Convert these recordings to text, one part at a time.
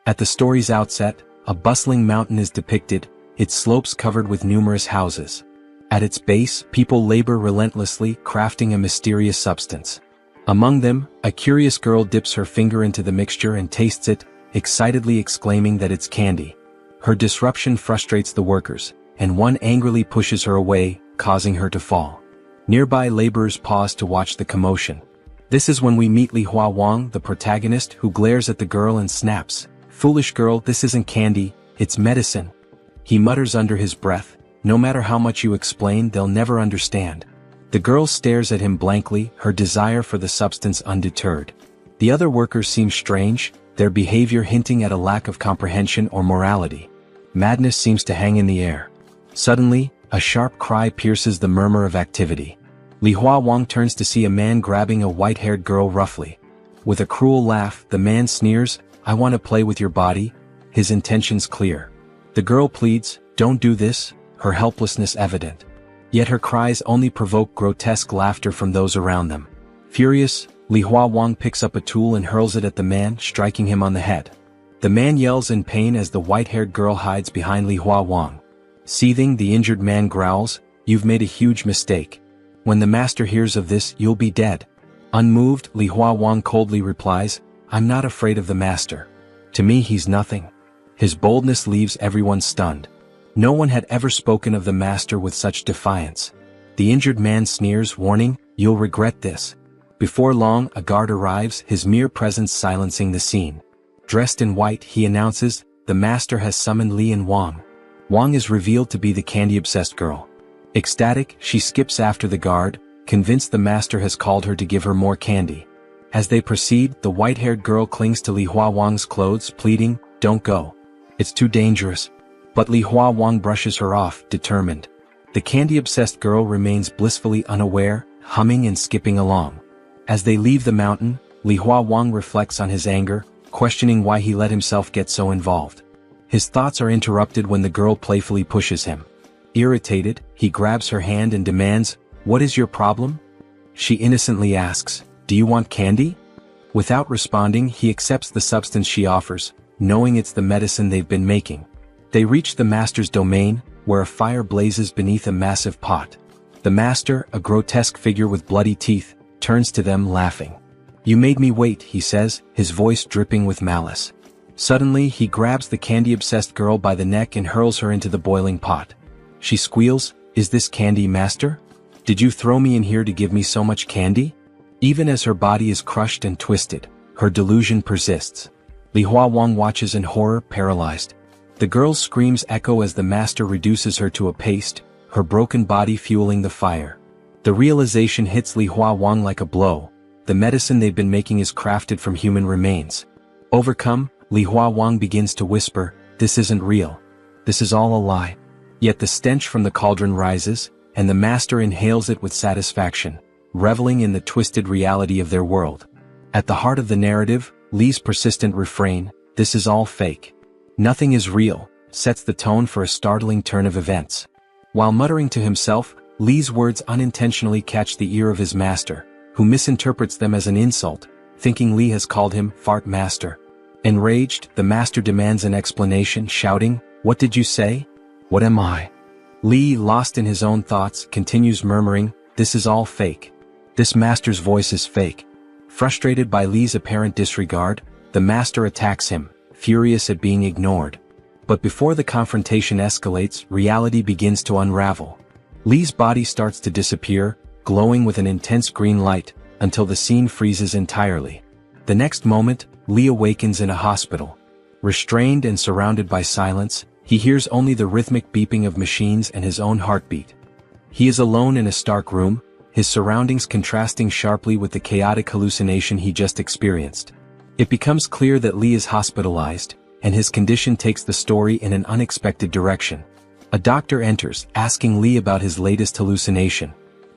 At the story's outset, a bustling mountain is depicted, its slopes covered with numerous houses. At its base, people labor relentlessly, crafting a mysterious substance. Among them, a curious girl dips her finger into the mixture and tastes it, excitedly exclaiming that it's candy. Her disruption frustrates the workers, and one angrily pushes her away, causing her to fall. Nearby laborers pause to watch the commotion. This is when we meet Li Hua Wang, the protagonist, who glares at the girl and snaps, "Foolish girl, this isn't candy, it's medicine." He mutters under his breath, "No matter how much you explain, they'll never understand." The girl stares at him blankly, her desire for the substance undeterred. The other workers seem strange, their behavior hinting at a lack of comprehension or morality. Madness seems to hang in the air. Suddenly, a sharp cry pierces the murmur of activity. Li Hua Wang turns to see a man grabbing a white-haired girl roughly. With a cruel laugh, the man sneers, "I want to play with your body," his intentions clear. The girl pleads, "Don't do this," her helplessness evident. Yet her cries only provoke grotesque laughter from those around them. Furious, Li Hua Wang picks up a tool and hurls it at the man, striking him on the head. The man yells in pain as the white-haired girl hides behind Li Hua Wang. Seething, the injured man growls, "You've made a huge mistake. When the master hears of this, you'll be dead." Unmoved, Li Hua Wang coldly replies, "I'm not afraid of the master. To me he's nothing." His boldness leaves everyone stunned. No one had ever spoken of the master with such defiance. The injured man sneers, warning, "You'll regret this." Before long, a guard arrives, his mere presence silencing the scene. Dressed in white, he announces, "The master has summoned Li and Wang." Wang is revealed to be the candy-obsessed girl. Ecstatic, she skips after the guard, convinced the master has called her to give her more candy. As they proceed, the white-haired girl clings to Li Hua Wang's clothes, pleading, "Don't go. It's too dangerous." But Li Hua Wang brushes her off, determined. The candy-obsessed girl remains blissfully unaware, humming and skipping along. As they leave the mountain, Li Hua Wang reflects on his anger, questioning why he let himself get so involved. His thoughts are interrupted when the girl playfully pushes him. Irritated, he grabs her hand and demands, "What is your problem?" She innocently asks, "Do you want candy?" Without responding, he accepts the substance she offers, knowing it's the medicine they've been making. They reach the master's domain, where a fire blazes beneath a massive pot. The master, a grotesque figure with bloody teeth, turns to them laughing. "You made me wait," he says, his voice dripping with malice. Suddenly, he grabs the candy-obsessed girl by the neck and hurls her into the boiling pot. She squeals, "Is this candy, master? Did you throw me in here to give me so much candy?" Even as her body is crushed and twisted, her delusion persists. Li Hua Wang watches in horror, paralyzed. The girl's screams echo as the master reduces her to a paste, her broken body fueling the fire. The realization hits Li Hua Wang like a blow. The medicine they've been making is crafted from human remains. Overcome, Li Hua Wang begins to whisper, "This isn't real. This is all a lie." Yet the stench from the cauldron rises, and the master inhales it with satisfaction, reveling in the twisted reality of their world. At the heart of the narrative, Li's persistent refrain, "This is all fake. Nothing is real," sets the tone for a startling turn of events. While muttering to himself, Li's words unintentionally catch the ear of his master, who misinterprets them as an insult, thinking Li has called him "fart master." Enraged, the master demands an explanation, shouting, "What did you say? What am I?" Li, lost in his own thoughts, continues murmuring, "This is all fake. This master's voice is fake." Frustrated by Li's apparent disregard, the master attacks him, furious at being ignored. But before the confrontation escalates, reality begins to unravel. Li's body starts to disappear, glowing with an intense green light, until the scene freezes entirely. The next moment, Li awakens in a hospital. Restrained and surrounded by silence, he hears only the rhythmic beeping of machines and his own heartbeat. He is alone in a stark room, his surroundings contrasting sharply with the chaotic hallucination he just experienced. It becomes clear that Li is hospitalized, and his condition takes the story in an unexpected direction. A doctor enters, asking Li about his latest hallucination.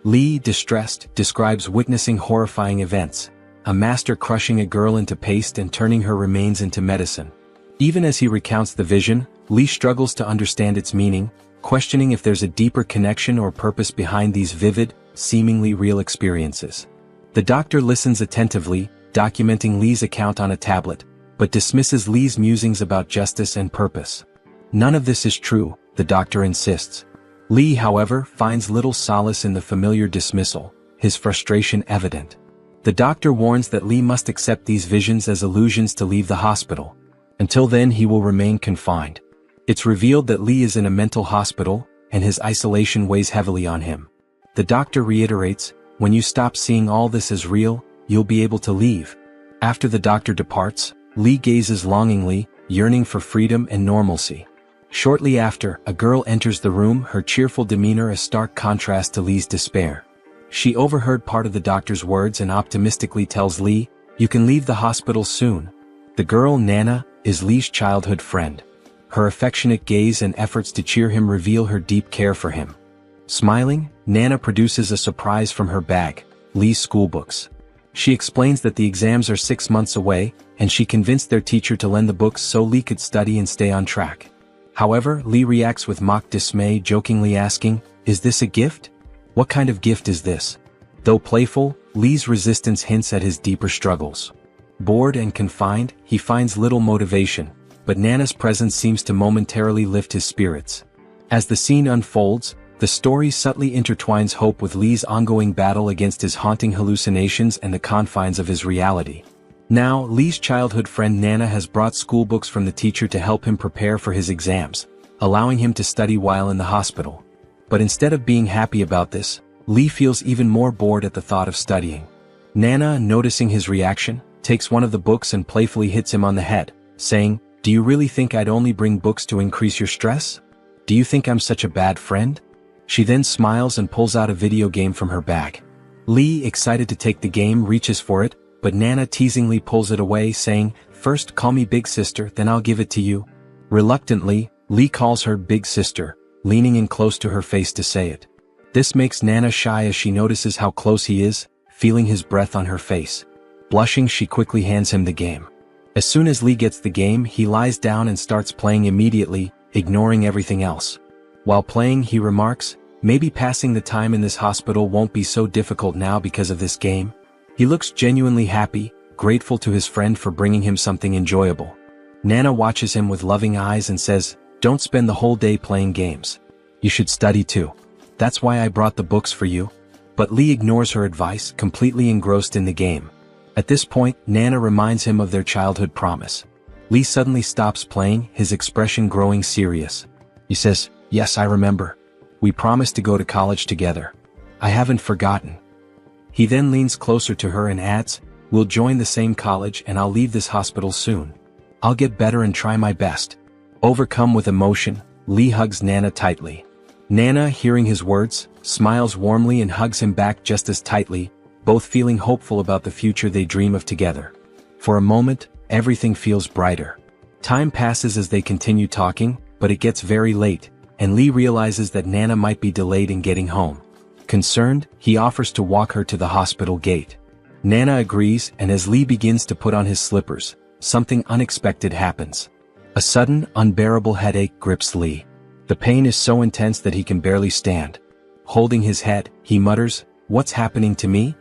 Li, distressed, describes witnessing horrifying events, a master crushing a girl into paste and turning her remains into medicine. Even as he recounts the vision, Li struggles to understand its meaning, questioning if there's a deeper connection or purpose behind these vivid, seemingly real experiences. The doctor listens attentively, documenting Li's account on a tablet, but dismisses Lee's musings about justice and purpose. None of this is true, the doctor insists. Lee, however, finds little solace in the familiar dismissal, his frustration evident. The doctor warns that Lee must accept these visions as illusions to leave the hospital. Until then he will remain confined. It's revealed that Lee is in a mental hospital, and his isolation weighs heavily on him. The doctor reiterates, when you stop seeing all this as real, you'll be able to leave. After the doctor departs, Lee gazes longingly, yearning for freedom and normalcy. Shortly after, a girl enters the room, her cheerful demeanor a stark contrast to Lee's despair. She overheard part of the doctor's words and optimistically tells Lee, "You can leave the hospital soon." The girl, Nana, is Lee's childhood friend. Her affectionate gaze and efforts to cheer him reveal her deep care for him. Smiling, Nana produces a surprise from her bag, Lee's schoolbooks. She explains that the exams are 6 months away, and she convinced their teacher to lend the books so Lee could study and stay on track. However, Lee reacts with mock dismay, jokingly asking, "Is this a gift? What kind of gift is this?" Though playful, Lee's resistance hints at his deeper struggles. Bored and confined, he finds little motivation, but Nana's presence seems to momentarily lift his spirits. As the scene unfolds, the story subtly intertwines hope with Lee's ongoing battle against his haunting hallucinations and the confines of his reality. Now, Lee's childhood friend Nana has brought schoolbooks from the teacher to help him prepare for his exams, allowing him to study while in the hospital. But instead of being happy about this, Lee feels even more bored at the thought of studying. Nana, noticing his reaction, takes one of the books and playfully hits him on the head, saying, "Do you really think I'd only bring books to increase your stress? Do you think I'm such a bad friend?" She then smiles and pulls out a video game from her bag. Lee, excited to take the game, reaches for it, but Nana teasingly pulls it away, saying, "First call me Big Sister, then I'll give it to you." Reluctantly, Lee calls her Big Sister, leaning in close to her face to say it. This makes Nana shy as she notices how close he is, feeling his breath on her face. Blushing, she quickly hands him the game. As soon as Lee gets the game, he lies down and starts playing immediately, ignoring everything else. While playing, he remarks, "Maybe passing the time in this hospital won't be so difficult now because of this game." He looks genuinely happy, grateful to his friend for bringing him something enjoyable. Nana watches him with loving eyes and says, "Don't spend the whole day playing games. You should study too. That's why I brought the books for you." But Lee ignores her advice, completely engrossed in the game. At this point, Nana reminds him of their childhood promise. Lee suddenly stops playing, his expression growing serious. He says, "Yes, I remember. We promised to go to college together. I haven't forgotten." He then leans closer to her and adds, "We'll join the same college and I'll leave this hospital soon. I'll get better and try my best." Overcome with emotion, Lee hugs Nana tightly. Nana, hearing his words, smiles warmly and hugs him back just as tightly, both feeling hopeful about the future they dream of together. For a moment, everything feels brighter. Time passes as they continue talking, but it gets very late, and Lee realizes that Nana might be delayed in getting home. Concerned, he offers to walk her to the hospital gate. Nana agrees, and as Lee begins to put on his slippers, something unexpected happens. A sudden, unbearable headache grips Lee. The pain is so intense that he can barely stand. Holding his head, he mutters, "What's happening to me?"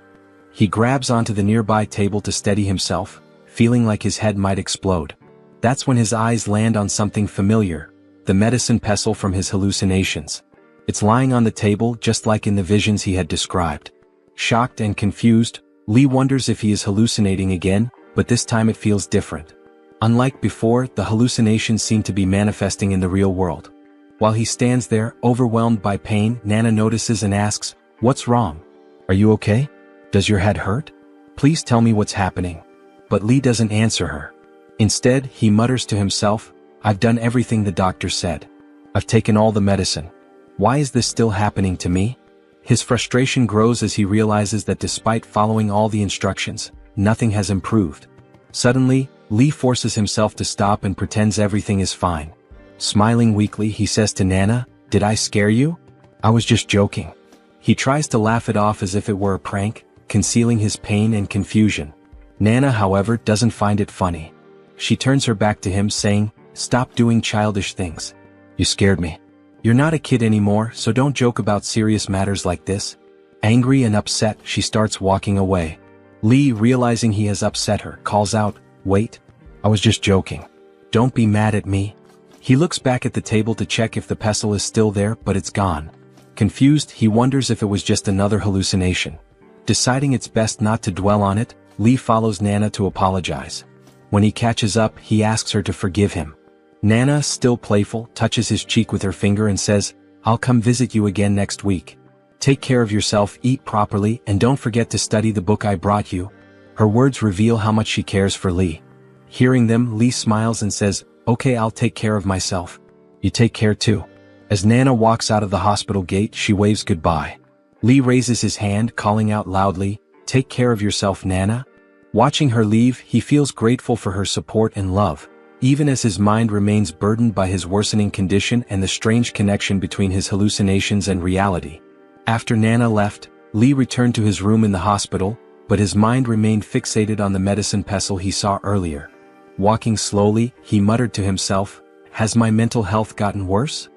He grabs onto the nearby table to steady himself, feeling like his head might explode. That's when his eyes land on something familiar, the medicine pestle from his hallucinations. It's lying on the table just like in the visions he had described. Shocked and confused, Lee wonders if he is hallucinating again, but this time it feels different. Unlike before, the hallucinations seem to be manifesting in the real world. While he stands there, overwhelmed by pain, Nana notices and asks, "What's wrong? Are you okay? Does your head hurt? Please tell me what's happening." But Lee doesn't answer her. Instead, he mutters to himself, "I've done everything the doctor said. I've taken all the medicine. Why is this still happening to me?" His frustration grows as he realizes that despite following all the instructions, nothing has improved. Suddenly, Lee forces himself to stop and pretends everything is fine. Smiling weakly, he says to Nana, "Did I scare you? I was just joking." He tries to laugh it off as if it were a prank, concealing his pain and confusion. Nana, however, doesn't find it funny. She turns her back to him, saying, "Stop doing childish things. You scared me. You're not a kid anymore, so don't joke about serious matters like this." Angry and upset, she starts walking away. Lee, realizing he has upset her, calls out, "Wait." I was just joking. Don't be mad at me. He looks back at the table to check if the pestle is still there, but it's gone. Confused, he wonders if it was just another hallucination. Deciding it's best not to dwell on it, Lee follows Nana to apologize. When he catches up, he asks her to forgive him. Nana, still playful, touches his cheek with her finger and says, "I'll come visit you again next week. Take care of yourself, eat properly, and don't forget to study the book I brought you." Her words reveal how much she cares for Lee. Hearing them, Lee smiles and says, "Okay, I'll take care of myself. You take care too." As Nana walks out of the hospital gate, she waves goodbye. Lee raises his hand, calling out loudly, "Take care of yourself, Nana." Watching her leave, he feels grateful for her support and love, even as his mind remains burdened by his worsening condition and the strange connection between his hallucinations and reality. After Nana left, Lee returned to his room in the hospital, but his mind remained fixated on the medicine pestle he saw earlier. Walking slowly, he muttered to himself, "Has my mental health gotten worse?"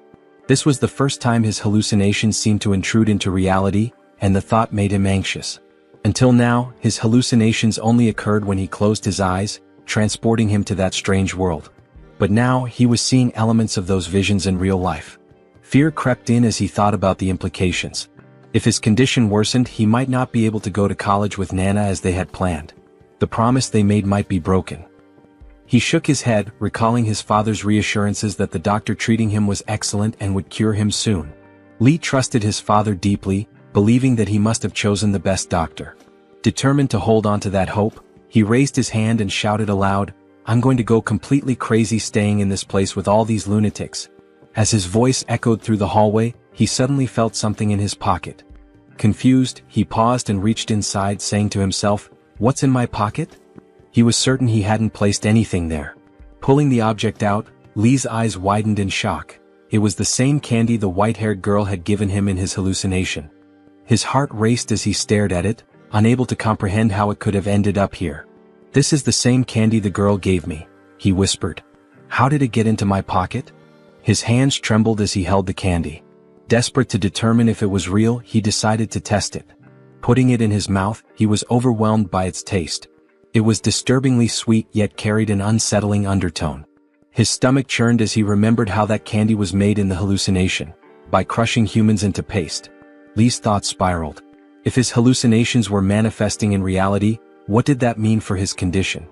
This was the first time his hallucinations seemed to intrude into reality, and the thought made him anxious. Until now, his hallucinations only occurred when he closed his eyes, transporting him to that strange world. But now, he was seeing elements of those visions in real life. Fear crept in as he thought about the implications. If his condition worsened, he might not be able to go to college with Nana as they had planned. The promise they made might be broken. He shook his head, recalling his father's reassurances that the doctor treating him was excellent and would cure him soon. Lee trusted his father deeply, believing that he must have chosen the best doctor. Determined to hold on to that hope, he raised his hand and shouted aloud, "I'm going to go completely crazy staying in this place with all these lunatics." As his voice echoed through the hallway, he suddenly felt something in his pocket. Confused, he paused and reached inside, saying to himself, "What's in my pocket?" He was certain he hadn't placed anything there. Pulling the object out, Lee's eyes widened in shock. It was the same candy the white-haired girl had given him in his hallucination. His heart raced as he stared at it, unable to comprehend how it could have ended up here. "This is the same candy the girl gave me," he whispered. "How did it get into my pocket?" His hands trembled as he held the candy. Desperate to determine if it was real, he decided to test it. Putting it in his mouth, he was overwhelmed by its taste. It was disturbingly sweet yet carried an unsettling undertone. His stomach churned as he remembered how that candy was made in the hallucination, by crushing humans into paste. Lee's thoughts spiraled. If his hallucinations were manifesting in reality, what did that mean for his condition?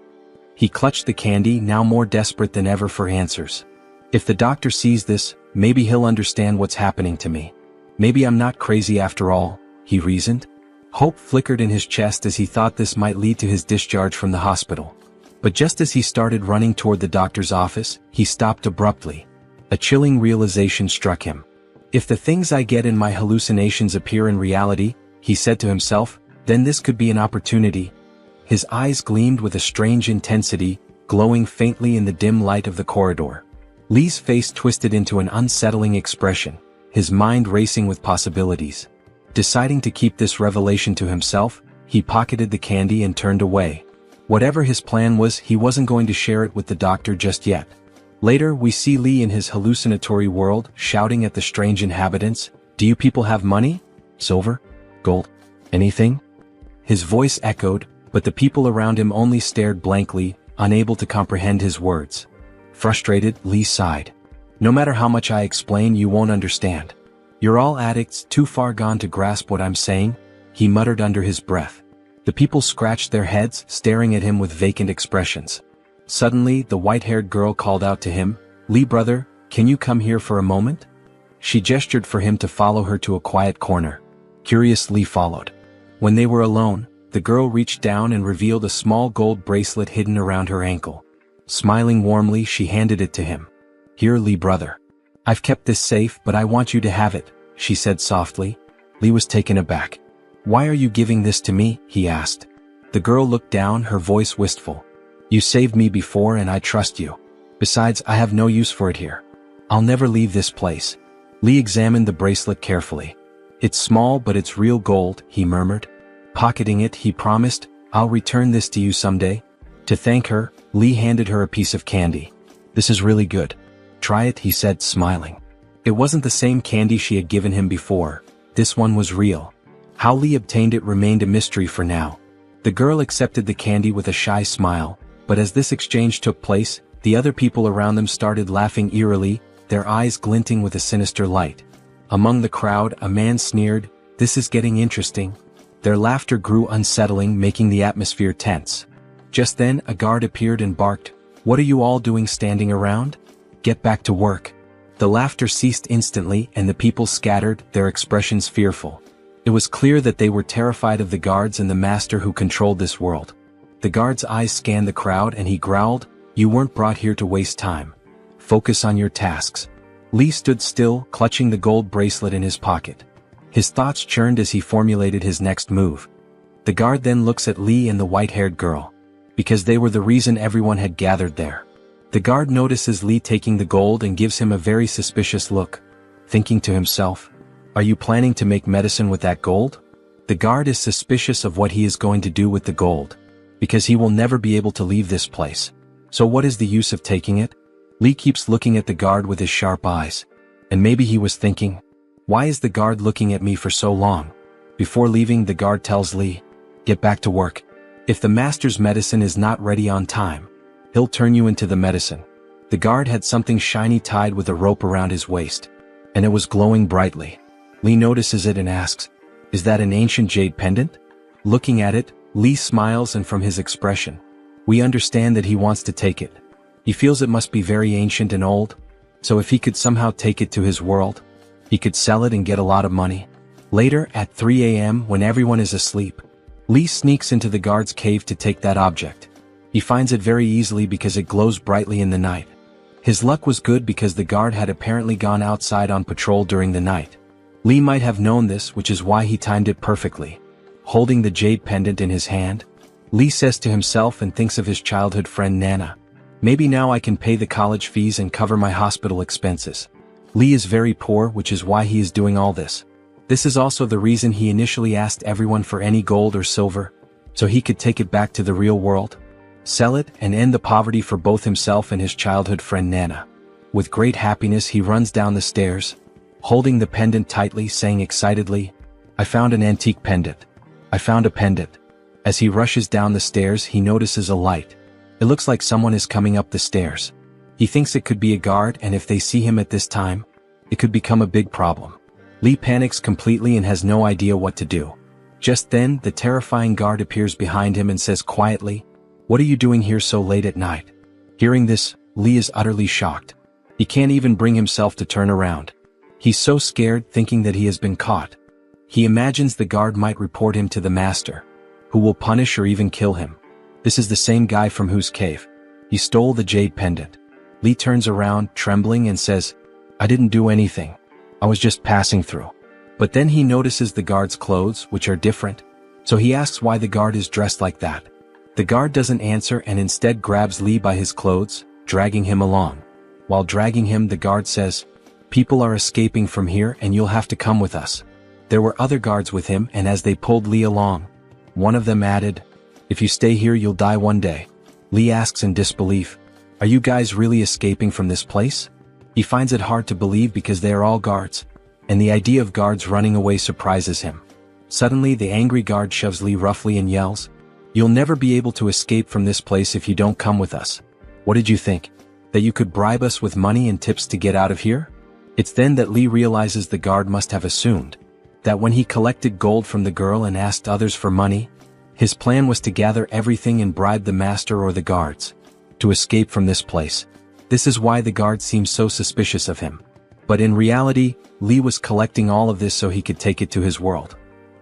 He clutched the candy, now more desperate than ever for answers. If the doctor sees this, maybe he'll understand what's happening to me. Maybe I'm not crazy after all, he reasoned. Hope flickered in his chest as he thought this might lead to his discharge from the hospital. But just as he started running toward the doctor's office, he stopped abruptly. A chilling realization struck him. If the things I get in my hallucinations appear in reality, he said to himself, then this could be an opportunity. His eyes gleamed with a strange intensity, glowing faintly in the dim light of the corridor. Lee's face twisted into an unsettling expression, his mind racing with possibilities. Deciding to keep this revelation to himself, he pocketed the candy and turned away. Whatever his plan was, he wasn't going to share it with the doctor just yet. Later, we see Lee in his hallucinatory world, shouting at the strange inhabitants, "Do you people have money? Silver? Gold? Anything?" His voice echoed, but the people around him only stared blankly, unable to comprehend his words. Frustrated, Lee sighed. "No matter how much I explain, you won't understand. You're all addicts, too far gone to grasp what I'm saying," he muttered under his breath. The people scratched their heads, staring at him with vacant expressions. Suddenly, the white-haired girl called out to him, "Lee brother, can you come here for a moment?" She gestured for him to follow her to a quiet corner. Curious, Lee followed. When they were alone, the girl reached down and revealed a small gold bracelet hidden around her ankle. Smiling warmly, she handed it to him. "Here, Lee brother. I've kept this safe, but I want you to have it," she said softly. Lee was taken aback. "Why are you giving this to me?" he asked. The girl looked down, her voice wistful. "You saved me before and I trust you. Besides, I have no use for it here. I'll never leave this place." Lee examined the bracelet carefully. "It's small but it's real gold," he murmured. Pocketing it, he promised, "I'll return this to you someday." To thank her, Lee handed her a piece of candy. "This is really good. Try it," he said, smiling. It wasn't the same candy she had given him before. This one was real. How Lee obtained it remained a mystery for now. The girl accepted the candy with a shy smile, But as this exchange took place, the other people around them started laughing eerily, their eyes glinting with a sinister light. Among the crowd, a man sneered, "This is getting interesting." Their laughter grew unsettling, making the atmosphere tense. Just then, a guard appeared and barked, "What are you all doing standing around? Get back to work." The laughter ceased instantly and the people scattered, their expressions fearful. It was clear that they were terrified of the guards and the master who controlled this world. The guard's eyes scanned the crowd and he growled, "You weren't brought here to waste time. Focus on your tasks." Lee stood still, clutching the gold bracelet in his pocket. His thoughts churned as he formulated his next move. The guard then looks at Lee and the white-haired girl. Because they were the reason everyone had gathered there. The guard notices Lee taking the gold and gives him a very suspicious look. Thinking to himself, "Are you planning to make medicine with that gold?" The guard is suspicious of what he is going to do with the gold. Because he will never be able to leave this place. So what is the use of taking it? Lee keeps looking at the guard with his sharp eyes. And maybe he was thinking, why is the guard looking at me for so long? Before leaving, the guard tells Lee, "Get back to work. If the master's medicine is not ready on time, he'll turn you into the medicine." The guard had something shiny tied with a rope around his waist. And it was glowing brightly. Lee notices it and asks, "Is that an ancient jade pendant?" Looking at it, Lee smiles, and from his expression, we understand that he wants to take it. He feels it must be very ancient and old, so if he could somehow take it to his world, he could sell it and get a lot of money. Later, at 3 a.m. when everyone is asleep, Lee sneaks into the guard's cave to take that object. He finds it very easily because it glows brightly in the night. His luck was good because the guard had apparently gone outside on patrol during the night. Lee might have known this, which is why he timed it perfectly. Holding the jade pendant in his hand, Lee says to himself and thinks of his childhood friend Nana. Maybe now I can pay the college fees and cover my hospital expenses. Lee is very poor, which is why he is doing all this. This is also the reason he initially asked everyone for any gold or silver, so he could take it back to the real world, sell it, and end the poverty for both himself and his childhood friend Nana. With great happiness he runs down the stairs, holding the pendant tightly, saying excitedly, "I found an antique pendant. I found a pendant." As he rushes down the stairs he notices a light. It looks like someone is coming up the stairs. He thinks it could be a guard, and if they see him at this time, it could become a big problem. Lee panics completely and has no idea what to do. Just then, the terrifying guard appears behind him and says quietly, "What are you doing here so late at night?" Hearing this, Lee is utterly shocked. He can't even bring himself to turn around. He's so scared, thinking that he has been caught. He imagines the guard might report him to the master, who will punish or even kill him. This is the same guy from whose cave he stole the jade pendant. Lee turns around, trembling, and says, "I didn't do anything. I was just passing through." But then he notices the guard's clothes, which are different, so he asks why the guard is dressed like that. The guard doesn't answer and instead grabs Lee by his clothes, dragging him along. While dragging him, the guard says, "People are escaping from here and you'll have to come with us." There were other guards with him, and as they pulled Lee along, one of them added, "If you stay here you'll die one day." Lee asks in disbelief, "Are you guys really escaping from this place?" He finds it hard to believe because they are all guards, and the idea of guards running away surprises him. Suddenly the angry guard shoves Lee roughly and yells, "You'll never be able to escape from this place if you don't come with us. What did you think? That you could bribe us with money and tips to get out of here?" It's then that Lee realizes the guard must have assumed that when he collected gold from the girl and asked others for money, his plan was to gather everything and bribe the master or the guards to escape from this place. This is why the guard seems so suspicious of him. But in reality, Lee was collecting all of this so he could take it to his world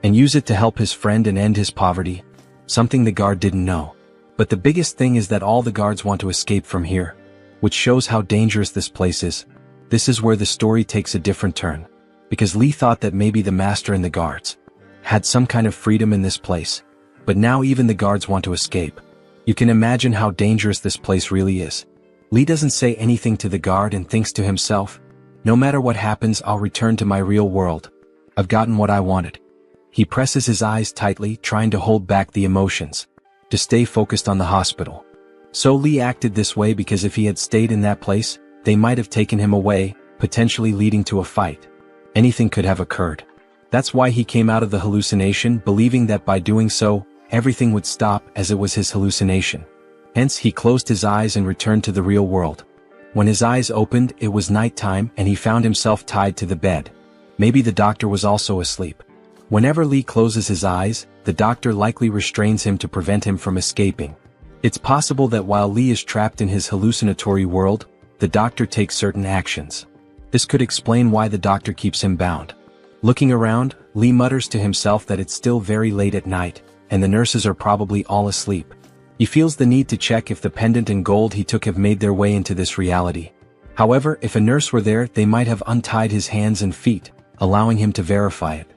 and use it to help his friend and end his poverty, something the guard didn't know. But the biggest thing is that all the guards want to escape from here, which shows how dangerous this place is. This is where the story takes a different turn, because Lee thought that maybe the master and the guards had some kind of freedom in this place, but now even the guards want to escape. You can imagine how dangerous this place really is. Lee doesn't say anything to the guard and thinks to himself, "No matter what happens, I'll return to my real world. I've gotten what I wanted." He presses his eyes tightly, trying to hold back the emotions, to stay focused on the hospital. So Lee acted this way because if he had stayed in that place, they might have taken him away, potentially leading to a fight. Anything could have occurred. That's why he came out of the hallucination, believing that by doing so, everything would stop, as it was his hallucination. Hence he closed his eyes and returned to the real world. When his eyes opened, it was nighttime and he found himself tied to the bed. Maybe the doctor was also asleep. Whenever Lee closes his eyes, the doctor likely restrains him to prevent him from escaping. It's possible that while Lee is trapped in his hallucinatory world, the doctor takes certain actions. This could explain why the doctor keeps him bound. Looking around, Lee mutters to himself that it's still very late at night, and the nurses are probably all asleep. He feels the need to check if the pendant and gold he took have made their way into this reality. However, if a nurse were there, they might have untied his hands and feet, allowing him to verify it.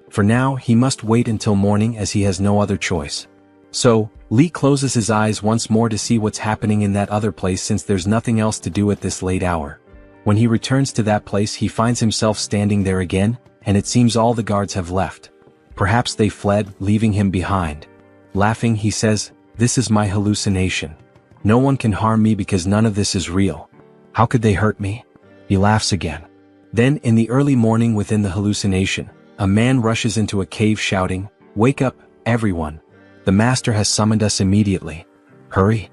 For now, he must wait until morning as he has no other choice. So, Lee closes his eyes once more to see what's happening in that other place since there's nothing else to do at this late hour. When he returns to that place, he finds himself standing there again, and it seems all the guards have left. Perhaps they fled, leaving him behind. Laughing, he says, "This is my hallucination. No one can harm me because none of this is real. How could they hurt me?" He laughs again. Then, in the early morning within the hallucination, a man rushes into a cave shouting, "Wake up, everyone. The master has summoned us immediately. Hurry."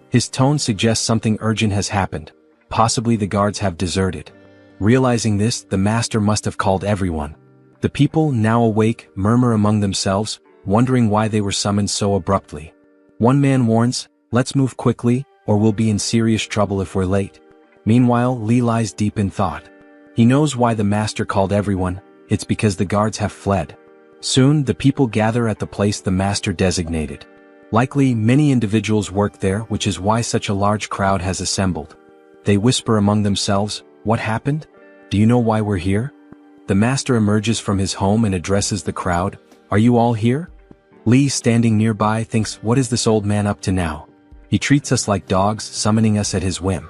His tone suggests something urgent has happened. Possibly the guards have deserted. Realizing this, the master must have called everyone. The people, now awake, murmur among themselves, wondering why they were summoned so abruptly. One man warns, "Let's move quickly, or we'll be in serious trouble if we're late." Meanwhile, Lee lies deep in thought. He knows why the master called everyone. It's because the guards have fled. Soon, the people gather at the place the master designated. Likely, many individuals work there, which is why such a large crowd has assembled. They whisper among themselves, "What happened? Do you know why we're here?" The master emerges from his home and addresses the crowd, "Are you all here?" Lee, standing nearby, thinks, "What is this old man up to now? He treats us like dogs, summoning us at his whim.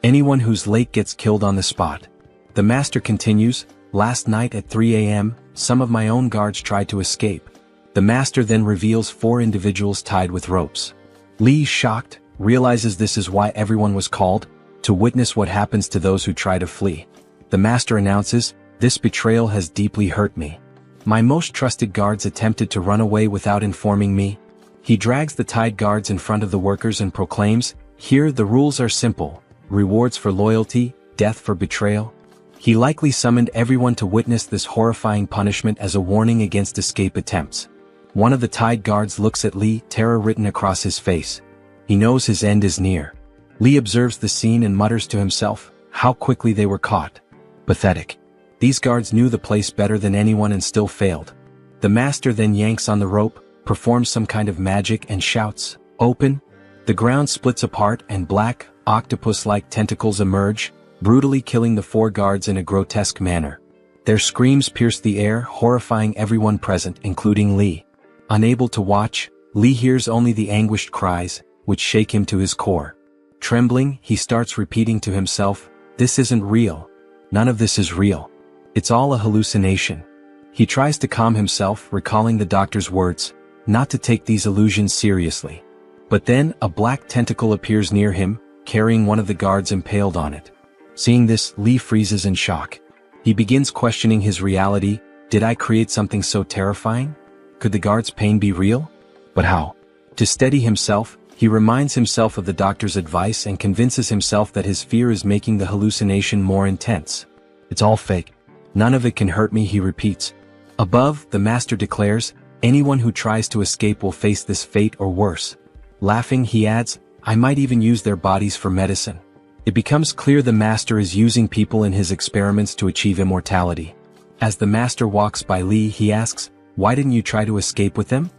Anyone who's late gets killed on the spot." The master continues, "Last night at 3 a.m., some of my own guards tried to escape." The master then reveals 4 individuals tied with ropes. Lee, shocked, realizes this is why everyone was called, to witness what happens to those who try to flee. The master announces, "This betrayal has deeply hurt me. My most trusted guards attempted to run away without informing me." He drags the tied guards in front of the workers and proclaims, "Here the rules are simple, rewards for loyalty, death for betrayal." He likely summoned everyone to witness this horrifying punishment as a warning against escape attempts. One of the tied guards looks at Lee, terror written across his face. He knows his end is near. Lee observes the scene and mutters to himself, "How quickly they were caught. Pathetic. These guards knew the place better than anyone and still failed." The master then yanks on the rope, performs some kind of magic and shouts, "Open!" The ground splits apart and black, octopus-like tentacles emerge, brutally killing the 4 guards in a grotesque manner. Their screams pierce the air, horrifying everyone present, including Lee. Unable to watch, Lee hears only the anguished cries, which shake him to his core. Trembling, he starts repeating to himself, "This isn't real. None of this is real. It's all a hallucination." He tries to calm himself, recalling the doctor's words, not to take these illusions seriously. But then, a black tentacle appears near him, carrying one of the guards impaled on it. Seeing this, Lee freezes in shock. He begins questioning his reality. Did I create something so terrifying? Could the guard's pain be real? But how? To steady himself, he reminds himself of the doctor's advice and convinces himself that his fear is making the hallucination more intense. "It's all fake. None of it can hurt me," he repeats. Above, the master declares, "Anyone who tries to escape will face this fate or worse." Laughing, he adds, "I might even use their bodies for medicine." It becomes clear the master is using people in his experiments to achieve immortality. As the master walks by Lee, he asks, "Why didn't you try to escape with them?"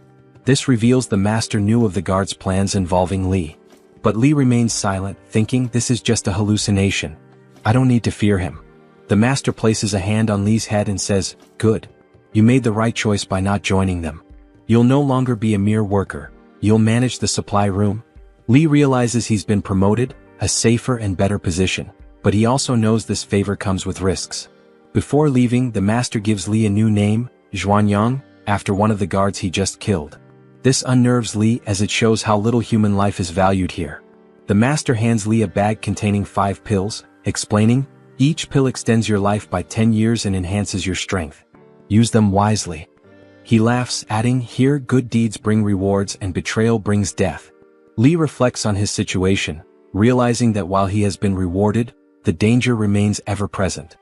This reveals the master knew of the guard's plans involving Lee. But Lee remains silent, thinking, "This is just a hallucination. I don't need to fear him." The master places a hand on Lee's head and says, "Good. You made the right choice by not joining them. You'll no longer be a mere worker. You'll manage the supply room." Lee realizes he's been promoted, a safer and better position, but he also knows this favor comes with risks. Before leaving, the master gives Lee a new name, Zhuanyang, after one of the guards he just killed. This unnerves Lee as it shows how little human life is valued here. The master hands Lee a bag containing 5 pills, explaining, "Each pill extends your life by 10 years and enhances your strength. Use them wisely." He laughs, adding, "Here good deeds bring rewards and betrayal brings death." Lee reflects on his situation, realizing that while he has been rewarded, the danger remains ever present.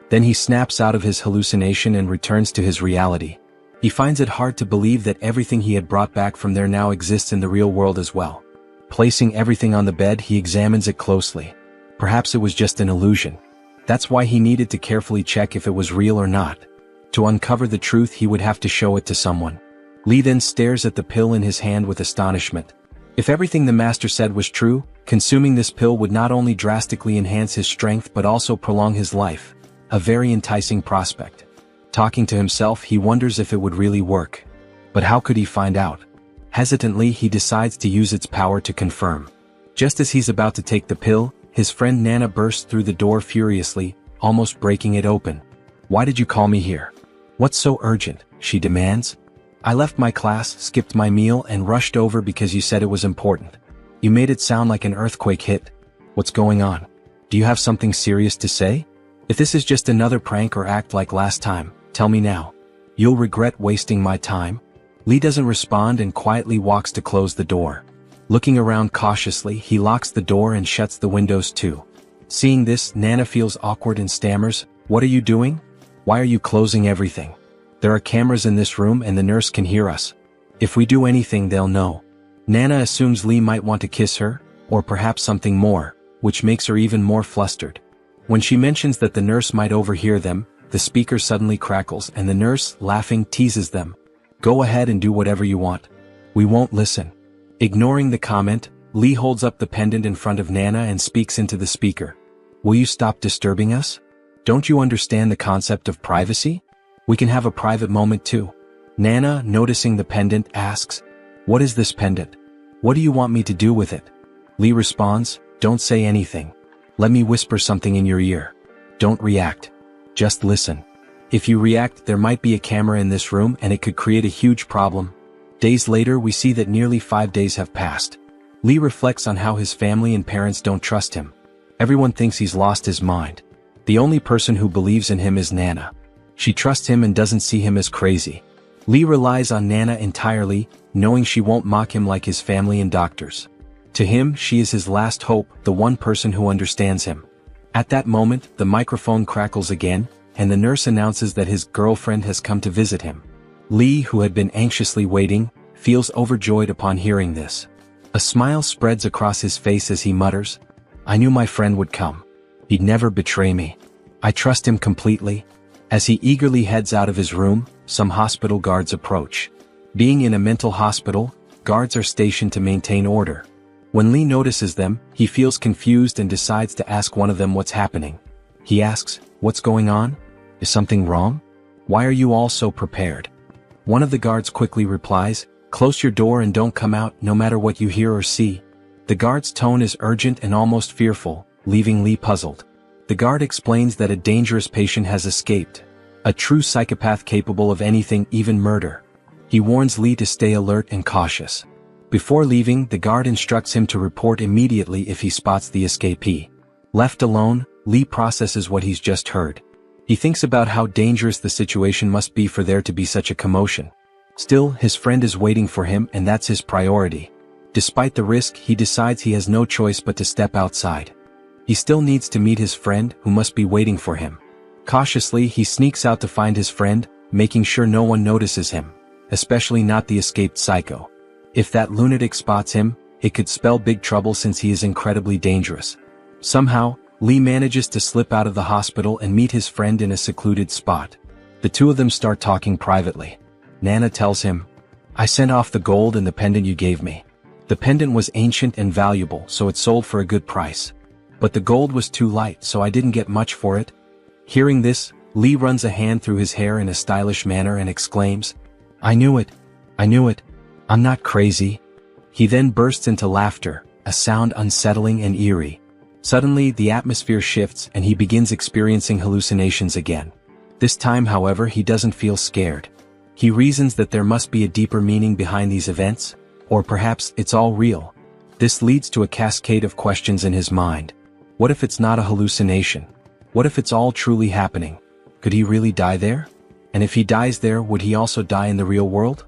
Then he snaps out of his hallucination and returns to his reality. He finds it hard to believe that everything he had brought back from there now exists in the real world as well. Placing everything on the bed, he examines it closely. Perhaps it was just an illusion. That's why he needed to carefully check if it was real or not. To uncover the truth, he would have to show it to someone. Lee then stares at the pill in his hand with astonishment. If everything the master said was true, consuming this pill would not only drastically enhance his strength but also prolong his life. A very enticing prospect. Talking to himself, he wonders if it would really work. But how could he find out? Hesitantly, he decides to use its power to confirm. Just as he's about to take the pill, his friend Nana bursts through the door furiously, almost breaking it open. "Why did you call me here? What's so urgent?" she demands. "I left my class, skipped my meal, and rushed over because you said it was important. You made it sound like an earthquake hit. What's going on? Do you have something serious to say? If this is just another prank or act like last time, tell me now. You'll regret wasting my time." Lee doesn't respond and quietly walks to close the door. Looking around cautiously, he locks the door and shuts the windows too. Seeing this, Nana feels awkward and stammers, "What are you doing? Why are you closing everything? There are cameras in this room and the nurse can hear us. If we do anything, they'll know." Nana assumes Lee might want to kiss her, or perhaps something more, which makes her even more flustered. When she mentions that the nurse might overhear them, the speaker suddenly crackles and the nurse, laughing, teases them. "Go ahead and do whatever you want. We won't listen." Ignoring the comment, Lee holds up the pendant in front of Nana and speaks into the speaker. "Will you stop disturbing us? Don't you understand the concept of privacy? We can have a private moment too." Nana, noticing the pendant, asks, "What is this pendant? What do you want me to do with it?" Lee responds, "Don't say anything. Let me whisper something in your ear. Don't react. Just listen. If you react, there might be a camera in this room and it could create a huge problem." Days later, we see that nearly 5 days have passed. Lee reflects on how his family and parents don't trust him. Everyone thinks he's lost his mind. The only person who believes in him is Nana. She trusts him and doesn't see him as crazy. Lee relies on Nana entirely, knowing she won't mock him like his family and doctors. To him, she is his last hope, the one person who understands him. At that moment, the microphone crackles again, and the nurse announces that his girlfriend has come to visit him. Lee, who had been anxiously waiting, feels overjoyed upon hearing this. A smile spreads across his face as he mutters, "I knew my friend would come. He'd never betray me. I trust him completely." As he eagerly heads out of his room, some hospital guards approach. Being in a mental hospital, guards are stationed to maintain order. When Lee notices them, he feels confused and decides to ask one of them what's happening. He asks, "What's going on? Is something wrong? Why are you all so prepared?" One of the guards quickly replies, "Close your door and don't come out, no matter what you hear or see." The guard's tone is urgent and almost fearful, leaving Lee puzzled. The guard explains that a dangerous patient has escaped. A true psychopath capable of anything, even murder. He warns Lee to stay alert and cautious. Before leaving, the guard instructs him to report immediately if he spots the escapee. Left alone, Lee processes what he's just heard. He thinks about how dangerous the situation must be for there to be such a commotion. Still, his friend is waiting for him and that's his priority. Despite the risk, he decides he has no choice but to step outside. He still needs to meet his friend, who must be waiting for him. Cautiously, he sneaks out to find his friend, making sure no one notices him, especially not the escaped psycho. If that lunatic spots him, it could spell big trouble since he is incredibly dangerous. Somehow, Lee manages to slip out of the hospital and meet his friend in a secluded spot. The two of them start talking privately. Nana tells him, "I sent off the gold and the pendant you gave me. The pendant was ancient and valuable, so it sold for a good price. But the gold was too light, so I didn't get much for it." Hearing this, Lee runs a hand through his hair in a stylish manner and exclaims, "I knew it. I knew it. I'm not crazy." He then bursts into laughter, a sound unsettling and eerie. Suddenly, the atmosphere shifts and he begins experiencing hallucinations again. This time, however, he doesn't feel scared. He reasons that there must be a deeper meaning behind these events, or perhaps it's all real. This leads to a cascade of questions in his mind. What if it's not a hallucination? What if it's all truly happening? Could he really die there? And if he dies there, would he also die in the real world?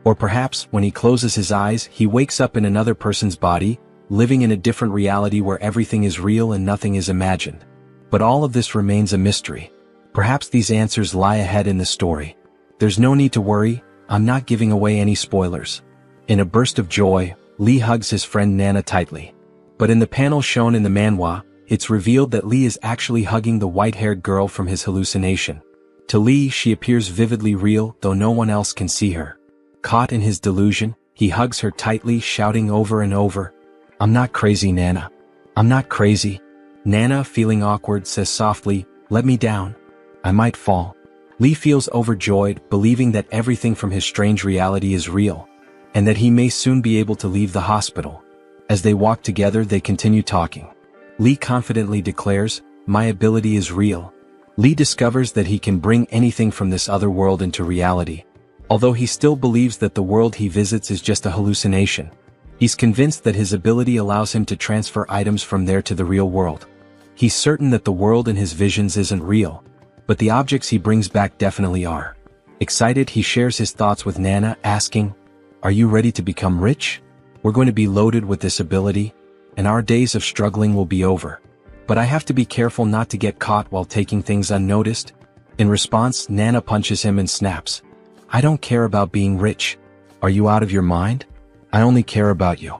Or perhaps, when he closes his eyes, he wakes up in another person's body, living in a different reality where everything is real and nothing is imagined. But all of this remains a mystery. Perhaps these answers lie ahead in the story. There's no need to worry, I'm not giving away any spoilers. In a burst of joy, Lee hugs his friend Nana tightly. But in the panel shown in the manhwa, it's revealed that Lee is actually hugging the white-haired girl from his hallucination. To Lee, she appears vividly real, though no one else can see her. Caught in his delusion, he hugs her tightly, shouting over and over, "I'm not crazy, Nana. I'm not crazy." Nana, feeling awkward, says softly, "Let me down. I might fall." Lee feels overjoyed, believing that everything from his strange reality is real, and that he may soon be able to leave the hospital. As they walk together, they continue talking. Lee confidently declares, "My ability is real." Lee discovers that he can bring anything from this other world into reality. Although he still believes that the world he visits is just a hallucination, he's convinced that his ability allows him to transfer items from there to the real world. He's certain that the world in his visions isn't real, but the objects he brings back definitely are. Excited, he shares his thoughts with Nana, asking, "Are you ready to become rich? We're going to be loaded with this ability, and our days of struggling will be over. But I have to be careful not to get caught while taking things unnoticed." In response, Nana punches him and snaps, "I don't care about being rich. Are you out of your mind? I only care about you.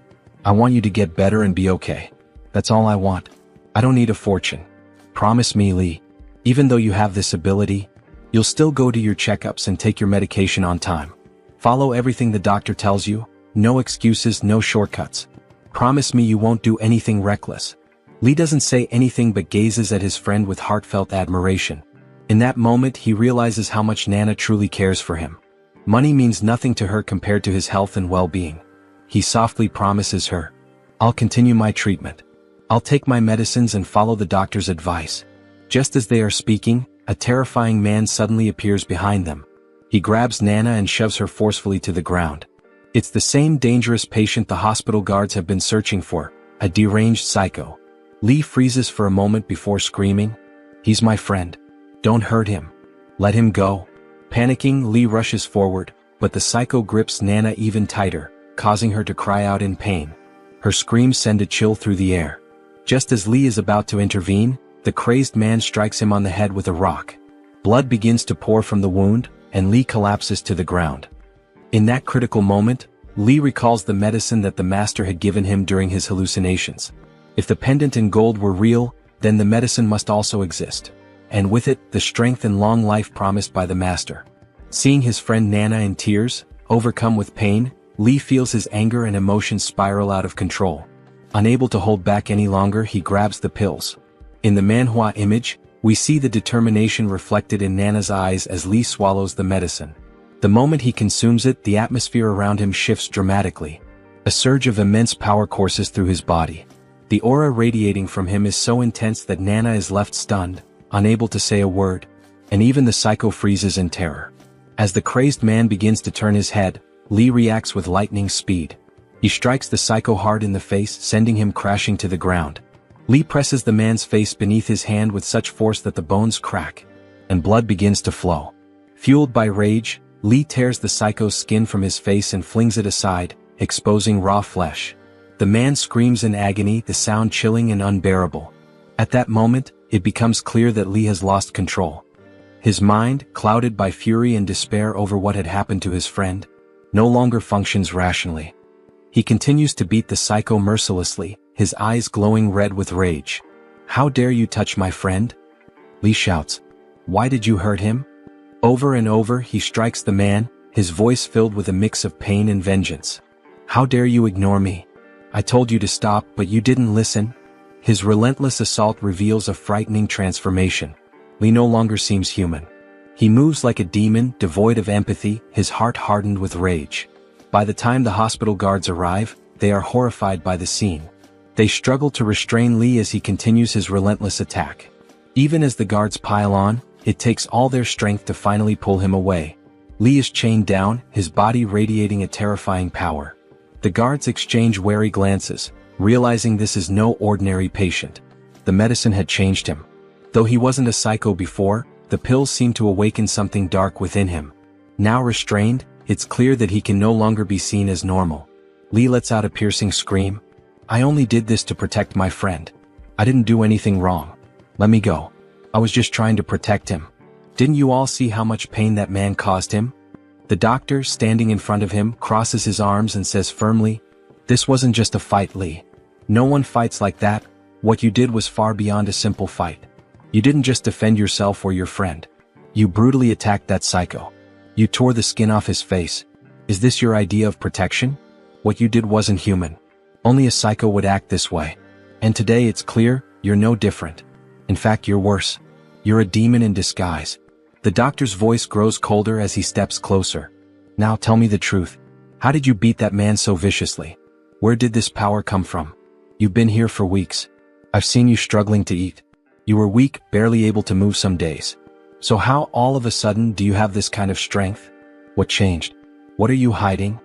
I want you to get better and be okay. That's all I want. I don't need a fortune. Promise me, Lee. Even though you have this ability, you'll still go to your checkups and take your medication on time. Follow everything the doctor tells you, no excuses, no shortcuts. Promise me you won't do anything reckless." Lee doesn't say anything but gazes at his friend with heartfelt admiration. In that moment, he realizes how much Nana truly cares for him. Money means nothing to her compared to his health and well-being. He softly promises her, "I'll continue my treatment. I'll take my medicines and follow the doctor's advice." Just as they are speaking, a terrifying man suddenly appears behind them. He grabs Nana and shoves her forcefully to the ground. It's the same dangerous patient the hospital guards have been searching for, a deranged psycho. Lee freezes for a moment before screaming, "He's my friend. Don't hurt him. Let him go." Panicking, Lee rushes forward, but the psycho grips Nana even tighter, causing her to cry out in pain. Her screams send a chill through the air. Just as Lee is about to intervene, the crazed man strikes him on the head with a rock. Blood begins to pour from the wound, and Lee collapses to the ground. In that critical moment, Lee recalls the medicine that the master had given him during his hallucinations. If the pendant in gold were real, then the medicine must also exist. And with it, the strength and long life promised by the master. Seeing his friend Nana in tears, overcome with pain, Lee feels his anger and emotions spiral out of control. Unable to hold back any longer, he grabs the pills. In the manhwa image, we see the determination reflected in Nana's eyes as Lee swallows the medicine. The moment he consumes it, the atmosphere around him shifts dramatically. A surge of immense power courses through his body. The aura radiating from him is so intense that Nana is left stunned, unable to say a word, and even the psycho freezes in terror. As the crazed man begins to turn his head, Lee reacts with lightning speed. He strikes the psycho hard in the face, sending him crashing to the ground. Lee presses the man's face beneath his hand with such force that the bones crack, and blood begins to flow. Fueled by rage, Lee tears the psycho's skin from his face and flings it aside, exposing raw flesh. The man screams in agony, the sound chilling and unbearable. At that moment, it becomes clear that Lee has lost control. His mind, clouded by fury and despair over what had happened to his friend, no longer functions rationally. He continues to beat the psycho mercilessly, his eyes glowing red with rage. "How dare you touch my friend?" Lee shouts. "Why did you hurt him?" Over and over he strikes the man, his voice filled with a mix of pain and vengeance. "How dare you ignore me? I told you to stop, but you didn't listen." His relentless assault reveals a frightening transformation. Lee no longer seems human. He moves like a demon, devoid of empathy, his heart hardened with rage. By the time the hospital guards arrive, they are horrified by the scene. They struggle to restrain Lee as he continues his relentless attack. Even as the guards pile on, it takes all their strength to finally pull him away. Lee is chained down, his body radiating a terrifying power. The guards exchange wary glances, realizing this is no ordinary patient. The medicine had changed him. Though he wasn't a psycho before, the pills seemed to awaken something dark within him. Now restrained, it's clear that he can no longer be seen as normal. Lee lets out a piercing scream. I only did this to protect my friend. I didn't do anything wrong. Let me go. I was just trying to protect him. Didn't you all see how much pain that man caused him? The doctor, standing in front of him, crosses his arms and says firmly, This wasn't just a fight, Lee. No one fights like that. What you did was far beyond a simple fight. You didn't just defend yourself or your friend. You brutally attacked that psycho. You tore the skin off his face. Is this your idea of protection? What you did wasn't human. Only a psycho would act this way. And today it's clear, you're no different. In fact, you're worse. You're a demon in disguise. The doctor's voice grows colder as he steps closer. Now tell me the truth. How did you beat that man so viciously? Where did this power come from? You've been here for weeks. I've seen you struggling to eat. You were weak, barely able to move some days. So how all of a sudden do you have this kind of strength? What changed? What are you hiding?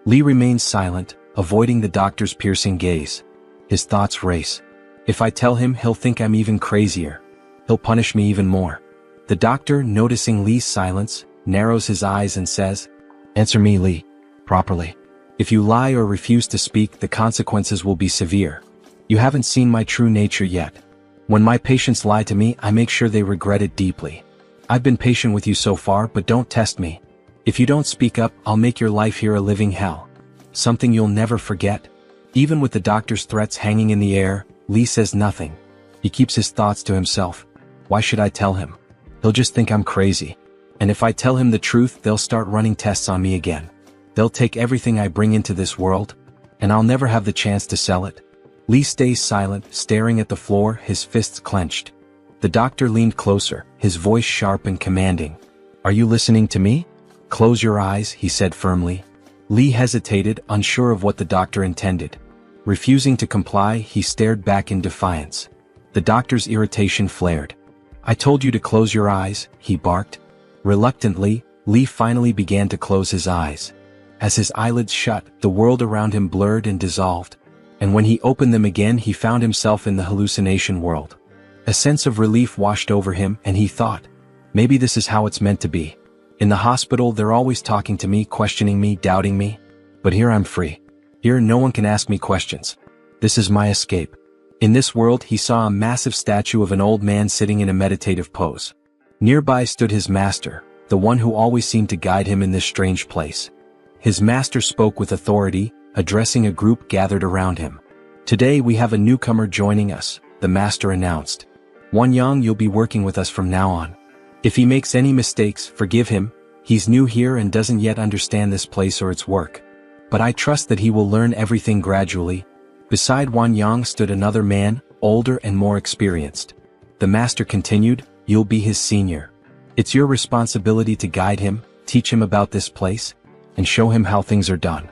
Lee remains silent, avoiding the doctor's piercing gaze. His thoughts race. If I tell him, he'll think I'm even crazier. He'll punish me even more. The doctor, noticing Lee's silence, narrows his eyes and says, Answer me, Lee, properly. If you lie or refuse to speak, the consequences will be severe. You haven't seen my true nature yet. When my patients lie to me, I make sure they regret it deeply. I've been patient with you so far, but don't test me. If you don't speak up, I'll make your life here a living hell. Something you'll never forget. Even with the doctor's threats hanging in the air, Lee says nothing. He keeps his thoughts to himself. Why should I tell him? He'll just think I'm crazy. And if I tell him the truth, they'll start running tests on me again. They'll take everything I bring into this world, and I'll never have the chance to sell it. Lee stays silent, staring at the floor, his fists clenched. The doctor leaned closer, his voice sharp and commanding. Are you listening to me? Close your eyes, he said firmly. Lee hesitated, unsure of what the doctor intended. Refusing to comply, he stared back in defiance. The doctor's irritation flared. I told you to close your eyes, he barked. Reluctantly, Lee finally began to close his eyes. As his eyelids shut, the world around him blurred and dissolved. And when he opened them again, he found himself in the hallucination world. A sense of relief washed over him, and he thought, maybe this is how it's meant to be. In the hospital, they're always talking to me, questioning me, doubting me. But here I'm free. Here no one can ask me questions. This is my escape. In this world, he saw a massive statue of an old man sitting in a meditative pose. Nearby stood his master, the one who always seemed to guide him in this strange place. His master spoke with authority, addressing a group gathered around him. Today we have a newcomer joining us, the master announced. Wanyang, you'll be working with us from now on. If he makes any mistakes, forgive him. He's new here and doesn't yet understand this place or its work. But I trust that he will learn everything gradually. Beside Wanyang stood another man, older and more experienced. The master continued, you'll be his senior. It's your responsibility to guide him, teach him about this place, and show him how things are done.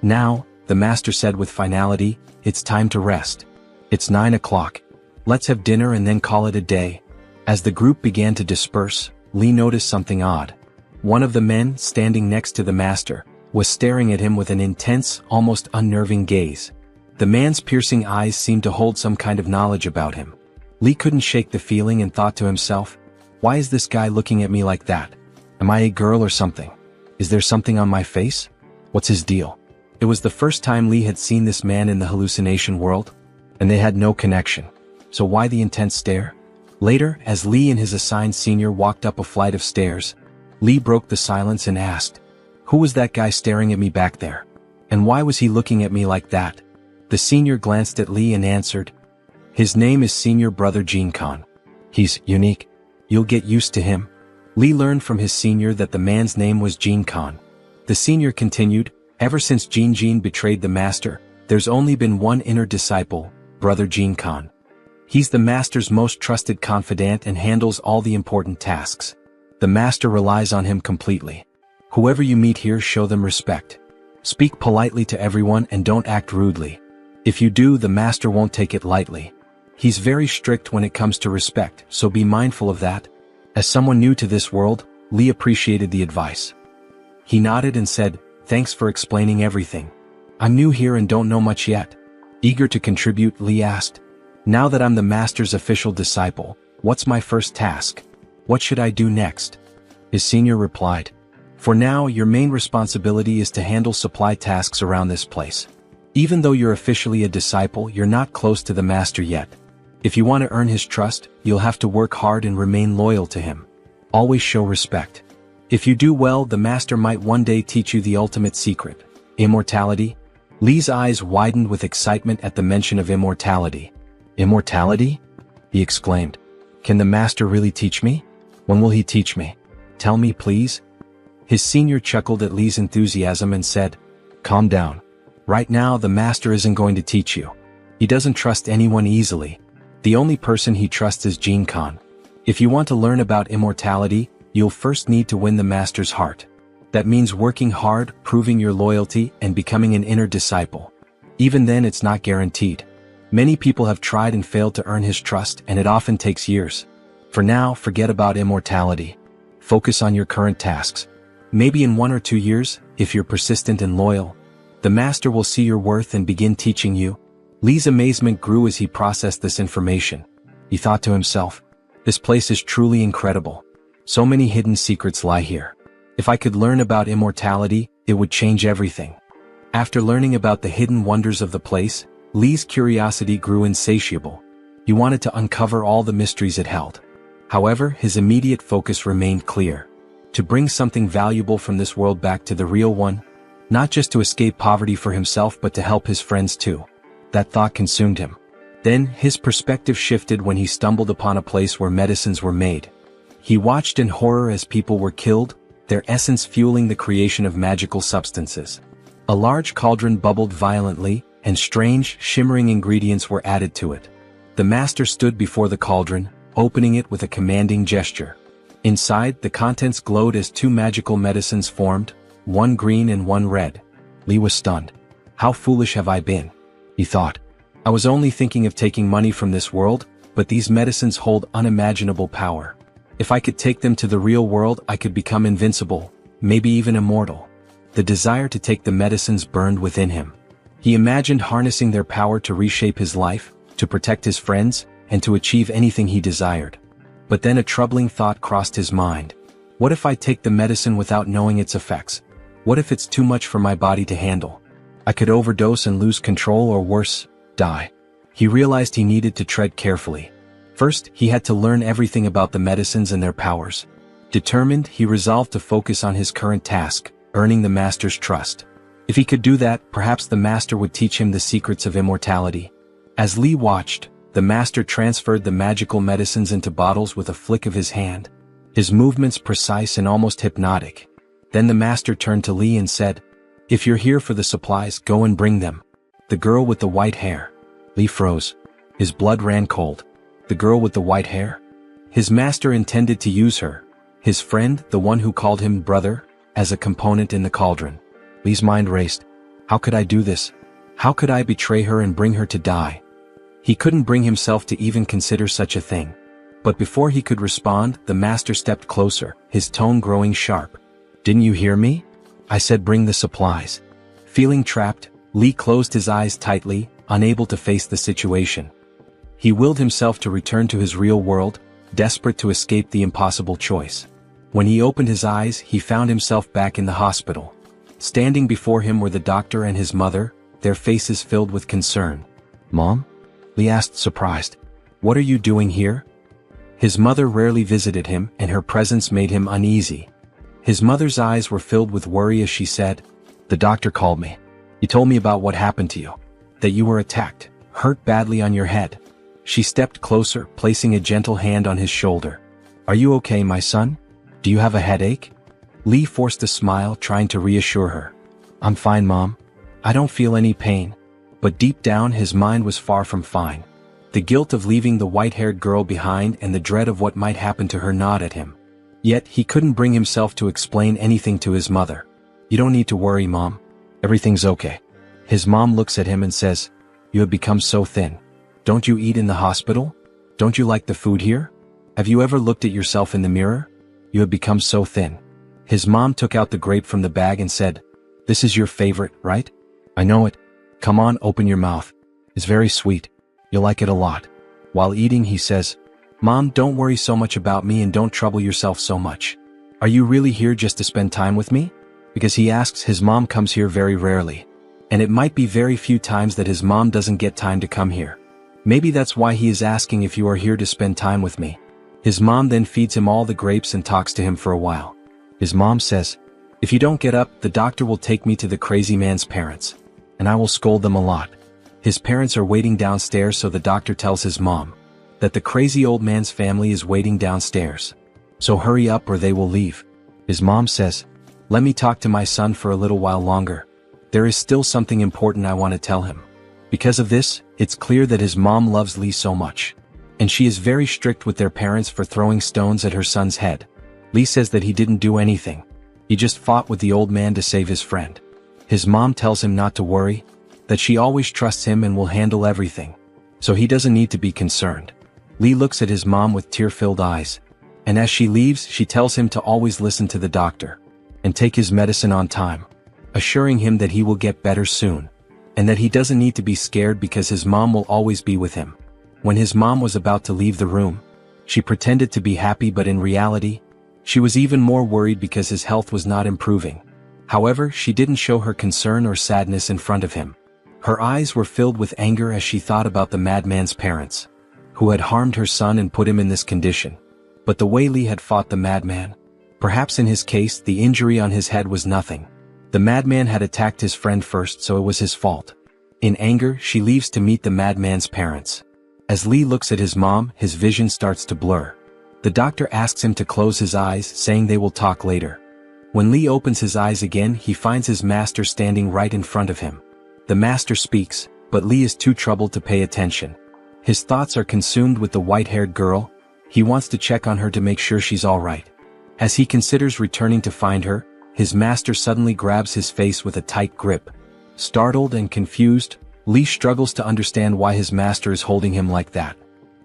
Now, the master said with finality, it's time to rest. It's 9 o'clock. Let's have dinner and then call it a day. As the group began to disperse, Lee noticed something odd. One of the men, standing next to the master, was staring at him with an intense, almost unnerving gaze. The man's piercing eyes seemed to hold some kind of knowledge about him. Lee couldn't shake the feeling and thought to himself, why is this guy looking at me like that? Am I a girl or something? Is there something on my face? What's his deal? It was the first time Lee had seen this man in the hallucination world, and they had no connection. So why the intense stare? Later, as Lee and his assigned senior walked up a flight of stairs, Lee broke the silence and asked, who was that guy staring at me back there? And why was he looking at me like that? The senior glanced at Lee and answered, his name is Senior Brother Jin Khan. He's unique. You'll get used to him. Lee learned from his senior that the man's name was Jin Khan. The senior continued, ever since Jin betrayed the master, there's only been one inner disciple, Brother Jin Khan. He's the master's most trusted confidant and handles all the important tasks. The master relies on him completely. Whoever you meet here, show them respect. Speak politely to everyone and don't act rudely. If you do, the master won't take it lightly. He's very strict when it comes to respect, so be mindful of that. As someone new to this world, Lee appreciated the advice. He nodded and said, thanks for explaining everything. I'm new here and don't know much yet. Eager to contribute, Lee asked, now that I'm the master's official disciple, what's my first task? What should I do next? His senior replied, For now, your main responsibility is to handle supply tasks around this place. Even though you're officially a disciple, you're not close to the master yet. If you want to earn his trust, you'll have to work hard and remain loyal to him. Always show respect. If you do well, the master might one day teach you the ultimate secret. Immortality? Lee's eyes widened with excitement at the mention of immortality. Immortality? He exclaimed. Can the master really teach me? When will he teach me? Tell me, please. His senior chuckled at Lee's enthusiasm and said, Calm down. Right now, the master isn't going to teach you. He doesn't trust anyone easily. The only person he trusts is Jin Khan. If you want to learn about immortality, you'll first need to win the master's heart. That means working hard, proving your loyalty, and becoming an inner disciple. Even then, it's not guaranteed. Many people have tried and failed to earn his trust, and it often takes years. For now, forget about immortality. Focus on your current tasks. Maybe in 1 or 2 years, if you're persistent and loyal, the master will see your worth and begin teaching you. Lee's amazement grew as he processed this information. He thought to himself, this place is truly incredible. So many hidden secrets lie here. If I could learn about immortality, it would change everything. After learning about the hidden wonders of the place, Lee's curiosity grew insatiable. He wanted to uncover all the mysteries it held. However, his immediate focus remained clear. To bring something valuable from this world back to the real one. Not just to escape poverty for himself but to help his friends too. That thought consumed him. Then, his perspective shifted when he stumbled upon a place where medicines were made. He watched in horror as people were killed, their essence fueling the creation of magical substances. A large cauldron bubbled violently, and strange, shimmering ingredients were added to it. The master stood before the cauldron, opening it with a commanding gesture. Inside, the contents glowed as 2 magical medicines formed, one green and one red. Lee was stunned. How foolish have I been? He thought. I was only thinking of taking money from this world, but these medicines hold unimaginable power. If I could take them to the real world, I could become invincible, maybe even immortal. The desire to take the medicines burned within him. He imagined harnessing their power to reshape his life, to protect his friends, and to achieve anything he desired. But then a troubling thought crossed his mind. What if I take the medicine without knowing its effects? What if it's too much for my body to handle? I could overdose and lose control, or worse, die. He realized he needed to tread carefully. First, he had to learn everything about the medicines and their powers. Determined, he resolved to focus on his current task, earning the master's trust. If he could do that, perhaps the master would teach him the secrets of immortality. As Lee watched, the master transferred the magical medicines into bottles with a flick of his hand. His movements precise and almost hypnotic. Then the master turned to Lee and said, If you're here for the supplies, go and bring them. The girl with the white hair. Lee froze. His blood ran cold. The girl with the white hair? His master intended to use her, his friend, the one who called him brother, as a component in the cauldron. Lee's mind raced. How could I do this? How could I betray her and bring her to die? He couldn't bring himself to even consider such a thing. But before he could respond, the master stepped closer, his tone growing sharp. Didn't you hear me? I said bring the supplies. Feeling trapped, Lee closed his eyes tightly, unable to face the situation. He willed himself to return to his real world, desperate to escape the impossible choice. When he opened his eyes, he found himself back in the hospital. Standing before him were the doctor and his mother, their faces filled with concern. Mom? Lee asked, surprised. What are you doing here? His mother rarely visited him, and her presence made him uneasy. His mother's eyes were filled with worry as she said, The doctor called me. He told me about what happened to you. That you were attacked, hurt badly on your head. She stepped closer, placing a gentle hand on his shoulder. Are you okay, my son? Do you have a headache? Lee forced a smile, trying to reassure her. I'm fine, Mom. I don't feel any pain. But deep down, his mind was far from fine. The guilt of leaving the white-haired girl behind and the dread of what might happen to her gnawed at him. Yet, he couldn't bring himself to explain anything to his mother. You don't need to worry, Mom. Everything's okay. His mom looks at him and says, You have become so thin. Don't you eat in the hospital? Don't you like the food here? Have you ever looked at yourself in the mirror? You have become so thin. His mom took out the grape from the bag and said, This is your favorite, right? I know it. Come on, open your mouth. It's very sweet. You'll like it a lot. While eating, he says, Mom, don't worry so much about me and don't trouble yourself so much. "Are you really here just to spend time with me?" Because he asks, his mom comes here very rarely. And it might be very few times that his mom doesn't get time to come here. Maybe that's why he is asking if you are here to spend time with me. His mom then feeds him all the grapes and talks to him for a while. His mom says, "If you don't get up, the doctor will take me to the crazy man's parents. And I will scold them a lot." His parents are waiting downstairs, so the doctor tells his mom that the crazy old man's family is waiting downstairs. So hurry up or they will leave. His mom says, "Let me talk to my son for a little while longer. There is still something important I want to tell him." Because of this, it's clear that his mom loves Lee so much. And she is very strict with their parents for throwing stones at her son's head. Lee says that he didn't do anything. He just fought with the old man to save his friend. His mom tells him not to worry, that she always trusts him and will handle everything. So he doesn't need to be concerned. Lee looks at his mom with tear-filled eyes. And as she leaves, she tells him to always listen to the doctor and take his medicine on time, assuring him that he will get better soon, and that he doesn't need to be scared because his mom will always be with him. When his mom was about to leave the room, she pretended to be happy, but in reality, she was even more worried because his health was not improving. However, she didn't show her concern or sadness in front of him. Her eyes were filled with anger as she thought about the madman's parents, who had harmed her son and put him in this condition. But the way Lee had fought the madman, perhaps in his case the injury on his head was nothing. The madman had attacked his friend first, so it was his fault. In anger, she leaves to meet the madman's parents. As Lee looks at his mom, his vision starts to blur. The doctor asks him to close his eyes, saying they will talk later. When Lee opens his eyes again, he finds his master standing right in front of him. The master speaks, but Lee is too troubled to pay attention. His thoughts are consumed with the white-haired girl. He wants to check on her to make sure she's all right. As he considers returning to find her, his master suddenly grabs his face with a tight grip. Startled and confused, Lee struggles to understand why his master is holding him like that.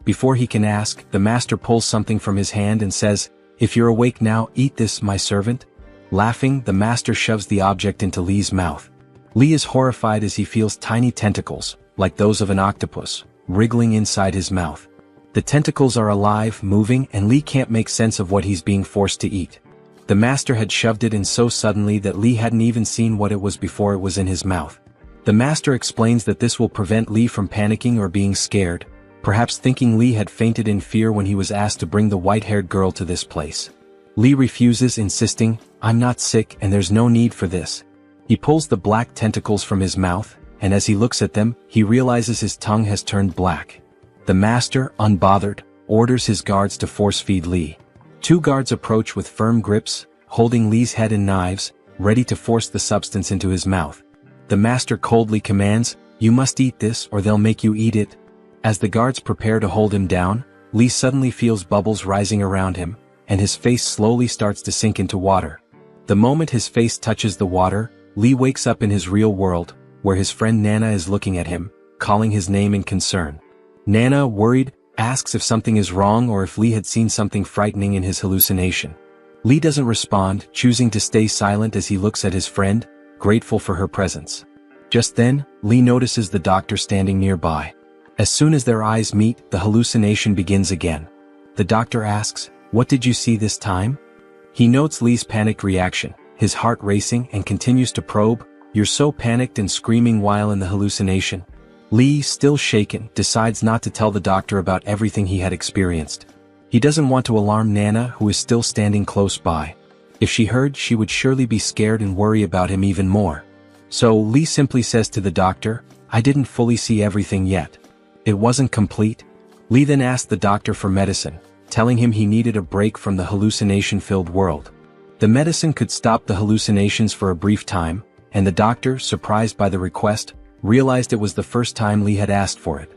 Before he can ask, the master pulls something from his hand and says, "If you're awake now, eat this, my servant." Laughing, the master shoves the object into Lee's mouth. Lee is horrified as he feels tiny tentacles, like those of an octopus, wriggling inside his mouth. The tentacles are alive, moving, and Lee can't make sense of what he's being forced to eat. The master had shoved it in so suddenly that Lee hadn't even seen what it was before it was in his mouth. The master explains that this will prevent Lee from panicking or being scared, perhaps thinking Lee had fainted in fear when he was asked to bring the white-haired girl to this place. Lee refuses, insisting, "I'm not sick and there's no need for this." He pulls the black tentacles from his mouth, and as he looks at them, he realizes his tongue has turned black. The master, unbothered, orders his guards to force-feed Lee. 2 guards approach with firm grips, holding Lee's head and knives, ready to force the substance into his mouth. The master coldly commands, "You must eat this or they'll make you eat it." As the guards prepare to hold him down, Lee suddenly feels bubbles rising around him, and his face slowly starts to sink into water. The moment his face touches the water, Lee wakes up in his real world, where his friend Nana is looking at him, calling his name in concern. Nana, worried, asks if something is wrong or if Lee had seen something frightening in his hallucination. Lee doesn't respond, choosing to stay silent as he looks at his friend, grateful for her presence. Just then, Lee notices the doctor standing nearby. As soon as their eyes meet, the hallucination begins again. The doctor asks, "What did you see this time?" He notes Lee's panicked reaction, his heart racing, and continues to probe, "You're so panicked and screaming while in the hallucination." Lee, still shaken, decides not to tell the doctor about everything he had experienced. He doesn't want to alarm Nana, who is still standing close by. If she heard, she would surely be scared and worry about him even more. So Lee simply says to the doctor, "I didn't fully see everything yet. It wasn't complete." Lee then asked the doctor for medicine, telling him he needed a break from the hallucination-filled world. The medicine could stop the hallucinations for a brief time, and the doctor, surprised by the request, realized it was the first time Lee had asked for it.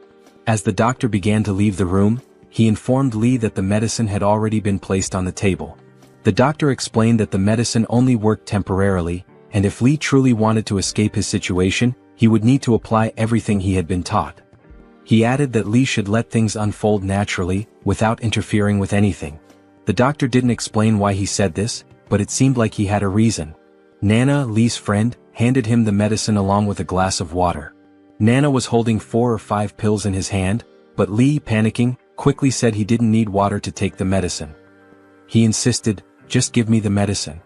As the doctor began to leave the room, he informed Lee that the medicine had already been placed on the table. The doctor explained that the medicine only worked temporarily, and if Lee truly wanted to escape his situation, he would need to apply everything he had been taught. He added that Lee should let things unfold naturally, without interfering with anything. The doctor didn't explain why he said this, but it seemed like he had a reason. Nana, Lee's friend, handed him the medicine along with a glass of water. Nana was holding 4 or 5 pills in his hand, but Lee, panicking, quickly said he didn't need water to take the medicine. He insisted, just give me the medicine.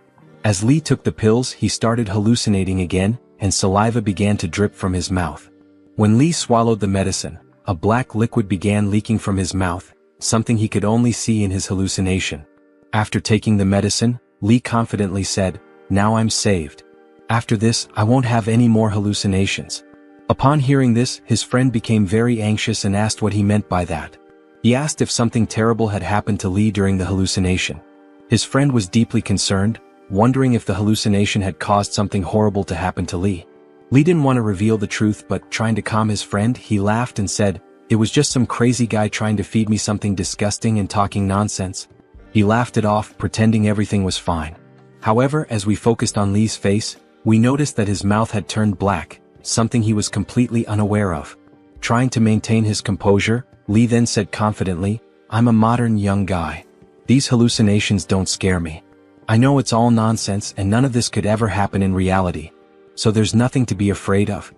As Li took the pills, he started hallucinating again, and saliva began to drip from his mouth. When Li swallowed the medicine, a black liquid began leaking from his mouth, something he could only see in his hallucination. After taking the medicine, Li confidently said, "Now I'm saved. After this, I won't have any more hallucinations." Upon hearing this, his friend became very anxious and asked what he meant by that. He asked if something terrible had happened to Li during the hallucination. His friend was deeply concerned, wondering if the hallucination had caused something horrible to happen to Li. Li didn't want to reveal the truth, but trying to calm his friend, he laughed and said, "It was just some crazy guy trying to feed me something disgusting and talking nonsense." He laughed it off, pretending everything was fine. However, as we focused on Li's face, we noticed that his mouth had turned black, something he was completely unaware of. Trying to maintain his composure, Li then said confidently, "I'm a modern young guy. These hallucinations don't scare me. I know it's all nonsense and none of this could ever happen in reality. So there's nothing to be afraid of."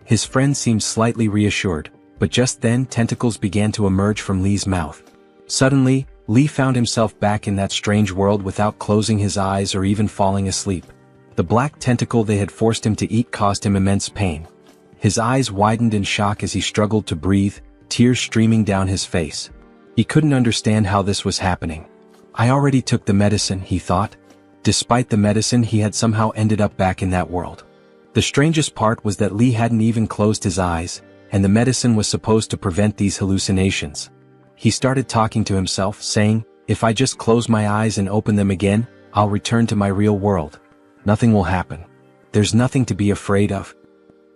His friend seemed slightly reassured, but just then tentacles began to emerge from Li's mouth. Suddenly, Li found himself back in that strange world without closing his eyes or even falling asleep. The black tentacle they had forced him to eat caused him immense pain. His eyes widened in shock as he struggled to breathe, tears streaming down his face. He couldn't understand how this was happening. "I already took the medicine," he thought. Despite the medicine, he had somehow ended up back in that world. The strangest part was that Li hadn't even closed his eyes, and the medicine was supposed to prevent these hallucinations. He started talking to himself, saying, "If I just close my eyes and open them again, I'll return to my real world. Nothing will happen. There's nothing to be afraid of."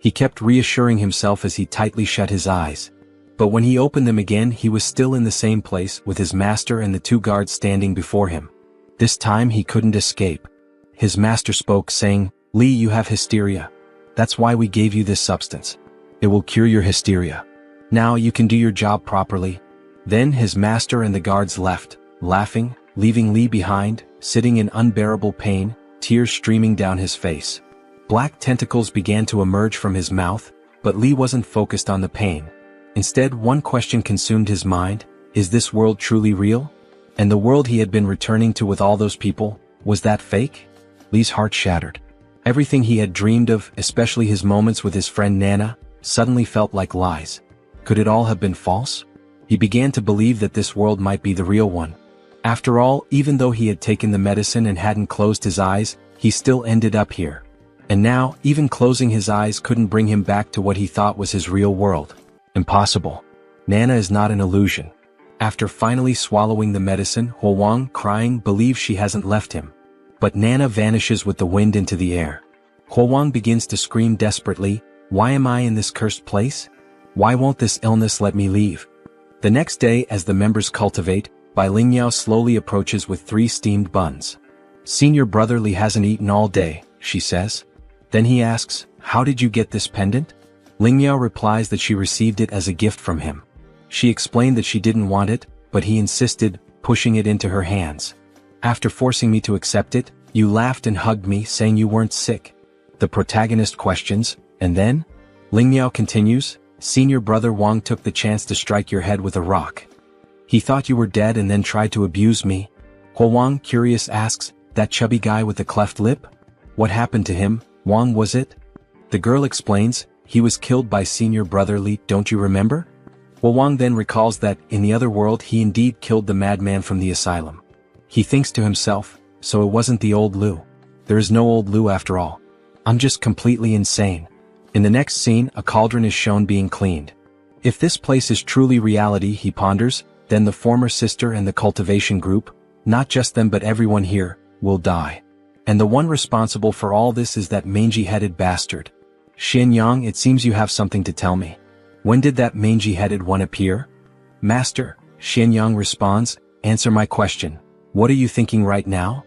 He kept reassuring himself as he tightly shut his eyes. But when he opened them again, he was still in the same place with his master and the two guards standing before him. This time he couldn't escape. His master spoke, saying, "Li, you have hysteria. That's why we gave you this substance. It will cure your hysteria. Now you can do your job properly." Then his master and the guards left, laughing, leaving Li behind, sitting in unbearable pain, tears streaming down his face. Black tentacles began to emerge from his mouth, but Li wasn't focused on the pain. Instead, one question consumed his mind: is this world truly real? And the world he had been returning to with all those people, was that fake? Li's heart shattered. Everything he had dreamed of, especially his moments with his friend Nana, suddenly felt like lies. Could it all have been false? He began to believe that this world might be the real one. After all, even though he had taken the medicine and hadn't closed his eyes, he still ended up here. And now, even closing his eyes couldn't bring him back to what he thought was his real world. Impossible. Nana is not an illusion. After finally swallowing the medicine, Huowang, crying, believes she hasn't left him. But Nana vanishes with the wind into the air. Huowang begins to scream desperately, "Why am I in this cursed place? Why won't this illness let me leave?" The next day, as the members cultivate, Bai Lingyao slowly approaches with 3 steamed buns. "Senior brother Li hasn't eaten all day," she says. Then he asks, "How did you get this pendant?" Lingyao replies that she received it as a gift from him. She explained that she didn't want it, but he insisted, pushing it into her hands. "After forcing me to accept it, you laughed and hugged me, saying you weren't sick." The protagonist questions, "And then?" Lingyao continues, "Senior brother Wang took the chance to strike your head with a rock. He thought you were dead and then tried to abuse me." Huowang, curious, asks, "That chubby guy with the cleft lip? What happened to him? Wang, was it?" The girl explains, "He was killed by senior brother Li, don't you remember?" Huowang then recalls that, in the other world, he indeed killed the madman from the asylum. He thinks to himself, so it wasn't the old Lu. There is no old Lu after all. I'm just completely insane. In the next scene, a cauldron is shown being cleaned. If this place is truly reality, he ponders, then the former sister and the cultivation group, not just them but everyone here, will die. And the one responsible for all this is that mangy-headed bastard. Xianyang, it seems you have something to tell me. When did that mangy-headed one appear? Master, Xianyang responds, answer my question. What are you thinking right now?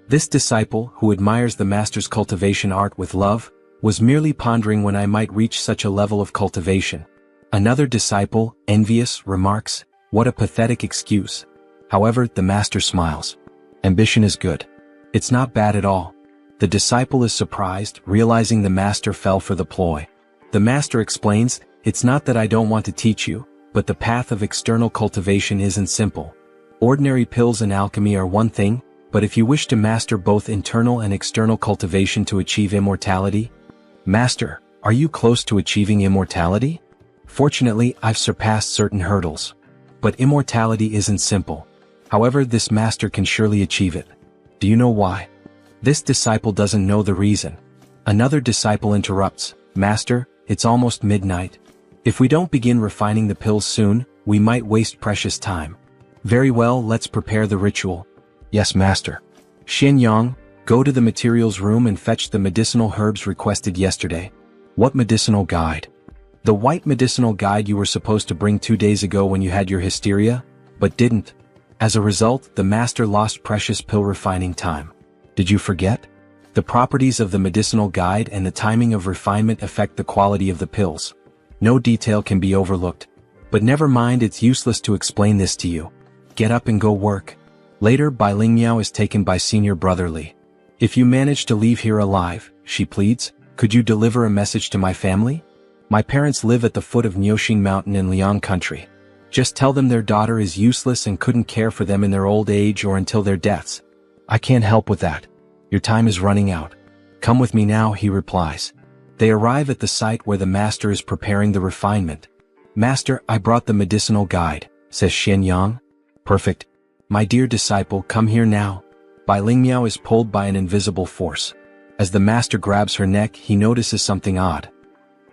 This disciple, who admires the master's cultivation art with love, was merely pondering when I might reach such a level of cultivation. Another disciple, envious, remarks, what a pathetic excuse. However, the master smiles. Ambition is good. It's not bad at all. The disciple is surprised, realizing the master fell for the ploy. The master explains, it's not that I don't want to teach you, but the path of external cultivation isn't simple. Ordinary pills and alchemy are one thing, But if you wish to master both internal and external cultivation to achieve immortality, Master, are you close to achieving immortality? Fortunately, I've surpassed certain hurdles. But immortality isn't simple. However, this master can surely achieve it. Do you know why? This disciple doesn't know the reason. Another disciple interrupts, Master, it's almost midnight. If we don't begin refining the pills soon, we might waste precious time. Very well, let's prepare the ritual. Yes, Master. Xin Yang, go to the materials room and fetch the medicinal herbs requested yesterday. What medicinal guide? The white medicinal guide you were supposed to bring 2 days ago when you had your hysteria, but didn't. As a result, the master lost precious pill refining time. Did you forget? The properties of the medicinal guide and the timing of refinement affect the quality of the pills. No detail can be overlooked. But never mind, it's useless to explain this to you. Get up and go work. Later, Bai Lingmiao is taken by Senior Brother Li. If you manage to leave here alive, she pleads, could you deliver a message to my family? My parents live at the foot of Niuxing Mountain in Liang Country. Just tell them their daughter is useless and couldn't care for them in their old age or until their deaths. I can't help with that. Your time is running out. Come with me now, he replies. They arrive at the site where the master is preparing the refinement. Master, I brought the medicinal guide, says Xin Yang. Perfect. My dear disciple, come here now. Bai Lingmiao is pulled by an invisible force. As the master grabs her neck, he notices something odd.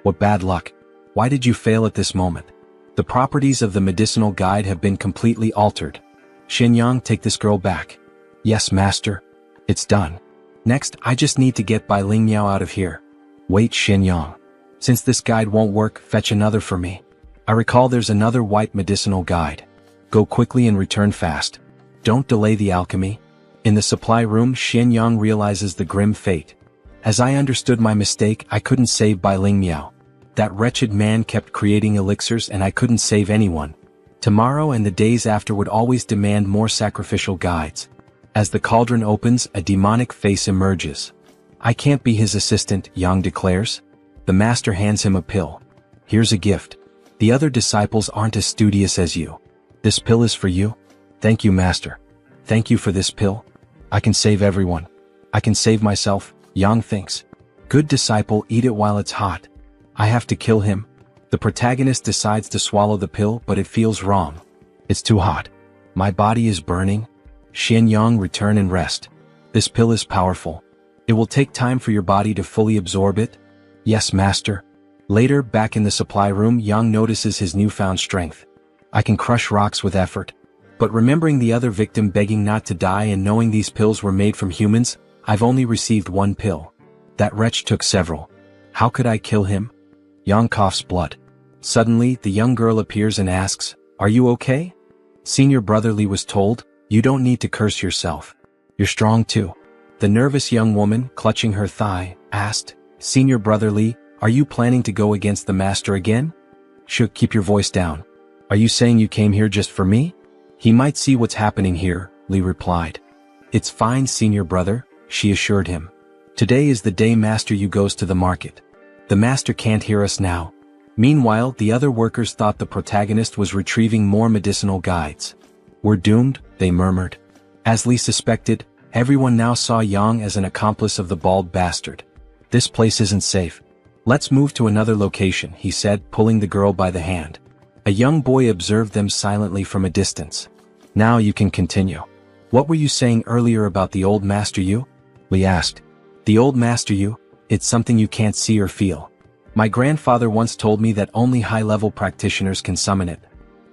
What bad luck. Why did you fail at this moment? The properties of the medicinal guide have been completely altered. Xin Yang, take this girl back. Yes, master. It's done. Next, I just need to get Bai Lingmiao out of here. Wait, Xin Yang. Since this guide won't work, fetch another for me. I recall there's another white medicinal guide. Go quickly and return fast. Don't delay the alchemy. In the supply room, Xin Yang realizes the grim fate. As I understood my mistake, I couldn't save Bai Lingmiao. That wretched man kept creating elixirs and I couldn't save anyone. Tomorrow and the days after would always demand more sacrificial guides. As the cauldron opens, a demonic face emerges. I can't be his assistant, Yang declares. The master hands him a pill. Here's a gift. The other disciples aren't as studious as you. This pill is for you. Thank you, master. Thank you for this pill. I can save everyone. I can save myself, Yang thinks. Good disciple, eat it while it's hot. I have to kill him. The protagonist decides to swallow the pill, but it feels wrong. It's too hot. My body is burning. Xin Yang, return and rest. This pill is powerful. It will take time for your body to fully absorb it. Yes, master. Later, back in the supply room, Yang notices his newfound strength. I can crush rocks with effort. But remembering the other victim begging not to die and knowing these pills were made from humans, I've only received one pill. That wretch took several. How could I kill him? Yang coughs blood. Suddenly, the young girl appears and asks, are you okay? Senior Brother Li was told, you don't need to curse yourself. You're strong too. The nervous young woman, clutching her thigh, asked, Senior Brother Li, are you planning to go against the master again? Should keep your voice down. Are you saying you came here just for me? He might see what's happening here, Li replied. It's fine, Senior Brother, she assured him. Today is the day Master Yu goes to the market. The master can't hear us now. Meanwhile, the other workers thought the protagonist was retrieving more medicinal guides. We're doomed, they murmured. As Li suspected, everyone now saw Yang as an accomplice of the bald bastard. This place isn't safe. Let's move to another location, he said, pulling the girl by the hand. A young boy observed them silently from a distance. Now you can continue. What were you saying earlier about the old Master Yu? Li asked. The old Master Yu? It's something you can't see or feel. My grandfather once told me that only high-level practitioners can summon it.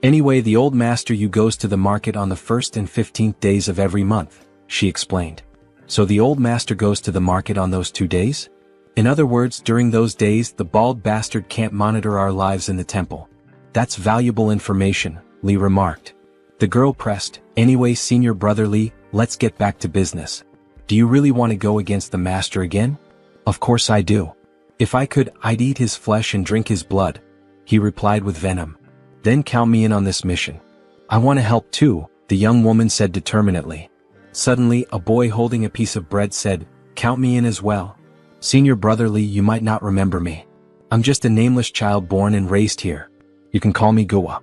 Anyway, the old Master Yu goes to the market on the 1st and 15th days of every month, she explained. So the old master goes to the market on those 2 days? In other words, during those days, the bald bastard can't monitor our lives in the temple. That's valuable information, Li remarked. The girl pressed, anyway, Senior Brother Li, let's get back to business. Do you really want to go against the master again? Of course I do. If I could, I'd eat his flesh and drink his blood, he replied with venom. Then count me in on this mission. I want to help too, the young woman said determinedly. Suddenly, a boy holding a piece of bread said, count me in as well. Senior Brother Li, you might not remember me. I'm just a nameless child born and raised here. You can call me Gua.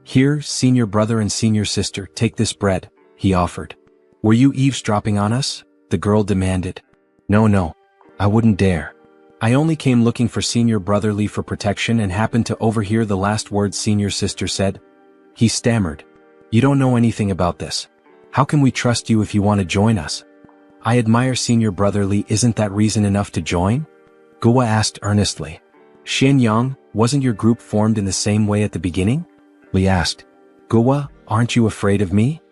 Here, Senior Brother and Senior Sister, take this bread, he offered. Were you eavesdropping on us? The girl demanded. No, I wouldn't dare. I only came looking for Senior Brother Lee for protection and happened to overhear the last words Senior Sister said. He stammered. You don't know anything about this. How can we trust you if you want to join us? I admire Senior Brother Lee, isn't that reason enough to join? Gua asked earnestly. Xianyang, wasn't your group formed in the same way at the beginning? Lee asked. Gua, aren't you afraid of me?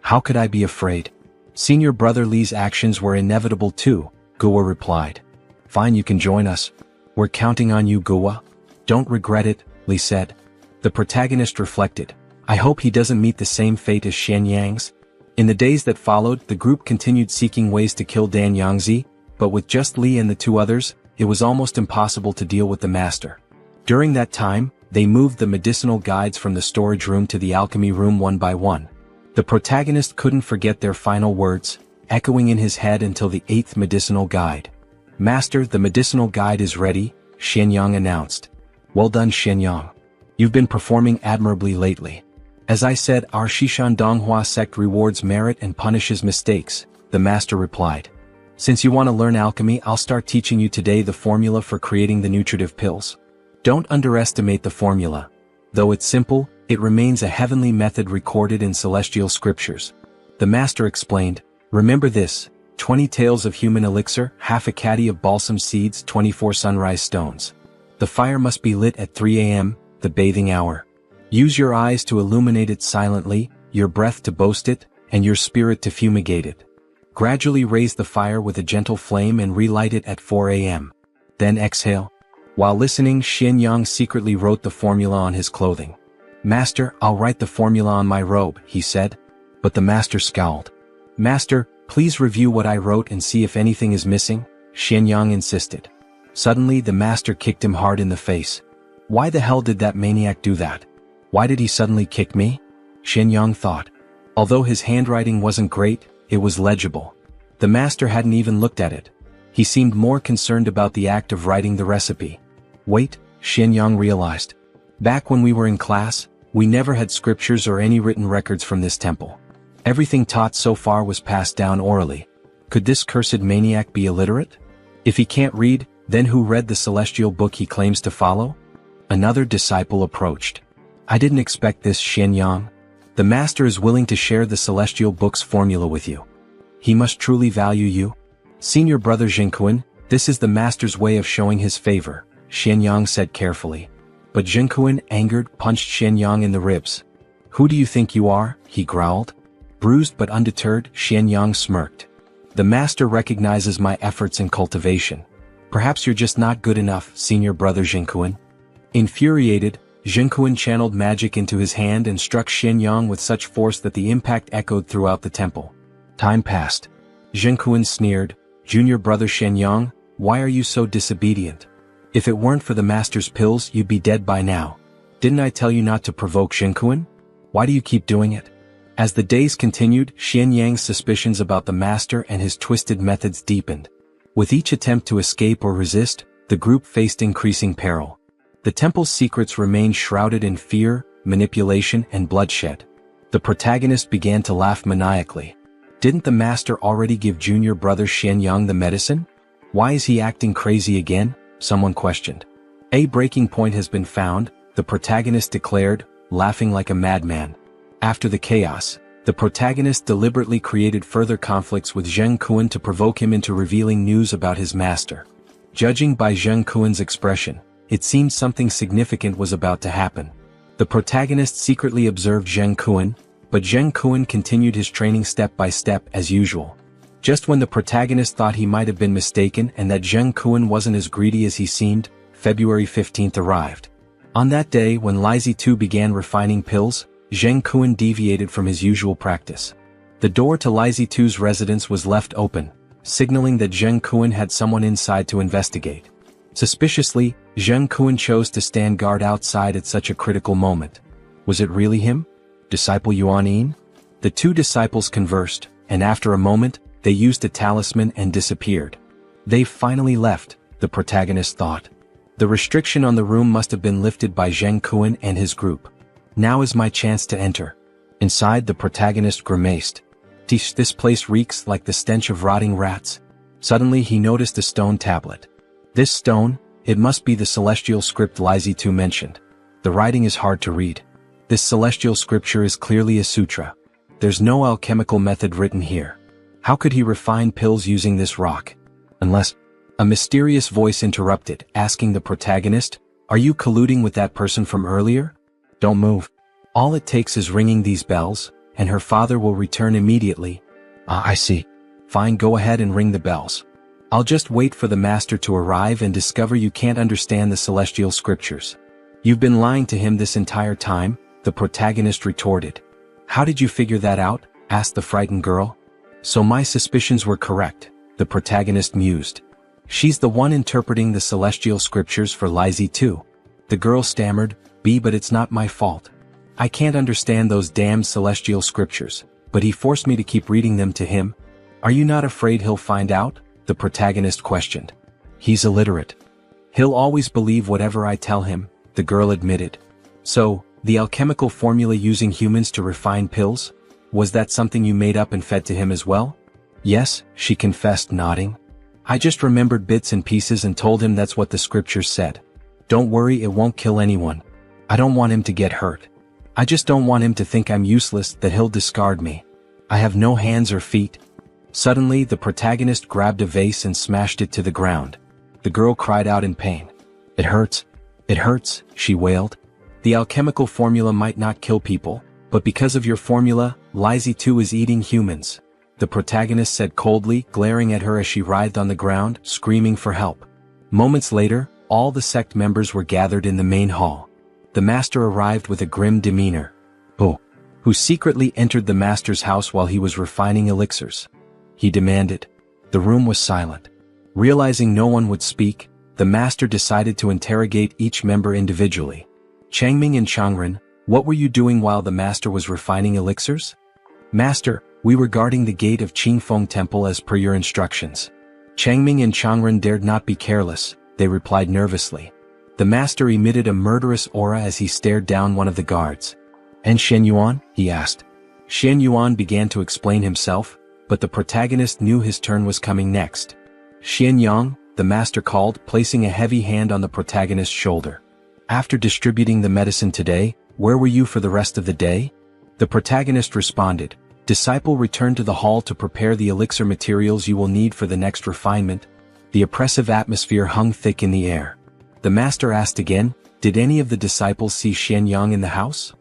How could I be afraid? Senior Brother Lee's actions were inevitable too, Gua replied. Fine, you can join us. We're counting on you, Gua. Don't regret it, Lee said. The protagonist reflected. I hope he doesn't meet the same fate as Xianyang's. In the days that followed, the group continued seeking ways to kill Dan Yangzi, but with just Lee and the two others, it was almost impossible to deal with the master. During that time, they moved the medicinal guides from the storage room to the alchemy room one by one. The protagonist couldn't forget their final words, echoing in his head until the 8th medicinal guide. Master, the medicinal guide is ready, Xianyang announced. Well done, Xianyang. You've been performing admirably lately. As I said, our Shishan Donghua sect rewards merit and punishes mistakes, the master replied. Since you want to learn alchemy, I'll start teaching you today the formula for creating the nutritive pills. Don't underestimate the formula. Though it's simple, it remains a heavenly method recorded in celestial scriptures. The master explained, remember this, 20 taels of human elixir, half a caddy of balsam seeds, 24 sunrise stones. The fire must be lit at 3 a.m., the bathing hour. Use your eyes to illuminate it silently, your breath to boast it, and your spirit to fumigate it. Gradually raise the fire with a gentle flame and relight it at 4 a.m. Then exhale. While listening, Xianyang secretly wrote the formula on his clothing. Master, I'll write the formula on my robe, he said. But the master scowled. Master, please review what I wrote and see if anything is missing, Xianyang insisted. Suddenly the master kicked him hard in the face. Why the hell did that maniac do that? Why did he suddenly kick me? Xianyang thought. Although his handwriting wasn't great, it was legible. The master hadn't even looked at it. He seemed more concerned about the act of writing the recipe. Wait, Xianyang realized. Back when we were in class, we never had scriptures or any written records from this temple. Everything taught so far was passed down orally. Could this cursed maniac be illiterate? If he can't read, then who read the celestial book he claims to follow? Another disciple approached. I didn't expect this, Xianyang. The master is willing to share the celestial book's formula with you. He must truly value you. Senior Brother Zhenkuan, this is the master's way of showing his favor, Xianyang said carefully. But Zhenkuan, angered, punched Xianyang in the ribs. Who do you think you are? He growled. Bruised but undeterred, Xianyang smirked. The master recognizes my efforts and cultivation. Perhaps you're just not good enough, Senior Brother Zhenkuan. Infuriated, Zhenkuan channeled magic into his hand and struck Xianyang with such force that the impact echoed throughout the temple. Time passed. Zhenkuan sneered, Junior Brother Xianyang, why are you so disobedient? If it weren't for the master's pills, you'd be dead by now. Didn't I tell you not to provoke Zhenkuan? Why do you keep doing it? As the days continued, Xianyang's suspicions about the master and his twisted methods deepened. With each attempt to escape or resist, the group faced increasing peril. The temple's secrets remained shrouded in fear, manipulation, and bloodshed. The protagonist began to laugh maniacally. Didn't the master already give Junior Brother Xianyang the medicine? Why is he acting crazy again? Someone questioned. A breaking point has been found, the protagonist declared, laughing like a madman. After the chaos, the protagonist deliberately created further conflicts with Zhenkuan to provoke him into revealing news about his master. Judging by Zhenkuan's expression, it seemed something significant was about to happen. The protagonist secretly observed Zhenkuan, but Zhenkuan continued his training step by step as usual. Just when the protagonist thought he might have been mistaken and that Zhenkuan wasn't as greedy as he seemed, February 15th arrived. On that day when Lizi 2 began refining pills, Zhenkuan deviated from his usual practice. The door to Lizi 2's residence was left open, signaling that Zhenkuan had someone inside to investigate. Suspiciously, Zhenkuan chose to stand guard outside at such a critical moment. Was it really him? Disciple Yuan? The two disciples conversed, and after a moment, they used a talisman and disappeared. They finally left, the protagonist thought. The restriction on the room must have been lifted by Zhenkuan and his group. Now is my chance to enter. Inside, the protagonist grimaced. Tish, this place reeks like the stench of rotting rats. Suddenly he noticed a stone tablet. This stone, it must be the celestial script Lizy 2 mentioned. The writing is hard to read. This celestial scripture is clearly a sutra. There's no alchemical method written here. How could he refine pills using this rock? Unless... A mysterious voice interrupted, asking the protagonist, "Are you colluding with that person from earlier? Don't move. All it takes is ringing these bells, and her father will return immediately." "Ah, I see. Fine, go ahead and ring the bells. I'll just wait for the master to arrive and discover you can't understand the celestial scriptures." "You've been lying to him this entire time," the protagonist retorted. "How did you figure that out?" asked the frightened girl. "So my suspicions were correct," the protagonist mused. "She's the one interpreting the celestial scriptures for Lizy 2. The girl stammered, But it's not my fault. I can't understand those damned celestial scriptures, but he forced me to keep reading them to him." "Are you not afraid he'll find out?" the protagonist questioned. "He's illiterate. He'll always believe whatever I tell him," the girl admitted. "So, the alchemical formula using humans to refine pills? Was that something you made up and fed to him as well?" "Yes," she confessed, nodding. "I just remembered bits and pieces and told him that's what the scriptures said. Don't worry, it won't kill anyone. I don't want him to get hurt. I just don't want him to think I'm useless, that he'll discard me. I have no hands or feet." Suddenly, the protagonist grabbed a vase and smashed it to the ground. The girl cried out in pain. "It hurts. It hurts," she wailed. "The alchemical formula might not kill people, but because of your formula, Lizy 2 is eating humans," the protagonist said coldly, glaring at her as she writhed on the ground, screaming for help. Moments later, all the sect members were gathered in the main hall. The master arrived with a grim demeanor. Who secretly entered the master's house while he was refining elixirs?" he demanded. The room was silent. Realizing no one would speak, the master decided to interrogate each member individually. "Changming and Changren, what were you doing while the master was refining elixirs?" "Master, we were guarding the gate of Qingfeng Temple as per your instructions." Changming and Changren dared not be careless, they replied nervously. The master emitted a murderous aura as he stared down one of the guards. "And Shen Yuan?" he asked. Shen Yuan began to explain himself, but the protagonist knew his turn was coming next. "Shen Yang," the master called, placing a heavy hand on the protagonist's shoulder. "After distributing the medicine today, where were you for the rest of the day?" The protagonist responded, "Disciple returned to the hall to prepare the elixir materials you will need for the next refinement." The oppressive atmosphere hung thick in the air. The master asked again, "Did any of the disciples see Shen Yang in the house?"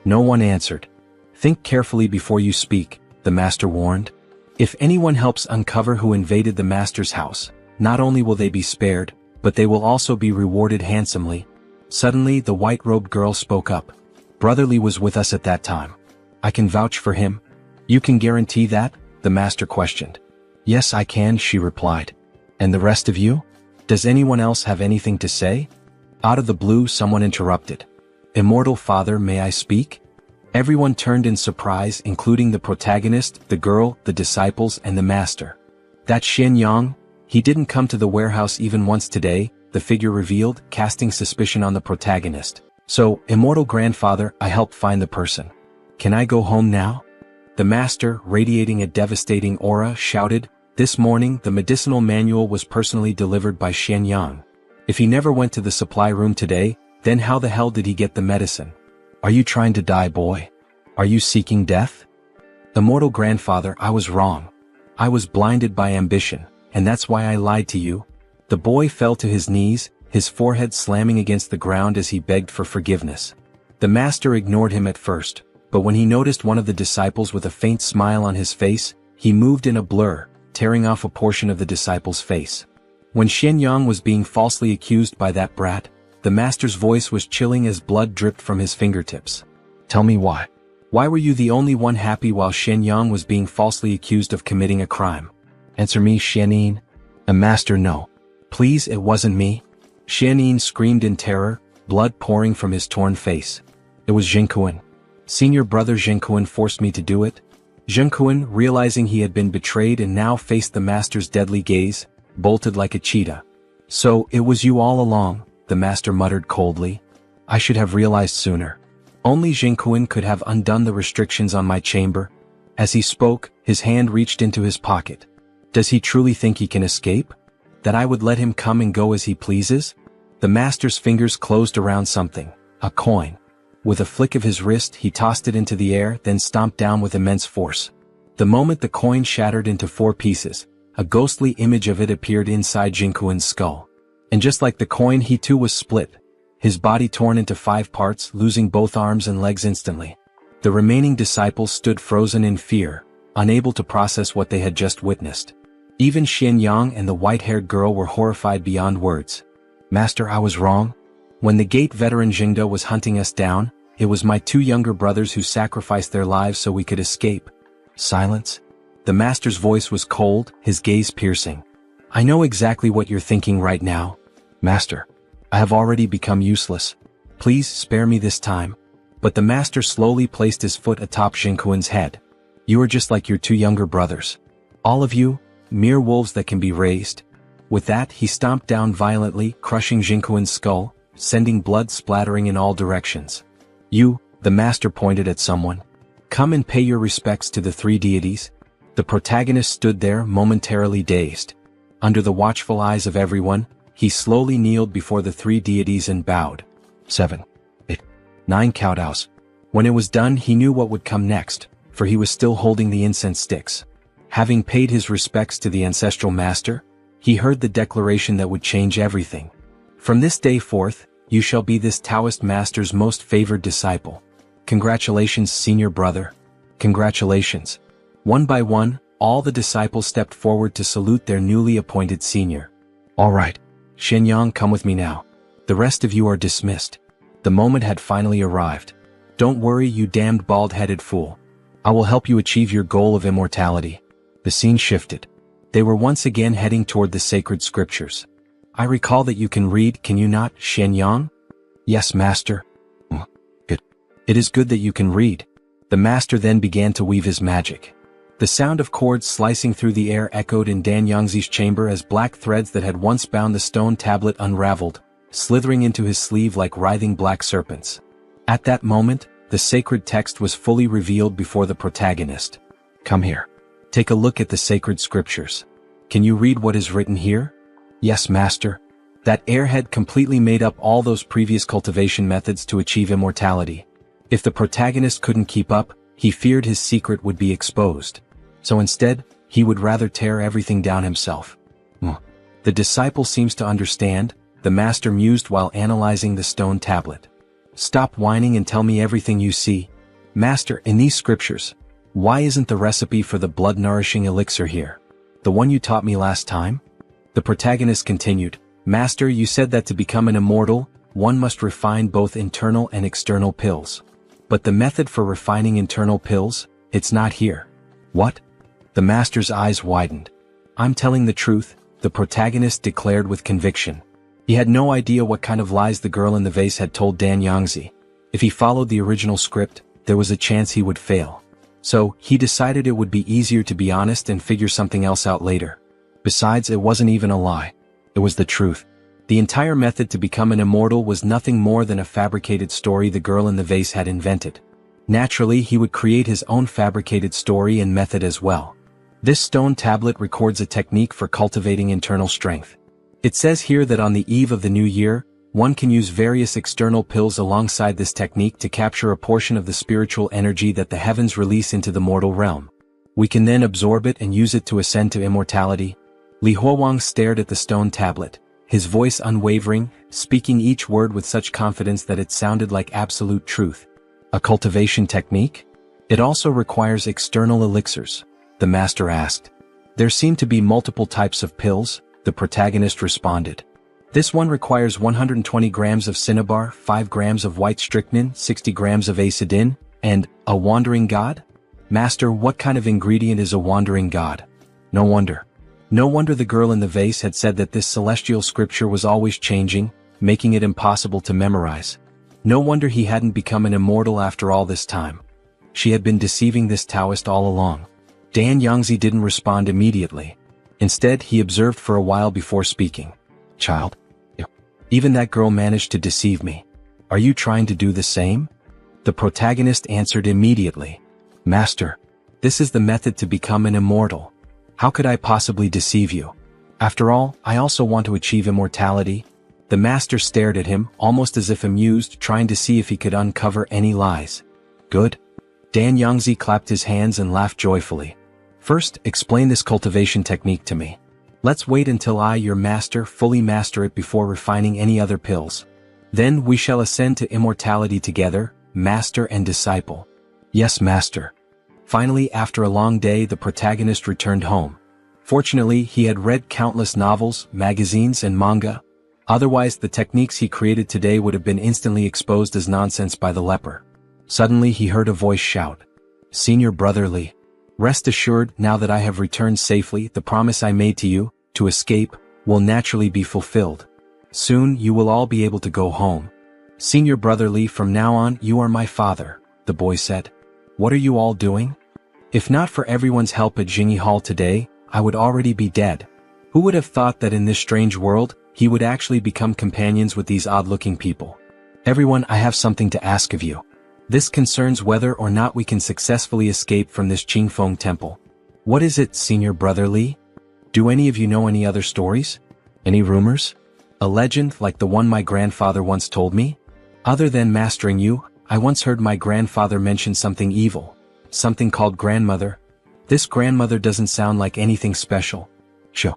No one answered. "Think carefully before you speak," the master warned. "If anyone helps uncover who invaded the master's house, not only will they be spared, but they will also be rewarded handsomely." Suddenly, the white-robed girl spoke up. "Brotherly was with us at that time. I can vouch for him." "You can guarantee that?" the master questioned. "Yes, I can," she replied. "And the rest of you? Does anyone else have anything to say?" Out of the blue, someone interrupted. "Immortal Father, may I speak?" Everyone turned in surprise, including the protagonist, the girl, the disciples, and the master. "That Shen Yang? He didn't come to the warehouse even once today," the figure revealed, casting suspicion on the protagonist. "So, Immortal Grandfather, I helped find the person. Can I go home now?" The master, radiating a devastating aura, shouted, "This morning, the medicinal manual was personally delivered by Shen Yang. If he never went to the supply room today, then how the hell did he get the medicine? Are you trying to die, boy? Are you seeking death?" "Immortal Grandfather, I was wrong. I was blinded by ambition, and that's why I lied to you." The boy fell to his knees, his forehead slamming against the ground as he begged for forgiveness. The master ignored him at first, but when he noticed one of the disciples with a faint smile on his face, he moved in a blur, tearing off a portion of the disciple's face. When Shen Yang was being falsely accused by that brat, the master's voice was chilling as blood dripped from his fingertips. "Tell me why. Why were you the only one happy while Shen Yang was being falsely accused of committing a crime? Answer me, Shen Yin." "A master, no. Please, it wasn't me." Shen Yin screamed in terror, blood pouring from his torn face. "It was Zhengkuan. Senior brother Zhengkuan forced me to do it." Zhengkuan, realizing he had been betrayed and now faced the master's deadly gaze, bolted like a cheetah. "So, it was you all along," the master muttered coldly. "I should have realized sooner. Only Zhengkuan could have undone the restrictions on my chamber." As he spoke, his hand reached into his pocket. Does he truly think he can escape? That I would let him come and go as he pleases? The master's fingers closed around something, a coin. With a flick of his wrist, he tossed it into the air, then stomped down with immense force. The moment the coin shattered into 4 pieces, a ghostly image of it appeared inside Jinkuin's skull. And just like the coin, he too was split, his body torn into 5 parts, losing both arms and legs instantly. The remaining disciples stood frozen in fear, unable to process what they had just witnessed. Even Xian Yang and the white-haired girl were horrified beyond words. Master, I was wrong. When the gate veteran Jingda was hunting us down, it was my 2 younger brothers who sacrificed their lives so we could escape. Silence. The master's voice was cold, his gaze piercing. I know exactly what you're thinking right now. Master, I have already become useless. Please spare me this time. But the master slowly placed his foot atop Jinkuin's head. You are just like your 2 younger brothers. All of you, mere wolves that can be raised. With that, he stomped down violently, crushing Jinkuin's skull, sending blood splattering in all directions. You, the master pointed at someone. Come and pay your respects to the 3 deities. The protagonist stood there, momentarily dazed. Under the watchful eyes of everyone, he slowly kneeled before the 3 deities and bowed. 7, 8, 9 kowtows. When it was done, he knew what would come next, for he was still holding the incense sticks. Having paid his respects to the ancestral master, he heard the declaration that would change everything. From this day forth, you shall be this Taoist master's most favored disciple. Congratulations, senior brother. Congratulations. One by one, all the disciples stepped forward to salute their newly appointed senior. All right, Shenyang, come with me now. The rest of you are dismissed. The moment had finally arrived. Don't worry, you damned bald-headed fool. I will help you achieve your goal of immortality. The scene shifted. They were once again heading toward the sacred scriptures. I recall that you can read, can you not, Shenyang? Yes, master. Good. It is good that you can read. The master then began to weave his magic. The sound of cords slicing through the air echoed in Dan Yangzi's chamber as black threads that had once bound the stone tablet unraveled, slithering into his sleeve like writhing black serpents. At that moment, the sacred text was fully revealed before the protagonist. Come here. Take a look at the sacred scriptures. Can you read what is written here? Yes, master. That airhead completely made up all those previous cultivation methods to achieve immortality. If the protagonist couldn't keep up, he feared his secret would be exposed. So instead, he would rather tear everything down himself. The disciple seems to understand, the master mused while analyzing the stone tablet. Stop whining and tell me everything you see. Master, in these scriptures, why isn't the recipe for the blood-nourishing elixir here? The one you taught me last time? The protagonist continued, Master, you said that to become an immortal, one must refine both internal and external pills. But the method for refining internal pills, it's not here. What? The master's eyes widened. I'm telling the truth, the protagonist declared with conviction. He had no idea what kind of lies the girl in the vase had told Dan Yangzi. If he followed the original script, there was a chance he would fail. So, he decided it would be easier to be honest and figure something else out later. Besides, it wasn't even a lie. It was the truth. The entire method to become an immortal was nothing more than a fabricated story the girl in the vase had invented. Naturally, he would create his own fabricated story and method as well. This stone tablet records a technique for cultivating internal strength. It says here that on the eve of the new year, one can use various external pills alongside this technique to capture a portion of the spiritual energy that the heavens release into the mortal realm. We can then absorb it and use it to ascend to immortality. Li Huowang stared at the stone tablet, his voice unwavering, speaking each word with such confidence that it sounded like absolute truth. A cultivation technique? It also requires external elixirs, the master asked. There seem to be multiple types of pills, the protagonist responded. This one requires 120 grams of cinnabar, 5 grams of white strychnine, 60 grams of acidin, and a wandering god? Master, what kind of ingredient is a wandering god? No wonder. No wonder the girl in the vase had said that this celestial scripture was always changing, making it impossible to memorize. No wonder he hadn't become an immortal after all this time. She had been deceiving this Taoist all along. Dan Yangzi didn't respond immediately. Instead, he observed for a while before speaking. Child? Even that girl managed to deceive me. Are you trying to do the same? The protagonist answered immediately. Master, This is the method to become an immortal. How could I possibly deceive you? After all, I also want to achieve immortality." The master stared at him, almost as if amused, trying to see if he could uncover any lies. "Good." Dan Yongzi clapped his hands and laughed joyfully. "First, explain this cultivation technique to me. Let's wait until I, your master, fully master it before refining any other pills. Then we shall ascend to immortality together, master and disciple." "Yes, master." Finally, after a long day, the protagonist returned home. Fortunately, he had read countless novels, magazines, and manga. Otherwise, the techniques he created today would have been instantly exposed as nonsense by the leper. Suddenly, he heard a voice shout, "Senior Brother Lee. Rest assured, now that I have returned safely, the promise I made to you, to escape, will naturally be fulfilled. Soon, you will all be able to go home. Senior Brother Lee, from now on, you are my father," the boy said. "What are you all doing? If not for everyone's help at Jingyi Hall today, I would already be dead. Who would have thought that in this strange world, he would actually become companions with these odd-looking people? Everyone, I have something to ask of you. This concerns whether or not we can successfully escape from this Qingfeng temple." "What is it, Senior Brother Lee? Do any of you know any other stories? Any rumors? A legend like the one my grandfather once told me? Other than mastering you, I once heard my grandfather mention something evil. Something called grandmother. This grandmother doesn't sound like anything special." "Shh.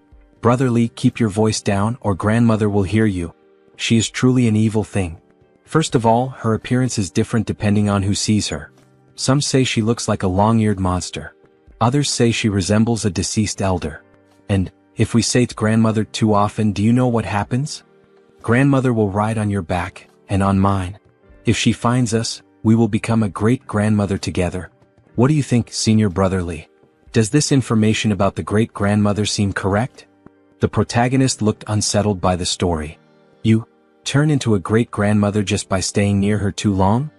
Brother Lee, keep your voice down or grandmother will hear you. She is truly an evil thing. First of all, her appearance is different depending on who sees her. Some say she looks like a long-eared monster. Others say she resembles a deceased elder. And, if we say grandmother too often, do you know what happens? Grandmother will ride on your back, and on mine. If she finds us, we will become a great-grandmother together. What do you think, Senior Brother Lee? Does this information about the great-grandmother seem correct?" The protagonist looked unsettled by the story. "You turn into a great-grandmother just by staying near her too long?"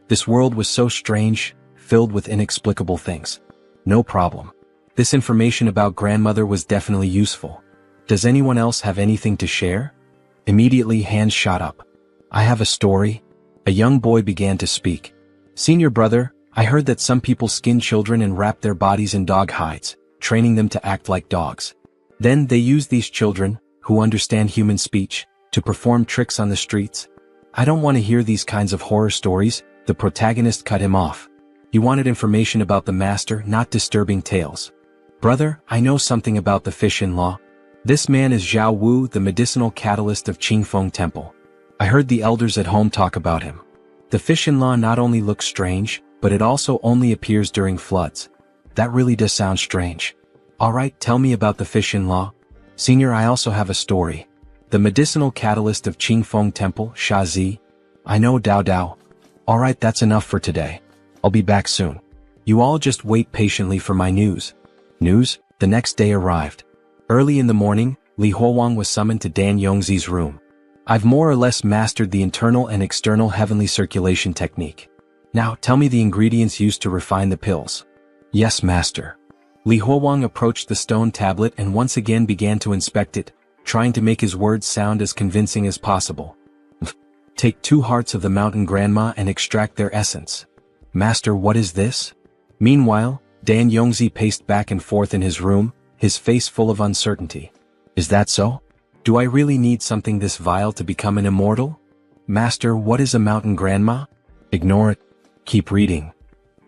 This world was so strange, filled with inexplicable things. "No problem. This information about grandmother was definitely useful. Does anyone else have anything to share?" Immediately hands shot up. "I have a story." A young boy began to speak. "Senior brother, I heard that some people skin children and wrap their bodies in dog hides, training them to act like dogs. Then they use these children, who understand human speech, to perform tricks on the streets. I don't want to hear these kinds of horror stories." The protagonist cut him off. He wanted information about the master, not disturbing tales. "Brother, I know something about the fish-in-law. This man is Zhao Wu, the medicinal catalyst of Qingfeng Temple. I heard the elders at home talk about him. The fish-in-law not only looks strange, but it also only appears during floods. That really does sound strange. Alright, tell me about the fish-in-law." "Senior, I also have a story. The medicinal catalyst of Qingfeng Temple, Shazi. I know Dao Dao. Alright, that's enough for today. I'll be back soon. You all just wait patiently for my news." News? The next day arrived. Early in the morning, Li Huowang was summoned to Dan Yongzi's room. "I've more or less mastered the internal and external heavenly circulation technique. Now, tell me the ingredients used to refine the pills." "Yes, master." Li Huowang approached the stone tablet and once again began to inspect it, trying to make his words sound as convincing as possible. "Take 2 hearts of the mountain grandma and extract their essence." "Master, what is this?" Meanwhile, Dan Yongzi paced back and forth in his room, his face full of uncertainty. "Is that so? Do I really need something this vile to become an immortal?" "Master, what is a mountain grandma?" "Ignore it. Keep reading.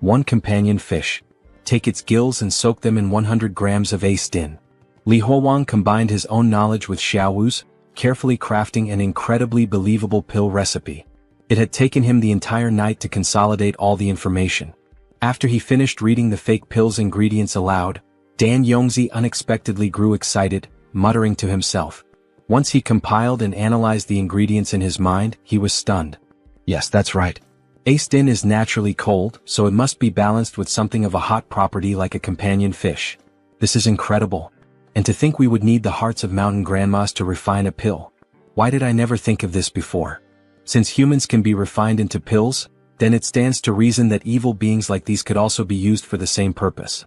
1 companion fish. Take its gills and soak them in 100 grams of A-stin." Li Huowang combined his own knowledge with Xiaowu's, carefully crafting an incredibly believable pill recipe. It had taken him the entire night to consolidate all the information. After he finished reading the fake pill's ingredients aloud, Dan Yongzi unexpectedly grew excited, muttering to himself. Once he compiled and analyzed the ingredients in his mind, he was stunned. "Yes, that's right. A-stin is naturally cold, so it must be balanced with something of a hot property like a companion fish. This is incredible. And to think we would need the hearts of mountain grandmas to refine a pill. Why did I never think of this before? Since humans can be refined into pills, then it stands to reason that evil beings like these could also be used for the same purpose."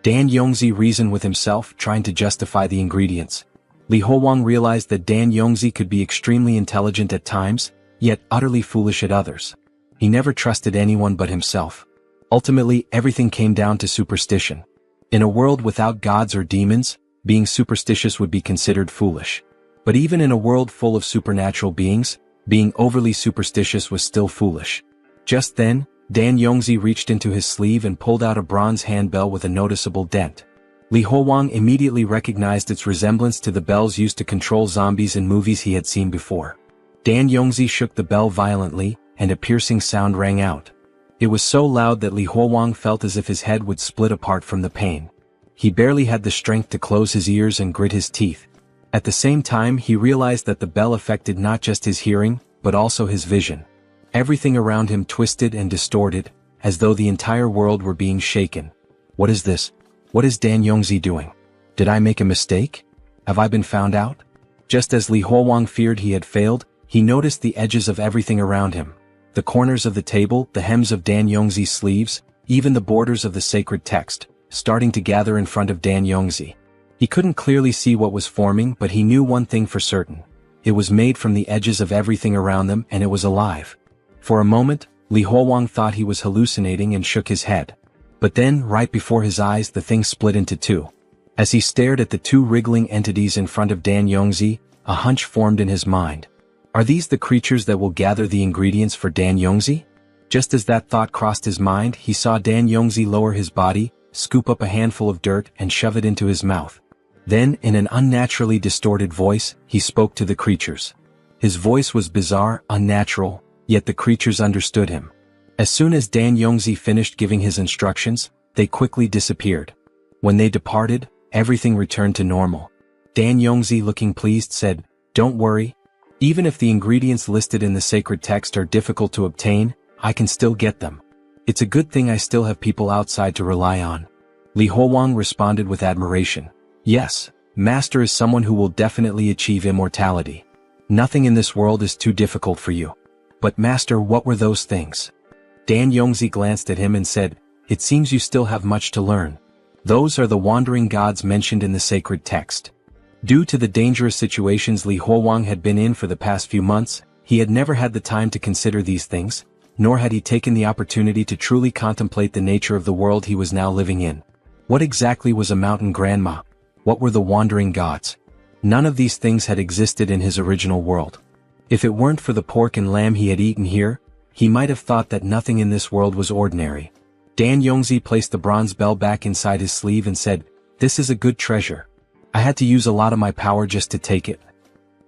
Dan Yongzi reasoned with himself, trying to justify the ingredients. Li Huowang realized that Dan Yongzi could be extremely intelligent at times, yet utterly foolish at others. He never trusted anyone but himself. Ultimately, everything came down to superstition. In a world without gods or demons, being superstitious would be considered foolish. But even in a world full of supernatural beings, being overly superstitious was still foolish. Just then, Dan Yongzi reached into his sleeve and pulled out a bronze handbell with a noticeable dent. Li Huowang immediately recognized its resemblance to the bells used to control zombies in movies he had seen before. Dan Yongzi shook the bell violently, and a piercing sound rang out. It was so loud that Li Huowang felt as if his head would split apart from the pain. He barely had the strength to close his ears and grit his teeth. At the same time, he realized that the bell affected not just his hearing, but also his vision. Everything around him twisted and distorted, as though the entire world were being shaken. What is this? What is Dan Yongzi doing? Did I make a mistake? Have I been found out? Just as Li Huowang feared he had failed, he noticed the edges of everything around him. The corners of the table, the hems of Dan Yongzi's sleeves, even the borders of the sacred text, starting to gather in front of Dan Yongzi. He couldn't clearly see what was forming, but he knew one thing for certain. It was made from the edges of everything around them, and it was alive. For a moment, Li Huowang thought he was hallucinating and shook his head. But then, right before his eyes, the thing split into two. As he stared at the two wriggling entities in front of Dan Yongzi, a hunch formed in his mind. Are these the creatures that will gather the ingredients for Dan Yongzi? Just as that thought crossed his mind, he saw Dan Yongzi lower his body, scoop up a handful of dirt and shove it into his mouth. Then, in an unnaturally distorted voice, he spoke to the creatures. His voice was bizarre, unnatural, yet the creatures understood him. As soon as Dan Yongzi finished giving his instructions, they quickly disappeared. When they departed, everything returned to normal. Dan Yongzi, looking pleased, said, "Don't worry. Even if the ingredients listed in the sacred text are difficult to obtain, I can still get them. It's a good thing I still have people outside to rely on." Li Huowang responded with admiration. "Yes, Master is someone who will definitely achieve immortality. Nothing in this world is too difficult for you. But Master, what were those things?" Dan Yongzi glanced at him and said, "It seems you still have much to learn. Those are the wandering gods mentioned in the sacred text." Due to the dangerous situations Li Huowang had been in for the past few months, he had never had the time to consider these things, nor had he taken the opportunity to truly contemplate the nature of the world he was now living in. What exactly was a mountain grandma? What were the wandering gods? None of these things had existed in his original world. If it weren't for the pork and lamb he had eaten here, he might have thought that nothing in this world was ordinary. Dan Yongzi placed the bronze bell back inside his sleeve and said, "This is a good treasure. I had to use a lot of my power just to take it."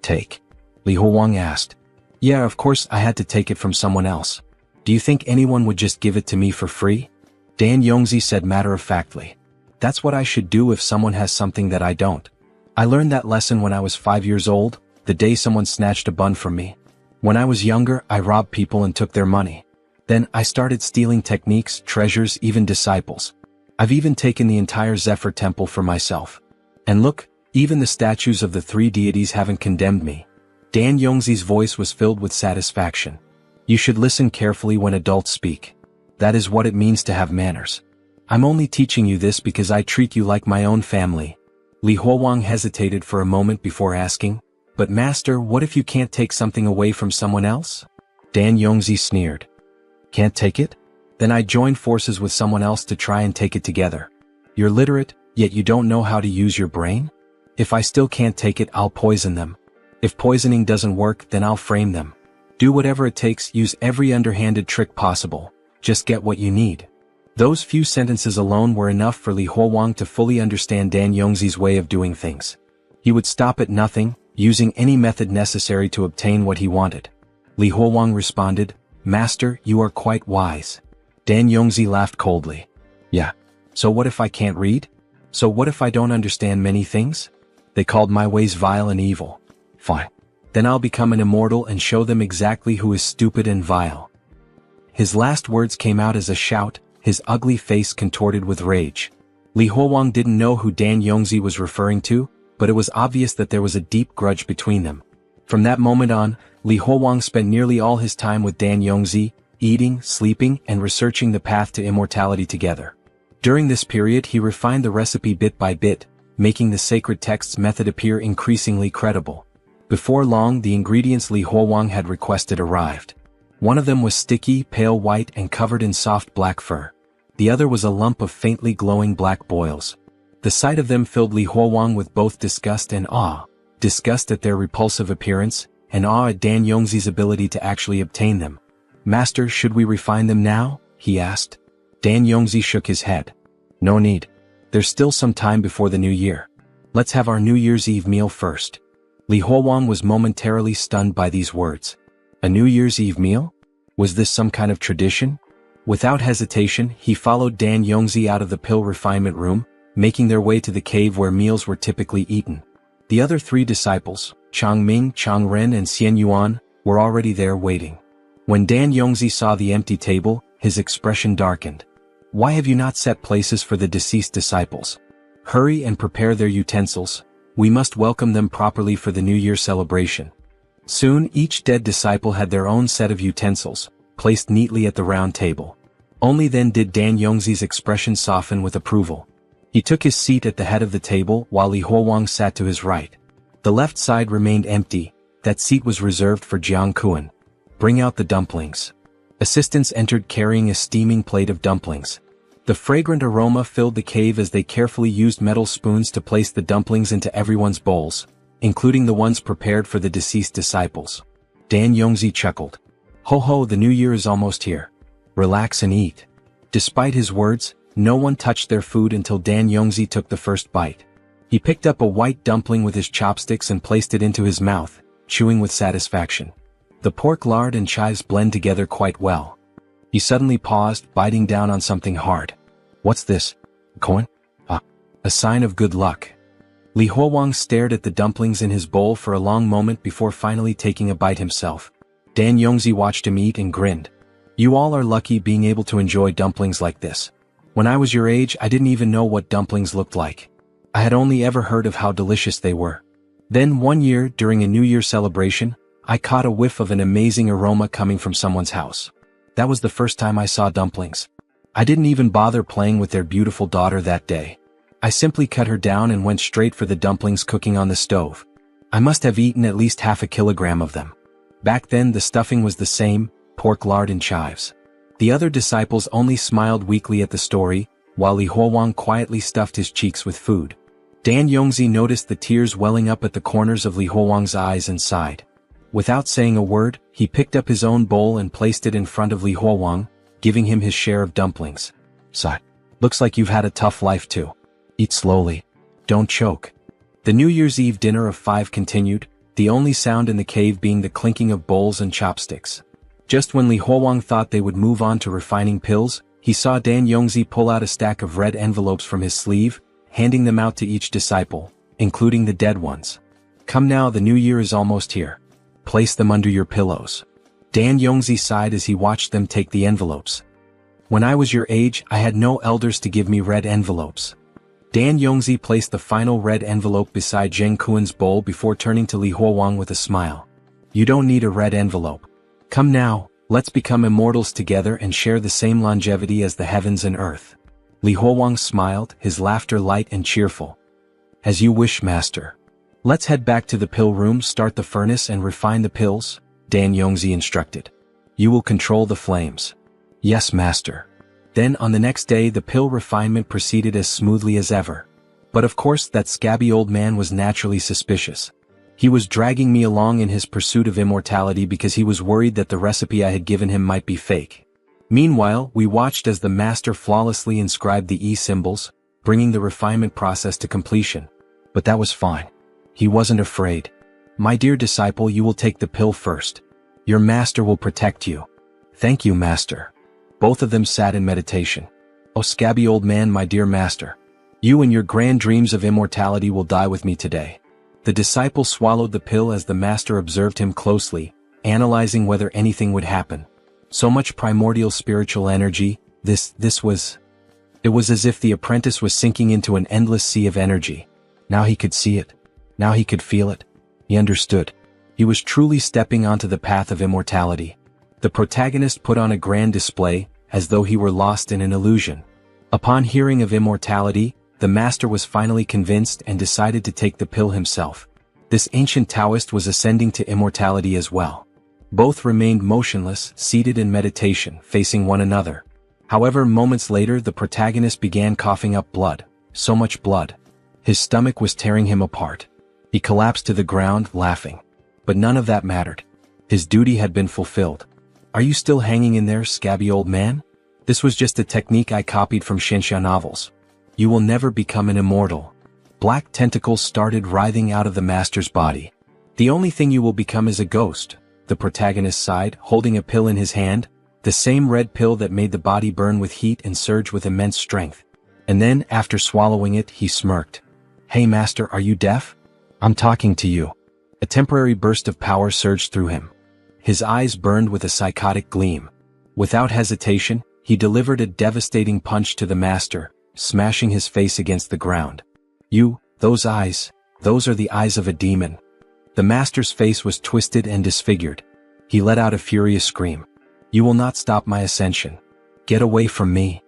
"Take?" Li Huowang asked. "Yeah, of course I had to take it from someone else. Do you think anyone would just give it to me for free?" Dan Yongzi said matter-of-factly. "That's what I should do if someone has something that I don't. I learned that lesson when I was 5 years old, the day someone snatched a bun from me. When I was younger, I robbed people and took their money. Then I started stealing techniques, treasures, even disciples. I've even taken the entire Zephyr temple for myself. And look, even the statues of the three deities haven't condemned me." Dan Yongzi's voice was filled with satisfaction. "You should listen carefully when adults speak. That is what it means to have manners. I'm only teaching you this because I treat you like my own family." Li Huowang hesitated for a moment before asking, "But Master, what if you can't take something away from someone else?" Dan Yongzi sneered. "Can't take it? Then I join forces with someone else to try and take it together. You're literate, yet you don't know how to use your brain? If I still can't take it, I'll poison them. If poisoning doesn't work, then I'll frame them. Do whatever it takes, use every underhanded trick possible. Just get what you need." Those few sentences alone were enough for Li Huowang to fully understand Dan Yongzi's way of doing things. He would stop at nothing, using any method necessary to obtain what he wanted. Li Huowang responded, "Master, you are quite wise." Dan Yongzi laughed coldly. "Yeah. So what if I can't read? So what if I don't understand many things? They called my ways vile and evil. Fine. Then I'll become an immortal and show them exactly who is stupid and vile." His last words came out as a shout, his ugly face contorted with rage. Li Huowang didn't know who Dan Yongzi was referring to, but it was obvious that there was a deep grudge between them. From that moment on, Li Huowang spent nearly all his time with Dan Yongzi, eating, sleeping, and researching the path to immortality together. During this period he refined the recipe bit by bit, making the sacred text's method appear increasingly credible. Before long, the ingredients Li Huowang had requested arrived. One of them was sticky, pale white, and covered in soft black fur. The other was a lump of faintly glowing black boils. The sight of them filled Li Huowang with both disgust and awe. Disgust at their repulsive appearance, and awe at Dan Yongzi's ability to actually obtain them. "Master, should we refine them now?" he asked. Dan Yongzi shook his head. "No need. There's still some time before the new year. Let's have our New Year's Eve meal first." Li Huowang was momentarily stunned by these words. A New Year's Eve meal? Was this some kind of tradition? Without hesitation, he followed Dan Yongzi out of the pill refinement room, making their way to the cave where meals were typically eaten. The other three disciples, Chang Ming, Chang Ren and Xian Yuan, were already there waiting. When Dan Yongzi saw the empty table, his expression darkened. "Why have you not set places for the deceased disciples? Hurry and prepare their utensils. We must welcome them properly for the New Year celebration." Soon each dead disciple had their own set of utensils, placed neatly at the round table. Only then did Dan Yongzi's expression soften with approval. He took his seat at the head of the table while Li Huowang sat to his right. The left side remained empty. That seat was reserved for Jiang Kuan. "Bring out the dumplings." Assistants entered carrying a steaming plate of dumplings. The fragrant aroma filled the cave as they carefully used metal spoons to place the dumplings into everyone's bowls, including the ones prepared for the deceased disciples. Dan Yongzi chuckled. "Ho ho, the new year is almost here. Relax and eat." Despite his words, no one touched their food until Dan Yongzi took the first bite. He picked up a white dumpling with his chopsticks and placed it into his mouth, chewing with satisfaction. The pork lard and chives blend together quite well. He suddenly paused, biting down on something hard. "What's this? Coin? Ah, a sign of good luck." Li Huowang stared at the dumplings in his bowl for a long moment before finally taking a bite himself. Dan Yongzi watched him eat and grinned. "You all are lucky being able to enjoy dumplings like this. When I was your age, I didn't even know what dumplings looked like. I had only ever heard of how delicious they were. Then one year, during a New Year celebration, I caught a whiff of an amazing aroma coming from someone's house. That was the first time I saw dumplings. I didn't even bother playing with their beautiful daughter that day. I simply cut her down and went straight for the dumplings cooking on the stove. I must have eaten at least 1/2 kilogram of them. Back then the stuffing was the same, pork lard and chives." The other disciples only smiled weakly at the story, while Li Huowang quietly stuffed his cheeks with food. Dan Yongzi noticed the tears welling up at the corners of Li Huowang's eyes and sighed. Without saying a word, he picked up his own bowl and placed it in front of Li Huowang, giving him his share of dumplings. "Sigh. Looks like you've had a tough life too. Eat slowly. Don't choke." The New Year's Eve dinner of 5 continued, the only sound in the cave being the clinking of bowls and chopsticks. Just when Li Huowang thought they would move on to refining pills, he saw Dan Yongzi pull out a stack of red envelopes from his sleeve, handing them out to each disciple, including the dead ones. "Come now, the new year is almost here. Place them under your pillows." Dan Yongzi sighed as he watched them take the envelopes. "When I was your age, I had no elders to give me red envelopes." Dan Yongzi placed the final red envelope beside Zheng Kuan's bowl before turning to Li Huowang with a smile. "You don't need a red envelope. Come now, let's become immortals together and share the same longevity as the heavens and earth." Li Huowang smiled, his laughter light and cheerful. "As you wish, master. Let's head back to the pill room, start the furnace and refine the pills," Dan Yongzi instructed. "You will control the flames." "Yes, master." Then on the next day the pill refinement proceeded as smoothly as ever. But of course that scabby old man was naturally suspicious. He was dragging me along in his pursuit of immortality because he was worried that the recipe I had given him might be fake. Meanwhile, we watched as the master flawlessly inscribed the E-symbols, bringing the refinement process to completion. But that was fine. He wasn't afraid. "My dear disciple, you will take the pill first. Your master will protect you." "Thank you, master." Both of them sat in meditation. "Oh scabby old man, my dear master. You and your grand dreams of immortality will die with me today." The disciple swallowed the pill as the master observed him closely, analyzing whether anything would happen. So much primordial spiritual energy, it was as if the apprentice was sinking into an endless sea of energy. Now he could see it. Now he could feel it. He understood. He was truly stepping onto the path of immortality. The protagonist put on a grand display, as though he were lost in an illusion. Upon hearing of immortality, the master was finally convinced and decided to take the pill himself. This ancient Taoist was ascending to immortality as well. Both remained motionless, seated in meditation, facing one another. However, moments later the protagonist began coughing up blood. So much blood. His stomach was tearing him apart. He collapsed to the ground, laughing. But none of that mattered. His duty had been fulfilled. Are you still hanging in there, scabby old man? This was just a technique I copied from Shenxia novels. You will never become an immortal. Black tentacles started writhing out of the master's body. The only thing you will become is a ghost, the protagonist sighed, holding a pill in his hand, the same red pill that made the body burn with heat and surge with immense strength. And then, after swallowing it, he smirked. Hey master, are you deaf? I'm talking to you. A temporary burst of power surged through him. His eyes burned with a psychotic gleam. Without hesitation, he delivered a devastating punch to the master, smashing his face against the ground. Those eyes, those are the eyes of a demon. The master's face was twisted and disfigured. He let out a furious scream. You will not stop my ascension. Get away from me.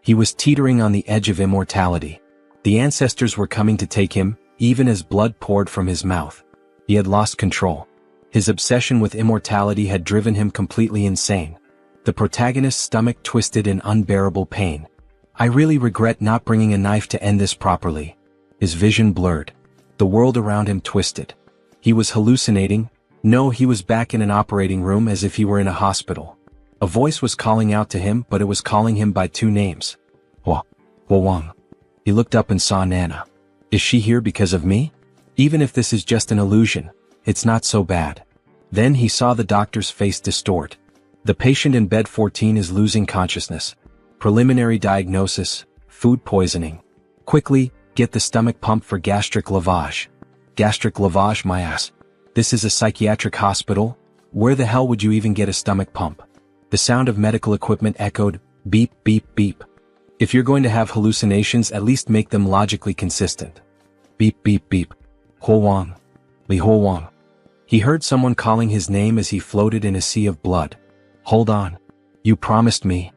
He was teetering on the edge of immortality. The ancestors were coming to take him, even as blood poured from his mouth. He had lost control. His obsession with immortality had driven him completely insane. The protagonist's stomach twisted in unbearable pain. I really regret not bringing a knife to end this properly. His vision blurred. The world around him twisted. He was hallucinating. No, he was back in an operating room as if he were in a hospital. A voice was calling out to him, but it was calling him by two names. Wang. He looked up and saw Nana. Is she here because of me? Even if this is just an illusion, it's not so bad. Then he saw the doctor's face distort. The patient in bed 14 is losing consciousness. Preliminary diagnosis, food poisoning. Quickly, get the stomach pump for gastric lavage. Gastric lavage, my ass. This is a psychiatric hospital? Where the hell would you even get a stomach pump? The sound of medical equipment echoed, beep, beep, beep. If you're going to have hallucinations, at least make them logically consistent. Beep, beep, beep. Ho Wang. Li Ho Wang. He heard someone calling his name as he floated in a sea of blood. Hold on. You promised me.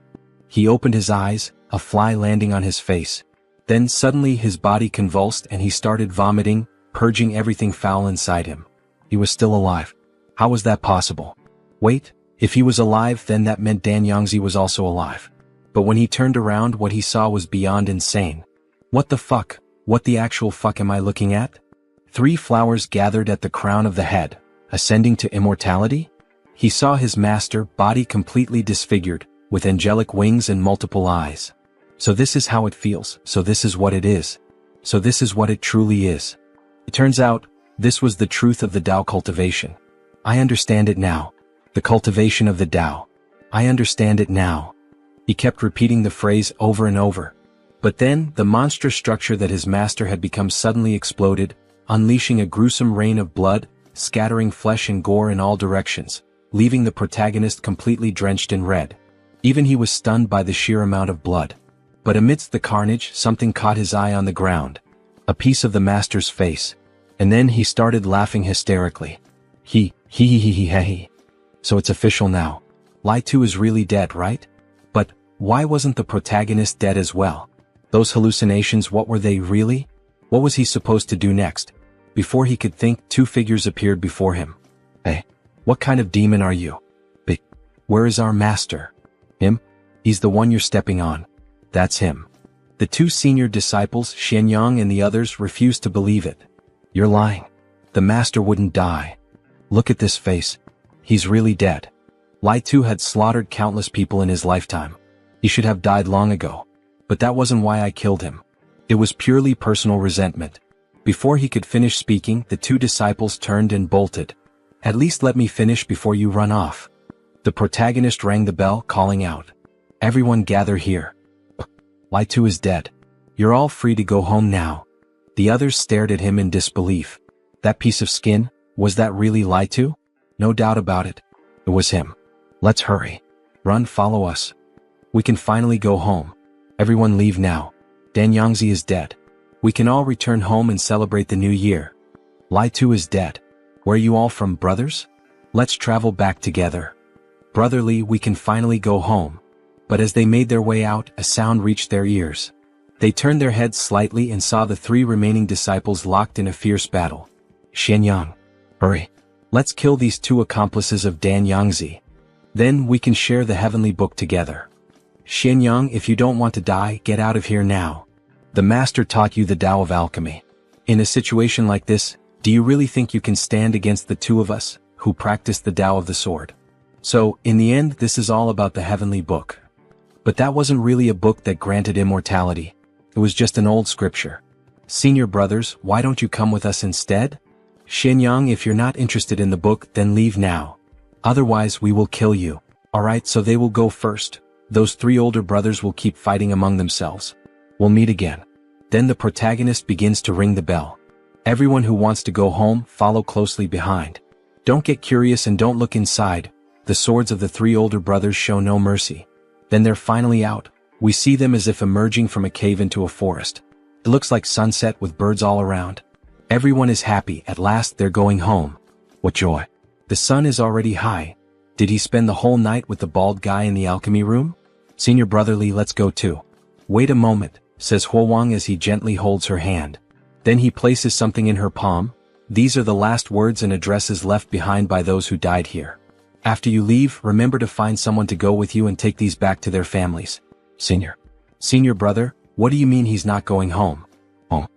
He opened his eyes, a fly landing on his face. Then suddenly his body convulsed and he started vomiting, purging everything foul inside him. He was still alive. How was that possible? Wait, if he was alive, then that meant Dan Yangzi was also alive. But when he turned around, what he saw was beyond insane. What the fuck? What the actual fuck am I looking at? 3 flowers gathered at the crown of the head, ascending to immortality? He saw his master, body completely disfigured, with angelic wings and multiple eyes. So this is how it feels, so this is what it is. So this is what it truly is. It turns out, this was the truth of the Tao cultivation. I understand it now. The cultivation of the Tao. I understand it now. He kept repeating the phrase over and over. But then, the monstrous structure that his master had become suddenly exploded, unleashing a gruesome rain of blood, scattering flesh and gore in all directions, leaving the protagonist completely drenched in red. Even he was stunned by the sheer amount of blood. But amidst the carnage, something caught his eye on the ground. A piece of the master's face. And then he started laughing hysterically. He. So it's official now. Lai Tu is really dead, right? But, why wasn't the protagonist dead as well? Those hallucinations, what were they really? What was he supposed to do next? Before he could think, 2 figures appeared before him. Hey, what kind of demon are you? Where is our master? Him? He's the one you're stepping on. That's him. The 2 senior disciples, Xianyang and the others, refused to believe it. You're lying. The master wouldn't die. Look at this face. He's really dead. Lai Tu had slaughtered countless people in his lifetime. He should have died long ago. But that wasn't why I killed him. It was purely personal resentment. Before he could finish speaking, the 2 disciples turned and bolted. At least let me finish before you run off. The protagonist rang the bell, calling out. Everyone gather here. Lai Tu is dead. You're all free to go home now. The others stared at him in disbelief. That piece of skin, was that really Lai Tu? No doubt about it. It was him. Let's hurry. Run, follow us. We can finally go home. Everyone leave now. Dan Yangzi is dead. We can all return home and celebrate the new year. Lai Tu is dead. Where are you all from, brothers? Let's travel back together. Brotherly, we can finally go home. But as they made their way out, a sound reached their ears. They turned their heads slightly and saw the 3 remaining disciples locked in a fierce battle. Xianyang. Hurry. Let's kill these 2 accomplices of Dan Yangzi. Then we can share the heavenly book together. Xianyang, if you don't want to die, get out of here now. The master taught you the Tao of alchemy. In a situation like this, do you really think you can stand against the two of us, who practice the Tao of the sword? So, in the end, this is all about the heavenly book. But that wasn't really a book that granted immortality. It was just an old scripture. Senior brothers, why don't you come with us instead? Xianyang, if you're not interested in the book, then leave now. Otherwise, we will kill you. Alright, so they will go first. Those three older brothers will keep fighting among themselves. We'll meet again. Then the protagonist begins to ring the bell. Everyone who wants to go home, follow closely behind. Don't get curious and don't look inside. The swords of the three older brothers show no mercy. Then they're finally out. We see them as if emerging from a cave into a forest. It looks like sunset with birds all around. Everyone is happy, at last they're going home. What joy. The sun is already high. Did he spend the whole night with the bald guy in the alchemy room? Senior brotherly, let's go too. Wait a moment, says Huowang as he gently holds her hand. Then he places something in her palm. These are the last words and addresses left behind by those who died here. After you leave, remember to find someone to go with you and take these back to their families. Senior brother, what do you mean he's not going home? Home.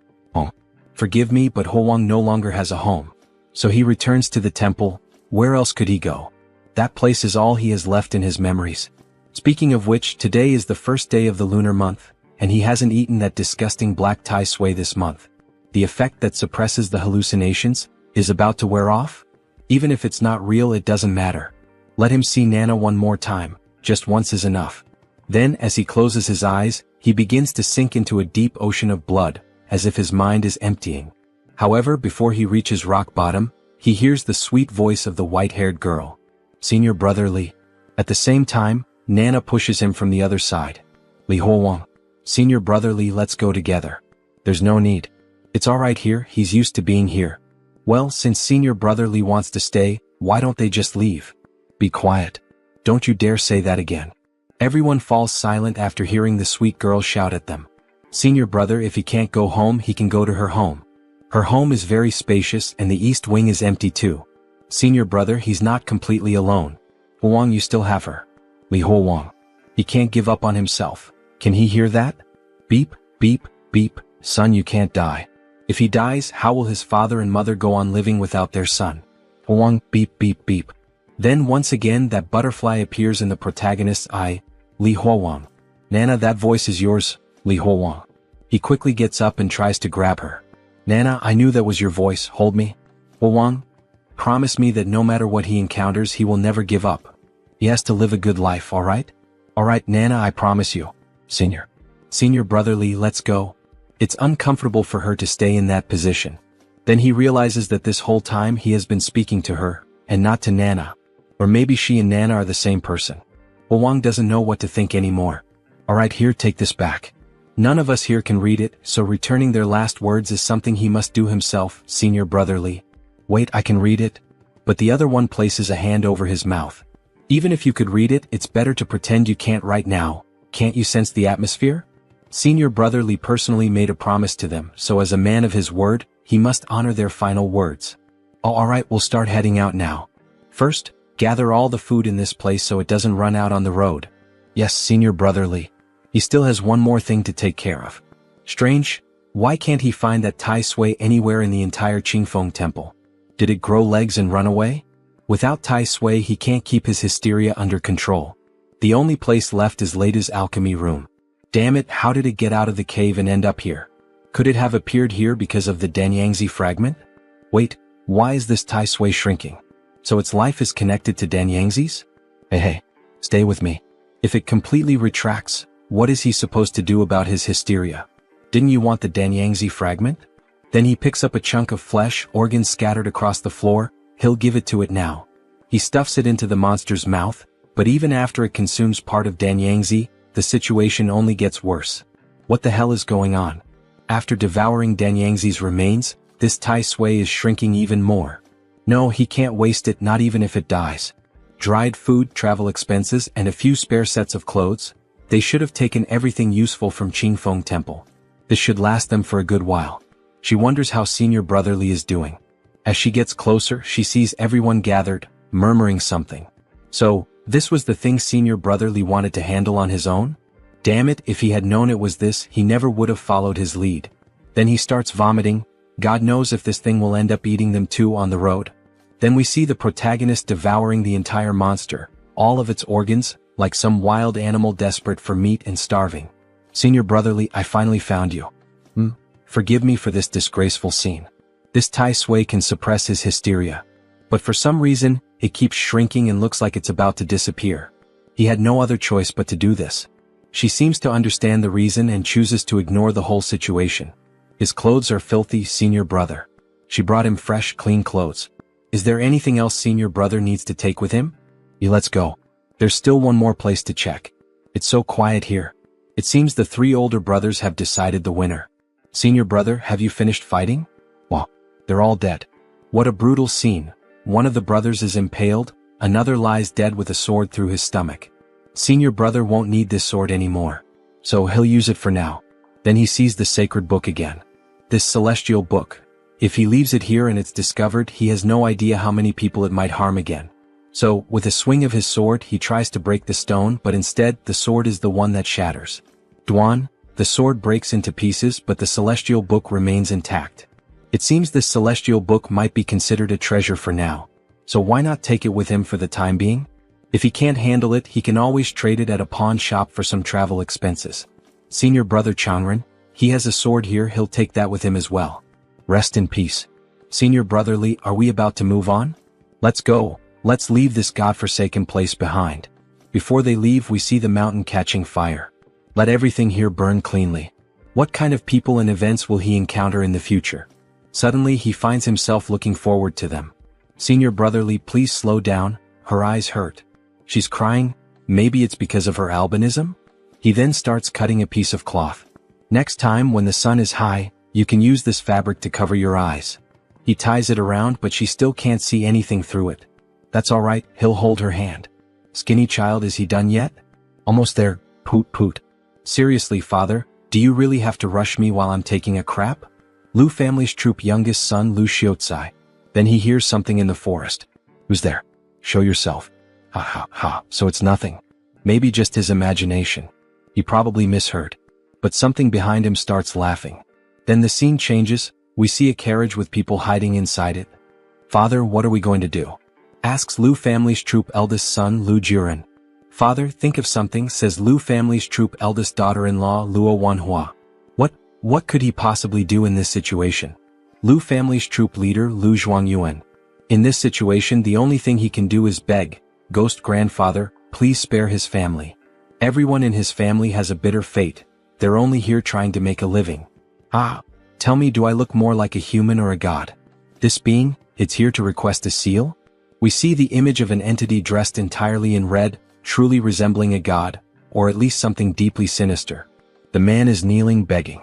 Forgive me, but Huowang no longer has a home. So he returns to the temple. Where else could he go? That place is all he has left in his memories. Speaking of which, today is the first day of the lunar month, and he hasn't eaten that disgusting black tai sui this month. The effect that suppresses the hallucinations is about to wear off? Even if it's not real, it doesn't matter. Let him see Nana one more time, just once is enough. Then, as he closes his eyes, he begins to sink into a deep ocean of blood, as if his mind is emptying. However, before he reaches rock bottom, he hears the sweet voice of the white-haired girl. Senior brother Li. At the same time, Nana pushes him from the other side. Li Huowang. Senior brother Li, let's go together. There's no need. It's alright here, he's used to being here. Well, since Senior brother Li wants to stay, why don't they just leave? Be quiet. Don't you dare say that again. Everyone falls silent after hearing the sweet girl shout at them. Senior brother, if he can't go home, he can go to her home. Her home is very spacious and the east wing is empty too. Senior brother, he's not completely alone. Huowang, you still have her. Li Huowang. He can't give up on himself. Can he hear that? Beep, beep, beep, son, you can't die. If he dies, how will his father and mother go on living without their son? Huowang, beep, beep, beep. Then once again that butterfly appears in the protagonist's eye. Li Huowang. Nana, that voice is yours, Li Huowang. He quickly gets up and tries to grab her. Nana, I knew that was your voice, hold me. Huowang. Promise me that no matter what he encounters, he will never give up. He has to live a good life, alright? Alright, Nana, I promise you. Senior brother Li, let's go. It's uncomfortable for her to stay in that position. Then he realizes that this whole time he has been speaking to her, and not to Nana. Or maybe she and Nana are the same person. Huowang doesn't know what to think anymore. Alright, here, take this back. None of us here can read it, so returning their last words is something he must do himself, Senior brother Li. Wait, I can read it? But the other one places a hand over his mouth. Even if you could read it, it's better to pretend you can't right now. Can't you sense the atmosphere? Senior brother Li personally made a promise to them, so as a man of his word, he must honor their final words. Oh, alright, we'll start heading out now. First, gather all the food in this place so it doesn't run out on the road. Yes, Senior brother Li. He still has one more thing to take care of. Strange, why can't he find that tai sui anywhere in the entire Qingfeng temple? Did it grow legs and run away? Without tai sui, he can't keep his hysteria under control. The only place left is Leida's alchemy room. Damn it, how did it get out of the cave and end up here? Could it have appeared here because of the Danyangzi fragment? Wait, why is this tai sui shrinking? So its life is connected to Danyangzi's? Hey, stay with me. If it completely retracts, what is he supposed to do about his hysteria? Didn't you want the Danyangzi fragment? Then he picks up a chunk of flesh, organs scattered across the floor. He'll give it to it now. He stuffs it into the monster's mouth, but even after it consumes part of Danyangzi, the situation only gets worse. What the hell is going on? After devouring Danyangzi's remains, this tai sui is shrinking even more. No, he can't waste it, not even if it dies. Dried food, travel expenses, and a few spare sets of clothes. They should have taken everything useful from Qingfeng Temple. This should last them for a good while. She wonders how Senior brother Li is doing. As she gets closer, she sees everyone gathered, murmuring something. So, this was the thing Senior brother Li wanted to handle on his own? Damn it, if he had known it was this, he never would have followed his lead. Then he starts vomiting. God knows if this thing will end up eating them too on the road. Then we see the protagonist devouring the entire monster, all of its organs, like some wild animal desperate for meat and starving. Senior Brotherly, I finally found you. Forgive me for this disgraceful scene. This Tai Sui can suppress his hysteria. But for some reason, it keeps shrinking and looks like it's about to disappear. He had no other choice but to do this. She seems to understand the reason and chooses to ignore the whole situation. His clothes are filthy, Senior Brother. She brought him fresh, clean clothes. Is there anything else Senior Brother needs to take with him? Let's go. There's still one more place to check. It's so quiet here. It seems the 3 older brothers have decided the winner. Senior Brother, have you finished fighting? Well, they're all dead. What a brutal scene. One of the brothers is impaled, another lies dead with a sword through his stomach. Senior Brother won't need this sword anymore, so he'll use it for now. Then he sees the sacred book again. This celestial book. If he leaves it here and it's discovered, he has no idea how many people it might harm again. So, with a swing of his sword, he tries to break the stone, but instead, the sword is the one that shatters. Dwan, the sword breaks into pieces, but the celestial book remains intact. It seems this celestial book might be considered a treasure for now. So why not take it with him for the time being? If he can't handle it, he can always trade it at a pawn shop for some travel expenses. Senior Brother Changren, he has a sword here, he'll take that with him as well. Rest in peace. Senior Brotherly, are we about to move on? Let's go. Let's leave this godforsaken place behind. Before they leave, we see the mountain catching fire. Let everything here burn cleanly. What kind of people and events will he encounter in the future? Suddenly, he finds himself looking forward to them. Senior Brotherly, please slow down, her eyes hurt. She's crying, maybe it's because of her albinism? He then starts cutting a piece of cloth. Next time when the sun is high, you can use this fabric to cover your eyes. He ties it around, but she still can't see anything through it. That's alright, he'll hold her hand. Skinny child, is he done yet? Almost there, poot poot. Seriously, father, do you really have to rush me while I'm taking a crap? Lu family's troop youngest son Lu Xiaozai. Then he hears something in the forest. Who's there? Show yourself. Ha ha ha, so it's nothing. Maybe just his imagination. He probably misheard. But something behind him starts laughing. Then the scene changes, we see a carriage with people hiding inside it. Father, what are we going to do? Asks Lu family's troop eldest son Lu Jiren. Father, think of something, says Lu family's troop eldest daughter-in-law Luo Wanhua. What could he possibly do in this situation? Lu family's troop leader Lu Zhuangyuan. In this situation, the only thing he can do is beg, Ghost Grandfather, please spare his family. Everyone in his family has a bitter fate. They're only here trying to make a living. Tell me, do I look more like a human or a god? This being, it's here to request a seal? We see the image of an entity dressed entirely in red, truly resembling a god, or at least something deeply sinister. The man is kneeling begging.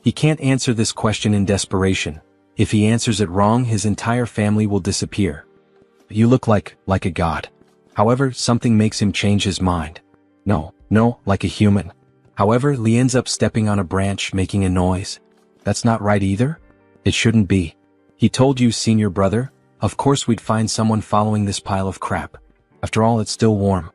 He can't answer this question in desperation. If he answers it wrong, his entire family will disappear. You look like a god. However, something makes him change his mind. No, like a human. However, Li ends up stepping on a branch, making a noise. That's not right either? It shouldn't be. He told you, Senior Brother, of course we'd find someone following this pile of crap. After all, it's still warm.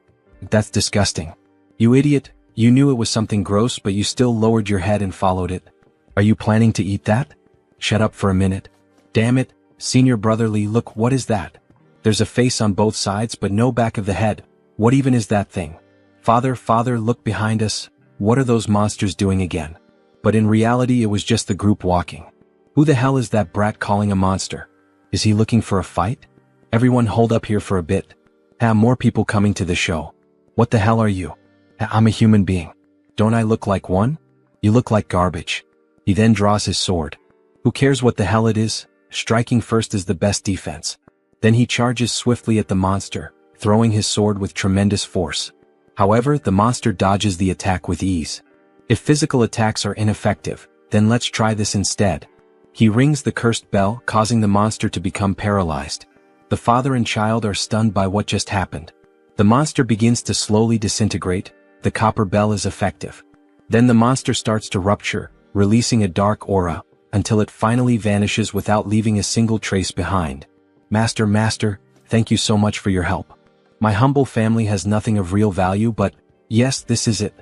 That's disgusting. You idiot, you knew it was something gross, but you still lowered your head and followed it. Are you planning to eat that? Shut up for a minute. Damn it, Senior Brotherly, look, what is that? There's a face on both sides but no back of the head. What even is that thing? Father, look behind us. What are those monsters doing again? But in reality, it was just the group walking. Who the hell is that brat calling a monster? Is he looking for a fight? Everyone hold up here for a bit. More people coming to the show. What the hell are you? I'm a human being. Don't I look like one? You look like garbage. He then draws his sword. Who cares what the hell it is? Striking first is the best defense. Then he charges swiftly at the monster, throwing his sword with tremendous force. However, the monster dodges the attack with ease. If physical attacks are ineffective, then let's try this instead. He rings the cursed bell, causing the monster to become paralyzed. The father and child are stunned by what just happened. The monster begins to slowly disintegrate. The copper bell is effective. Then the monster starts to rupture, releasing a dark aura, until it finally vanishes without leaving a single trace behind. Master, thank you so much for your help. My humble family has nothing of real value, but yes, this is it.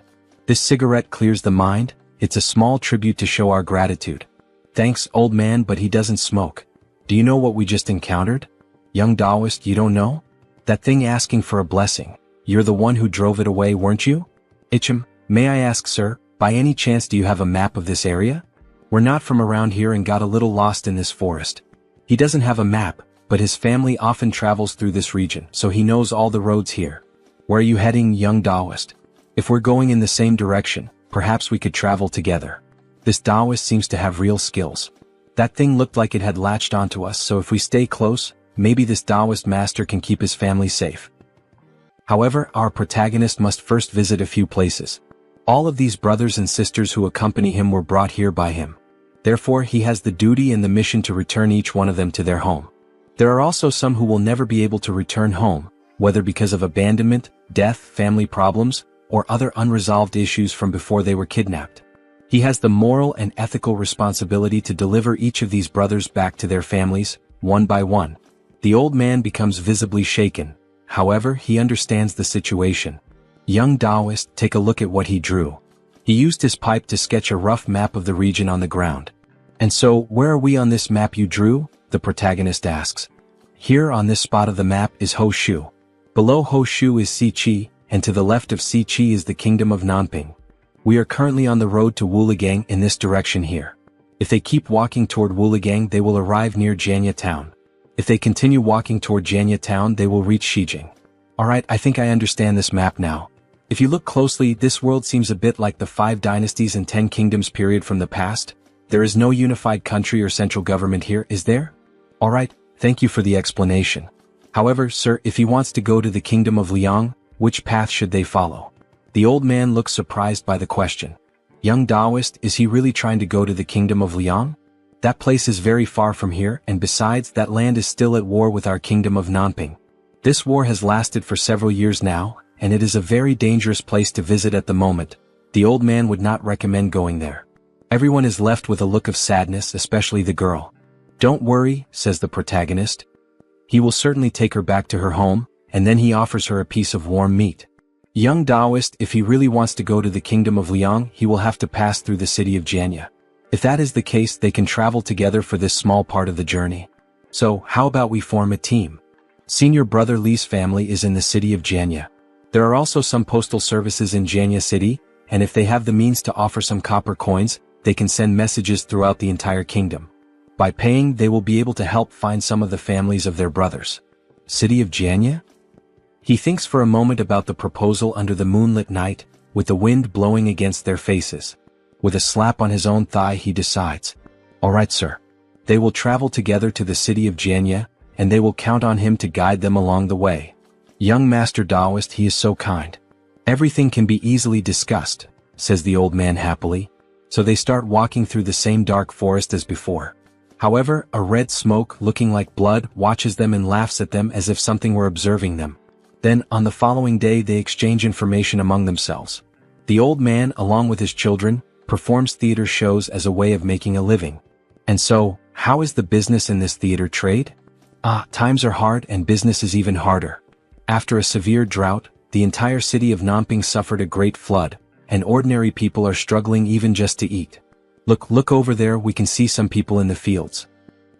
This cigarette clears the mind, it's a small tribute to show our gratitude. Thanks, old man, but he doesn't smoke. Do you know what we just encountered? Young Taoist, you don't know? That thing asking for a blessing. You're the one who drove it away, weren't you? Ichim, may I ask, sir, by any chance do you have a map of this area? We're not from around here and got a little lost in this forest. He doesn't have a map, but his family often travels through this region, so he knows all the roads here. Where are you heading, young Taoist? If we're going in the same direction, perhaps we could travel together. This Taoist seems to have real skills. That thing looked like it had latched onto us, so if we stay close, maybe this Taoist master can keep his family safe. However, our protagonist must first visit a few places. All of these brothers and sisters who accompany him were brought here by him. Therefore, he has the duty and the mission to return each one of them to their home. There are also some who will never be able to return home, whether because of abandonment, death, family problems, or other unresolved issues from before they were kidnapped. He has the moral and ethical responsibility to deliver each of these brothers back to their families, one by one. The old man becomes visibly shaken. However, he understands the situation. Young Taoist, take a look at what he drew. He used his pipe to sketch a rough map of the region on the ground. And so, where are we on this map you drew? The protagonist asks. Here on this spot of the map is Ho Shu. Below Ho Shu is Si Chi, and to the left of Si Chi is the kingdom of Nanping. We are currently on the road to Wuligang in this direction here. If they keep walking toward Wuligang, they will arrive near Janya town. If they continue walking toward Janya town, they will reach Shijing. Alright, I think I understand this map now. If you look closely, this world seems a bit like the 5 dynasties and 10 kingdoms period from the past. There is no unified country or central government here, is there? Alright, thank you for the explanation. However, sir, if he wants to go to the kingdom of Liang, which path should they follow? The old man looks surprised by the question. Young Taoist, is he really trying to go to the kingdom of Liang? That place is very far from here, and besides, that land is still at war with our kingdom of Nanping. This war has lasted for several years now, and it is a very dangerous place to visit at the moment. The old man would not recommend going there. Everyone is left with a look of sadness, especially the girl. Don't worry, says the protagonist. He will certainly take her back to her home, and then he offers her a piece of warm meat. Young Taoist, if he really wants to go to the kingdom of Liang, he will have to pass through the city of Janya. If that is the case, they can travel together for this small part of the journey. So, how about we form a team? Senior brother Li's family is in the city of Janya. There are also some postal services in Janya city, and if they have the means to offer some copper coins, they can send messages throughout the entire kingdom. By paying, they will be able to help find some of the families of their brothers. City of Janya? He thinks for a moment about the proposal under the moonlit night, with the wind blowing against their faces. With a slap on his own thigh, he decides. Alright, sir. They will travel together to the city of Janya, and they will count on him to guide them along the way. Young Master Taoist, he is so kind. Everything can be easily discussed, says the old man happily. So they start walking through the same dark forest as before. However, a red smoke looking like blood watches them and laughs at them as if something were observing them. Then, on the following day, they exchange information among themselves. The old man, along with his children, performs theater shows as a way of making a living. And so, how is the business in this theater trade? Times are hard and business is even harder. After a severe drought, the entire city of Nanping suffered a great flood, and ordinary people are struggling even just to eat. Look over there, we can see some people in the fields.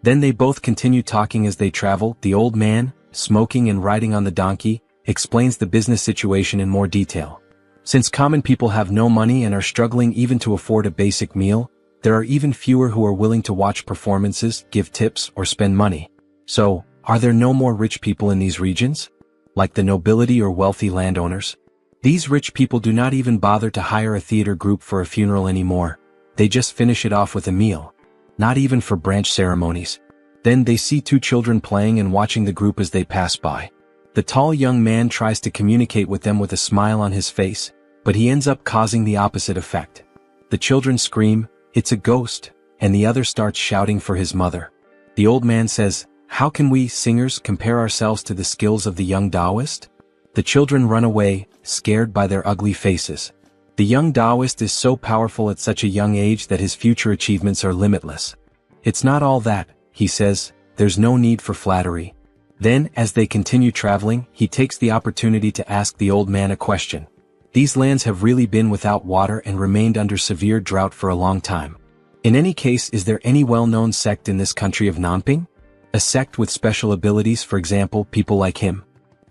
Then they both continue talking as they travel. The old man, smoking and riding on the donkey, explains the business situation in more detail. Since common people have no money and are struggling even to afford a basic meal, there are even fewer who are willing to watch performances, give tips, or spend money. So, are there no more rich people in these regions? Like the nobility or wealthy landowners? These rich people do not even bother to hire a theater group for a funeral anymore. They just finish it off with a meal. Not even for branch ceremonies. Then they see 2 children playing and watching the group as they pass by. The tall young man tries to communicate with them with a smile on his face, but he ends up causing the opposite effect. The children scream, "It's a ghost," and the other starts shouting for his mother. The old man says, "How can we, singers, compare ourselves to the skills of the young Taoist?" The children run away, scared by their ugly faces. The young Taoist is so powerful at such a young age that his future achievements are limitless. "It's not all that," he says, "there's no need for flattery." Then, as they continue traveling, he takes the opportunity to ask the old man a question. These lands have really been without water and remained under severe drought for a long time. In any case, is there any well-known sect in this country of Nanping? A sect with special abilities, for example, people like him?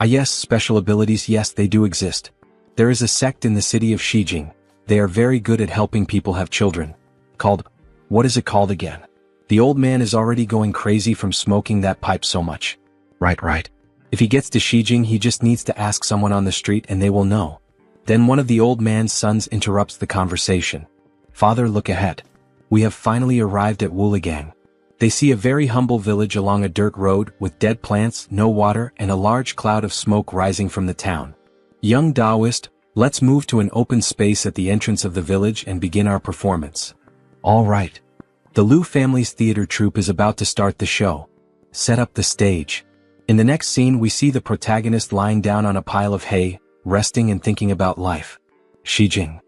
Yes, special abilities, yes, they do exist. There is a sect in the city of Shijing. They are very good at helping people have children. Called, what is it called again? The old man is already going crazy from smoking that pipe so much. Right. If he gets to Shijing, he just needs to ask someone on the street and they will know. Then one of the old man's sons interrupts the conversation. Father, look ahead. We have finally arrived at Wuligang. They see a very humble village along a dirt road with dead plants, no water, and a large cloud of smoke rising from the town. Young Taoist, let's move to an open space at the entrance of the village and begin our performance. All right. The Liu family's theater troupe is about to start the show. Set up the stage. In the next scene, we see the protagonist lying down on a pile of hay, resting and thinking about life. Shijing.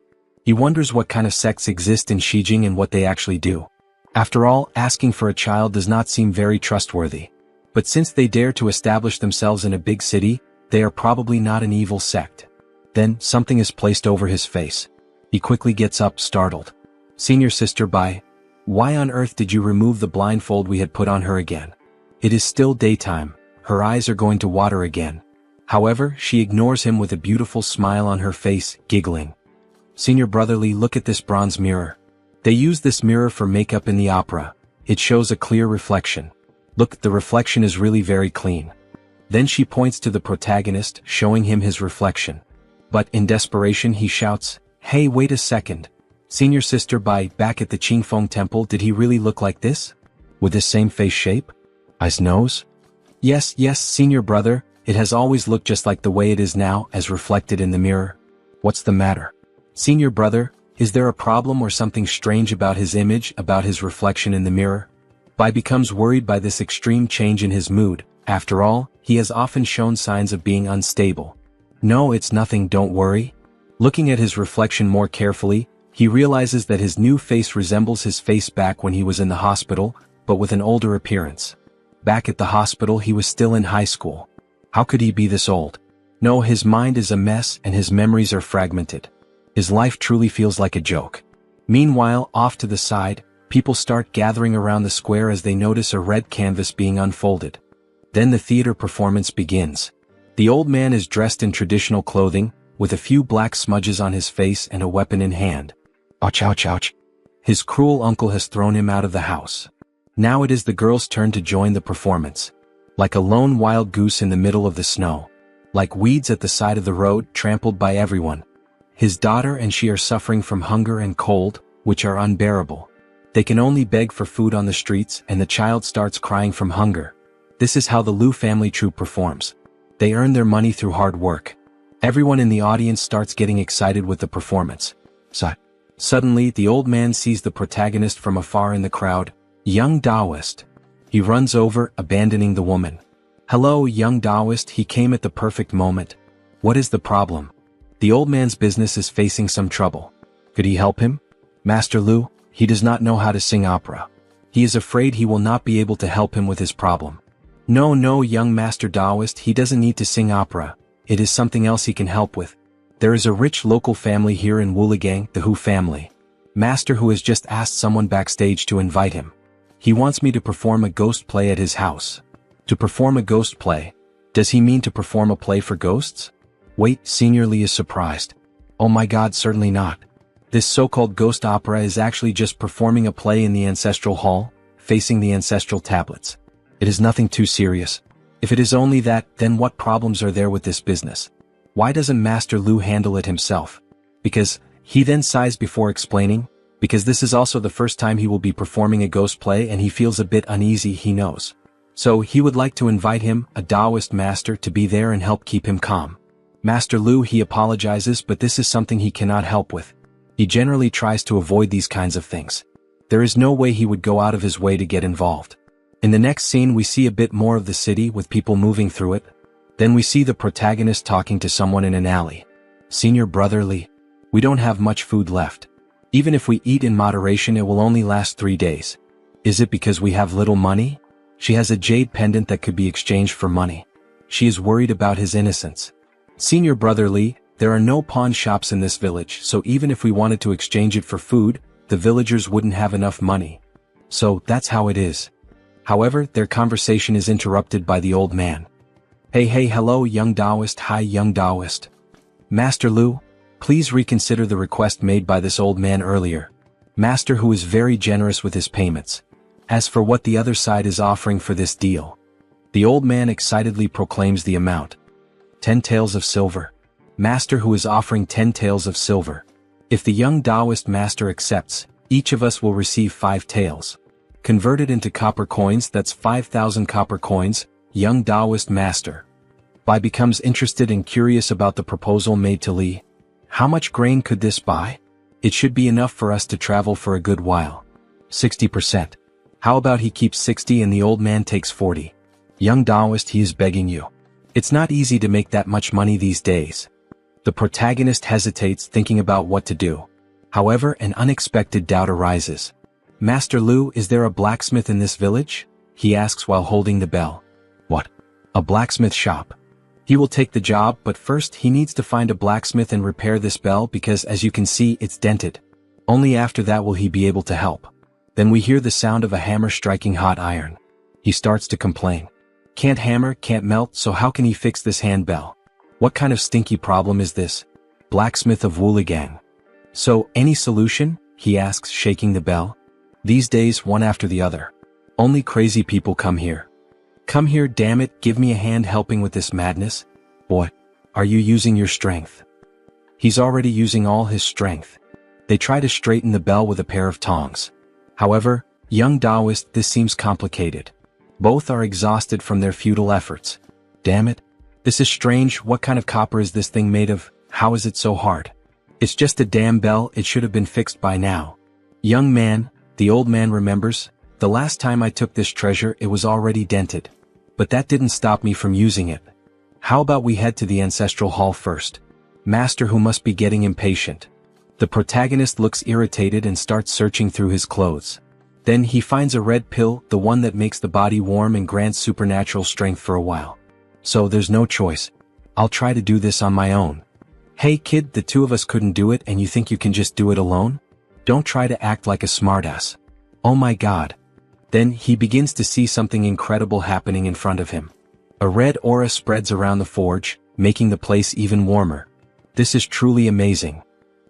He wonders what kind of sects exist in Shijing and what they actually do. After all, asking for a child does not seem very trustworthy. But since they dare to establish themselves in a big city, they are probably not an evil sect. Then, something is placed over his face. He quickly gets up, startled. Senior sister, why on earth did you remove the blindfold we had put on her again? It is still daytime. Her eyes are going to water again. However, she ignores him with a beautiful smile on her face, giggling. Senior brotherly, look at this bronze mirror. They use this mirror for makeup in the opera. It shows a clear reflection. Look, the reflection is really very clean. Then she points to the protagonist, showing him his reflection. But in desperation he shouts, hey, wait a second. Senior sister, back at the Qingfeng temple, did he really look like this? With this same face shape? Eyes, nose? Yes, senior brother, it has always looked just like the way it is now, as reflected in the mirror. What's the matter? Senior brother, is there a problem or something strange about his image, about his reflection in the mirror? Bai becomes worried by this extreme change in his mood. After all, he has often shown signs of being unstable. No, it's nothing, don't worry. Looking at his reflection more carefully, he realizes that his new face resembles his face back when he was in the hospital, but with an older appearance. Back at the hospital, he was still in high school. How could he be this old? No, his mind is a mess and his memories are fragmented. His life truly feels like a joke. Meanwhile, off to the side, people start gathering around the square as they notice a red canvas being unfolded. Then the theater performance begins. The old man is dressed in traditional clothing, with a few black smudges on his face and a weapon in hand. Ouch. His cruel uncle has thrown him out of the house. Now it is the girl's turn to join the performance. Like a lone wild goose in the middle of the snow. Like weeds at the side of the road, trampled by everyone. His daughter and she are suffering from hunger and cold, which are unbearable. They can only beg for food on the streets and the child starts crying from hunger. This is how the Liu family troupe performs. They earn their money through hard work. Everyone in the audience starts getting excited with the performance. Suddenly, the old man sees the protagonist from afar in the crowd, young Taoist. He runs over, abandoning the woman. Hello, young Taoist, he came at the perfect moment. What is the problem? The old man's business is facing some trouble. Could he help him? Master Liu, he does not know how to sing opera. He is afraid he will not be able to help him with his problem. No, young Master Taoist, he doesn't need to sing opera. It is something else he can help with. There is a rich local family here in Wuligang, the Hu family. Master Hu has just asked someone backstage to invite him. He wants me to perform a ghost play at his house. To perform a ghost play? Does he mean to perform a play for ghosts? Wait, Senior Li is surprised. Oh my god, certainly not. This so-called ghost opera is actually just performing a play in the ancestral hall, facing the ancestral tablets. It is nothing too serious. If it is only that, then what problems are there with this business? Why doesn't Master Liu handle it himself? Because, he then sighs before explaining, because this is also the first time he will be performing a ghost play and he feels a bit uneasy, he knows. So he would like to invite him, a Taoist master, to be there and help keep him calm. Master Liu, he apologizes, but this is something he cannot help with. He generally tries to avoid these kinds of things. There is no way he would go out of his way to get involved. In the next scene we see a bit more of the city with people moving through it. Then we see the protagonist talking to someone in an alley. Senior brother Li, we don't have much food left. Even if we eat in moderation it will only last 3 days. Is it because we have little money? She has a jade pendant that could be exchanged for money. She is worried about his innocence. Senior brother Li, There are no pawn shops in this village, so even if we wanted to exchange it for food, the villagers wouldn't have enough money. So, that's how it is. However, their conversation is interrupted by the old man. Hey hello young Taoist, hi young Taoist. Master Lu, please reconsider the request made by this old man earlier. Master who is very generous with his payments. As for what the other side is offering for this deal. The old man excitedly proclaims the amount. 10 taels of silver. Master who is offering 10 taels of silver. If the young Taoist master accepts, each of us will receive 5 taels. Converted into copper coins, that's 5,000 copper coins, young Taoist master. Bai becomes interested and curious about the proposal made to Li. How much grain could this buy? It should be enough for us to travel for a good while. 60%. How about he keeps 60 and the old man takes 40? Young Taoist, he is begging you. It's not easy to make that much money these days. The protagonist hesitates, thinking about what to do. However, an unexpected doubt arises. Master Lu, is there a blacksmith in this village? He asks while holding the bell. What? A blacksmith shop? He will take the job, but first he needs to find a blacksmith and repair this bell because as you can see it's dented. Only after that will he be able to help. Then we hear the sound of a hammer striking hot iron. He starts to complain. Can't hammer, can't melt, so how can he fix this handbell? What kind of stinky problem is this? Blacksmith of Wooligang. So, any solution? He asks, shaking the bell. These days, one after the other. Only crazy people come here. Come here, damn it, give me a hand helping with this madness. Boy, are you using your strength? He's already using all his strength. They try to straighten the bell with a pair of tongs. However, young Taoist, this seems complicated. Both are exhausted from their futile efforts. Damn it. This is strange, what kind of copper is this thing made of? How is it so hard? It's just a damn bell, it should have been fixed by now. Young man, the old man remembers, the last time I took this treasure it was already dented. But that didn't stop me from using it. How about we head to the ancestral hall first? Master who must be getting impatient. The protagonist looks irritated and starts searching through his clothes. Then he finds a red pill, the one that makes the body warm and grants supernatural strength for a while. So there's no choice. I'll try to do this on my own. Hey kid, the two of us couldn't do it and you think you can just do it alone? Don't try to act like a smartass. Oh my god. Then he begins to see something incredible happening in front of him. A red aura spreads around the forge, making the place even warmer. This is truly amazing.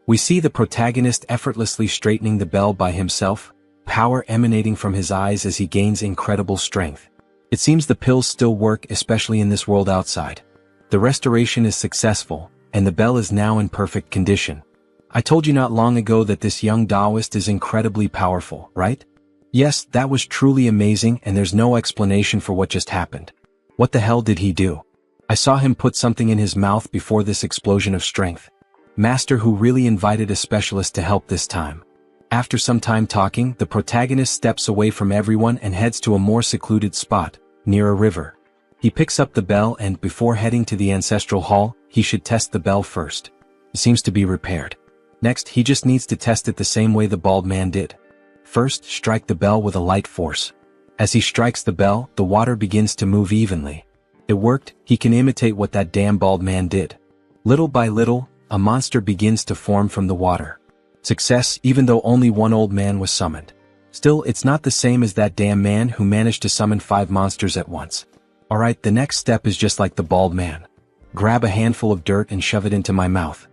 We see the protagonist effortlessly straightening the bell by himself, power emanating from his eyes as he gains incredible strength. It seems the pills still work, especially in this world outside. The restoration is successful, and the bell is now in perfect condition. I told you not long ago that this young Taoist is incredibly powerful, right? Yes, that was truly amazing and there's no explanation for what just happened. What the hell did he do? I saw him put something in his mouth before this explosion of strength. Master who really invited a specialist to help this time. After some time talking, the protagonist steps away from everyone and heads to a more secluded spot, near a river. He picks up the bell and, before heading to the ancestral hall, he should test the bell first. It seems to be repaired. Next, he just needs to test it the same way the bald man did. First, strike the bell with a light force. As he strikes the bell, the water begins to move evenly. It worked, he can imitate what that damn bald man did. Little by little, a monster begins to form from the water. Success, even though only one old man was summoned. Still, it's not the same as that damn man who managed to summon 5 monsters at once. Alright, the next step is just like the bald man. Grab a handful of dirt and shove it into my mouth.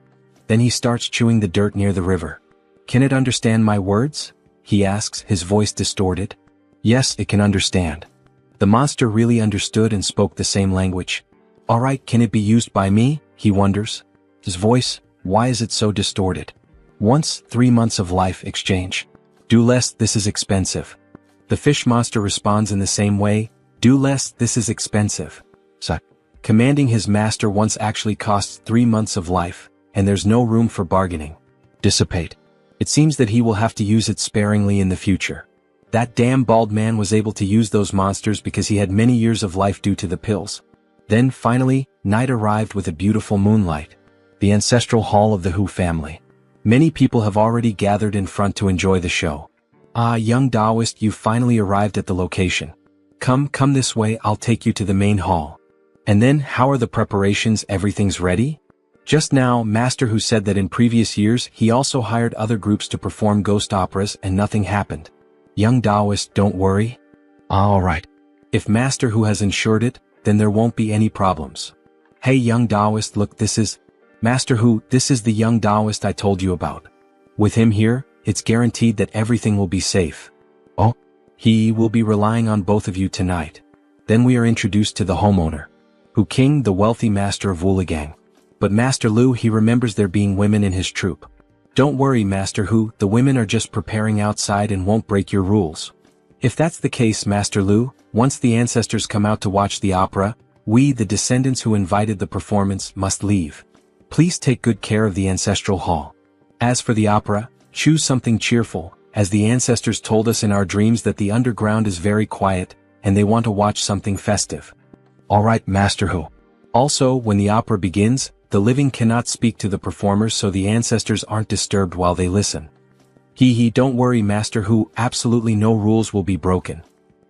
Then he starts chewing the dirt near the river. Can it understand my words? He asks, his voice distorted. Yes, it can understand. The monster really understood and spoke the same language. Alright, can it be used by me? He wonders. His voice, why is it so distorted? Once, 3 months of life exchange. Do less, this is expensive. The fish monster responds in the same way. Do less, this is expensive. So, commanding his master once actually costs 3 months of life, and there's no room for bargaining. Dissipate. It seems that he will have to use it sparingly in the future. That damn bald man was able to use those monsters because he had many years of life due to the pills. Then, finally, night arrived with a beautiful moonlight. The ancestral hall of the Hu family. Many people have already gathered in front to enjoy the show. Ah, young Taoist, you've finally arrived at the location. Come this way, I'll take you to the main hall. And then, how are the preparations, everything's ready? Just now, Master Who said that in previous years he also hired other groups to perform ghost operas and nothing happened. Young Taoist, don't worry. Alright. If Master Who has ensured it, then there won't be any problems. Hey young Taoist, look, this is Master Who, this is the young Taoist I told you about. With him here, it's guaranteed that everything will be safe. Oh? He will be relying on both of you tonight. Then we are introduced to the homeowner. Hu King, the wealthy master of Woolagang. But Master Lu, he remembers there being women in his troupe. Don't worry Master Hu, the women are just preparing outside and won't break your rules. If that's the case Master Lu, once the ancestors come out to watch the opera, we, the descendants who invited the performance, must leave. Please take good care of the ancestral hall. As for the opera, choose something cheerful, as the ancestors told us in our dreams that the underground is very quiet, and they want to watch something festive. Alright Master Hu. Also, when the opera begins, the living cannot speak to the performers so the ancestors aren't disturbed while they listen. Don't worry Master Hu, absolutely no rules will be broken.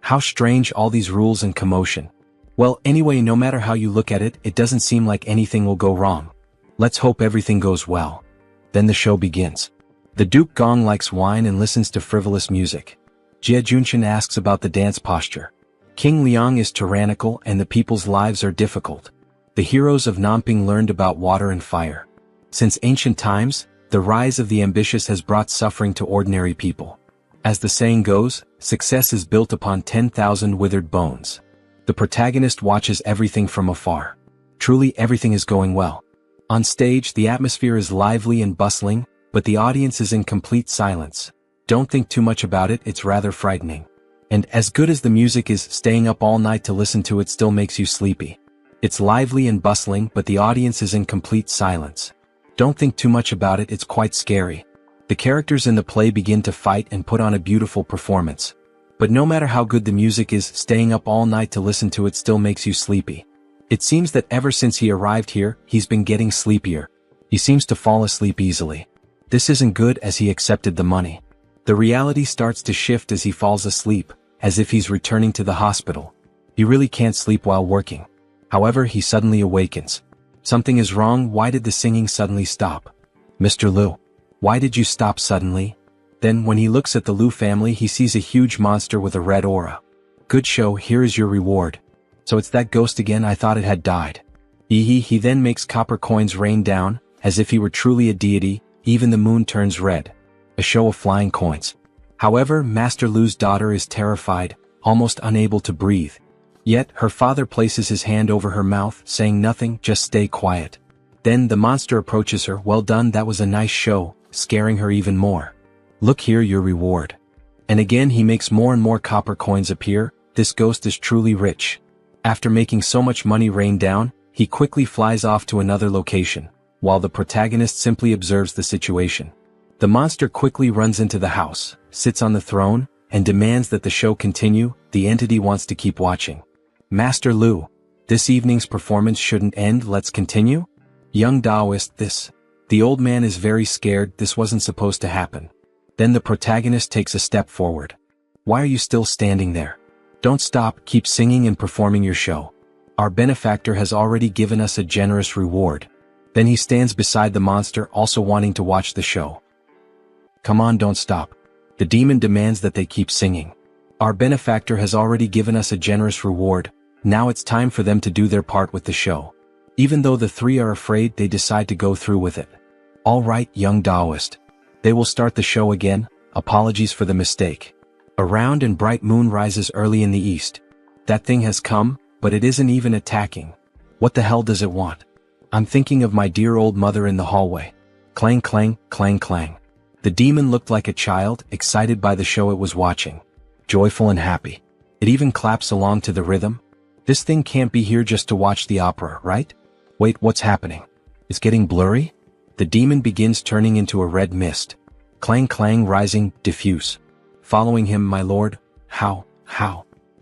How strange all these rules and commotion. Well, anyway, no matter how you look at it, it doesn't seem like anything will go wrong. Let's hope everything goes well. Then the show begins. The Duke Gong likes wine and listens to frivolous music. Jie Junshin asks about the dance posture. King Liang is tyrannical and the people's lives are difficult. The heroes of Namping learned about water and fire. Since ancient times, the rise of the ambitious has brought suffering to ordinary people. As the saying goes, success is built upon 10,000 withered bones. The protagonist watches everything from afar. Truly everything is going well. On stage, the atmosphere is lively and bustling, but the audience is in complete silence. Don't think too much about it, it's rather frightening. And as good as the music is, staying up all night to listen to it still makes you sleepy. It's lively and bustling, but the audience is in complete silence. Don't think too much about it, it's quite scary. The characters in the play begin to fight and put on a beautiful performance. But no matter how good the music is, staying up all night to listen to it still makes you sleepy. It seems that ever since he arrived here, he's been getting sleepier. He seems to fall asleep easily. This isn't good as he accepted the money. The reality starts to shift as he falls asleep, as if he's returning to the hospital. He really can't sleep while working. However, he suddenly awakens. Something is wrong, why did the singing suddenly stop? Mr. Lu, why did you stop suddenly? Then when he looks at the Lu family he sees a huge monster with a red aura. Good show, here is your reward. So it's that ghost again, I thought it had died. He then makes copper coins rain down, as if he were truly a deity, even the moon turns red. A show of flying coins. However, Master Lu's daughter is terrified, almost unable to breathe. Yet, her father places his hand over her mouth, saying nothing, just stay quiet. Then the monster approaches her, well done, that was a nice show, scaring her even more. Look here, your reward. And again he makes more and more copper coins appear, this ghost is truly rich. After making so much money rain down, he quickly flies off to another location, while the protagonist simply observes the situation. The monster quickly runs into the house, sits on the throne, and demands that the show continue, the entity wants to keep watching. Master Lu, this evening's performance shouldn't end, let's continue? Young Taoist, this. The old man is very scared, this wasn't supposed to happen. Then the protagonist takes a step forward. Why are you still standing there? Don't stop, keep singing and performing your show. Our benefactor has already given us a generous reward. Then he stands beside the monster, also wanting to watch the show. Come on, don't stop. The demon demands that they keep singing. Our benefactor has already given us a generous reward, now it's time for them to do their part with the show. Even though the three are afraid, they decide to go through with it. Alright, young Taoist. They will start the show again, apologies for the mistake. A round and bright moon rises early in the east. That thing has come, but it isn't even attacking. What the hell does it want? I'm thinking of my dear old mother in the hallway. Clang clang, clang clang. The demon looked like a child, excited by the show it was watching. Joyful and happy. It even claps along to the rhythm. This thing can't be here just to watch the opera, right? Wait, what's happening? It's getting blurry? The demon begins turning into a red mist. Clang clang rising, diffuse. Following him, my lord. How?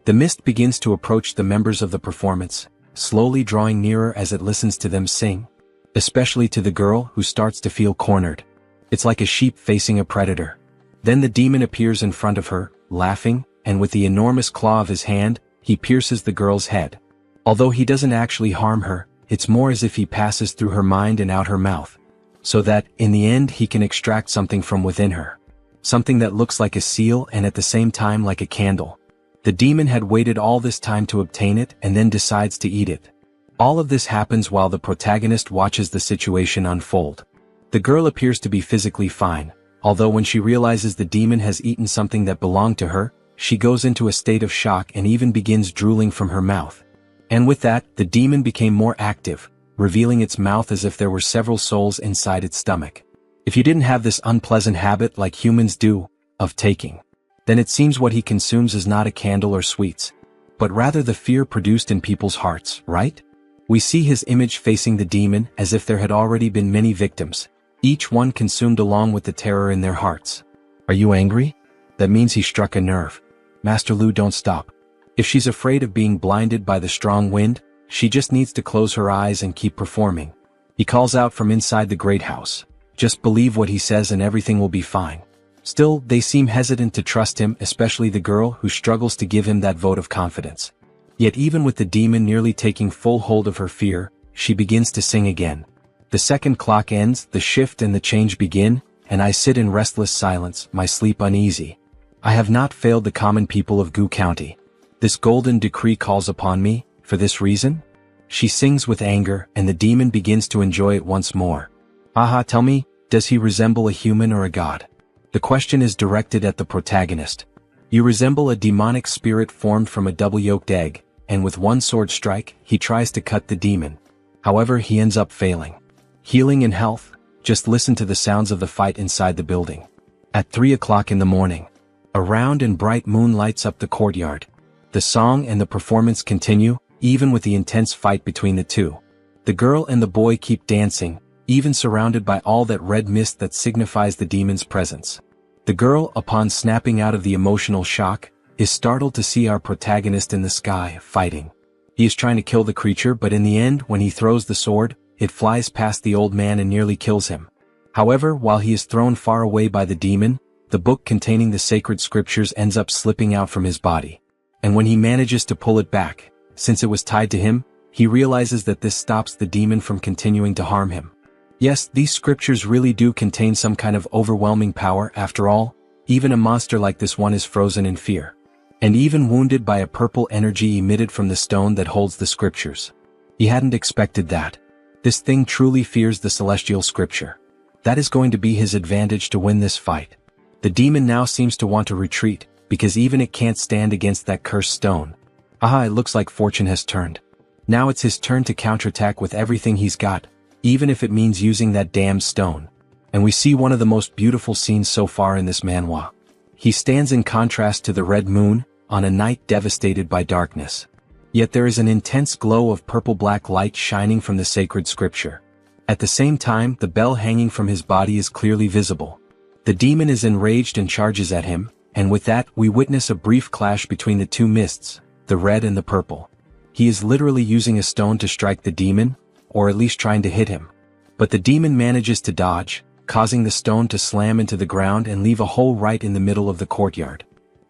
The mist begins to approach the members of the performance, slowly drawing nearer as it listens to them sing. Especially to the girl, who starts to feel cornered. It's like a sheep facing a predator. Then the demon appears in front of her, laughing, and with the enormous claw of his hand, he pierces the girl's head. Although he doesn't actually harm her, it's more as if he passes through her mind and out her mouth, so that, in the end, he can extract something from within her. Something that looks like a seal and at the same time like a candle. The demon had waited all this time to obtain it and then decides to eat it. All of this happens while the protagonist watches the situation unfold. The girl appears to be physically fine, although when she realizes the demon has eaten something that belonged to her, she goes into a state of shock and even begins drooling from her mouth. And with that, the demon became more active, revealing its mouth as if there were several souls inside its stomach. If you didn't have this unpleasant habit like humans do, of taking, then it seems what he consumes is not a candle or sweets, but rather the fear produced in people's hearts, right? We see his image facing the demon as if there had already been many victims, each one consumed along with the terror in their hearts. Are you angry? That means he struck a nerve. Master Lu, don't stop. If she's afraid of being blinded by the strong wind, she just needs to close her eyes and keep performing. He calls out from inside the great house. Just believe what he says and everything will be fine. Still, they seem hesitant to trust him, especially the girl who struggles to give him that vote of confidence. Yet even with the demon nearly taking full hold of her fear, she begins to sing again. The second clock ends, the shift and the change begin, and I sit in restless silence, my sleep uneasy. I have not failed the common people of Gu County. This golden decree calls upon me, for this reason? She sings with anger, and the demon begins to enjoy it once more. Aha, tell me, does he resemble a human or a god? The question is directed at the protagonist. You resemble a demonic spirit formed from a double-yolked egg, and with one sword strike, he tries to cut the demon. However, he ends up failing. Healing and health, just listen to the sounds of the fight inside the building. At 3 o'clock in the morning, a round and bright moon lights up the courtyard. The song and the performance continue, even with the intense fight between the two. The girl and the boy keep dancing, even surrounded by all that red mist that signifies the demon's presence. The girl, upon snapping out of the emotional shock, is startled to see our protagonist in the sky, fighting. He is trying to kill the creature, but in the end, when he throws the sword, it flies past the old man and nearly kills him. However, while he is thrown far away by the demon, the book containing the sacred scriptures ends up slipping out from his body. And when he manages to pull it back, since it was tied to him, he realizes that this stops the demon from continuing to harm him. Yes, these scriptures really do contain some kind of overwhelming power. After all, even a monster like this one is frozen in fear. And even wounded by a purple energy emitted from the stone that holds the scriptures. He hadn't expected that. This thing truly fears the celestial scripture. That is going to be his advantage to win this fight. The demon now seems to want to retreat, because even it can't stand against that cursed stone. Aha, it looks like fortune has turned. Now it's his turn to counterattack with everything he's got, even if it means using that damned stone. And we see one of the most beautiful scenes so far in this manhwa. He stands in contrast to the red moon, on a night devastated by darkness. Yet there is an intense glow of purple-black light shining from the sacred scripture. At the same time, the bell hanging from his body is clearly visible. The demon is enraged and charges at him, and with that, we witness a brief clash between the two mists, the red and the purple. He is literally using a stone to strike the demon, or at least trying to hit him. But the demon manages to dodge, causing the stone to slam into the ground and leave a hole right in the middle of the courtyard.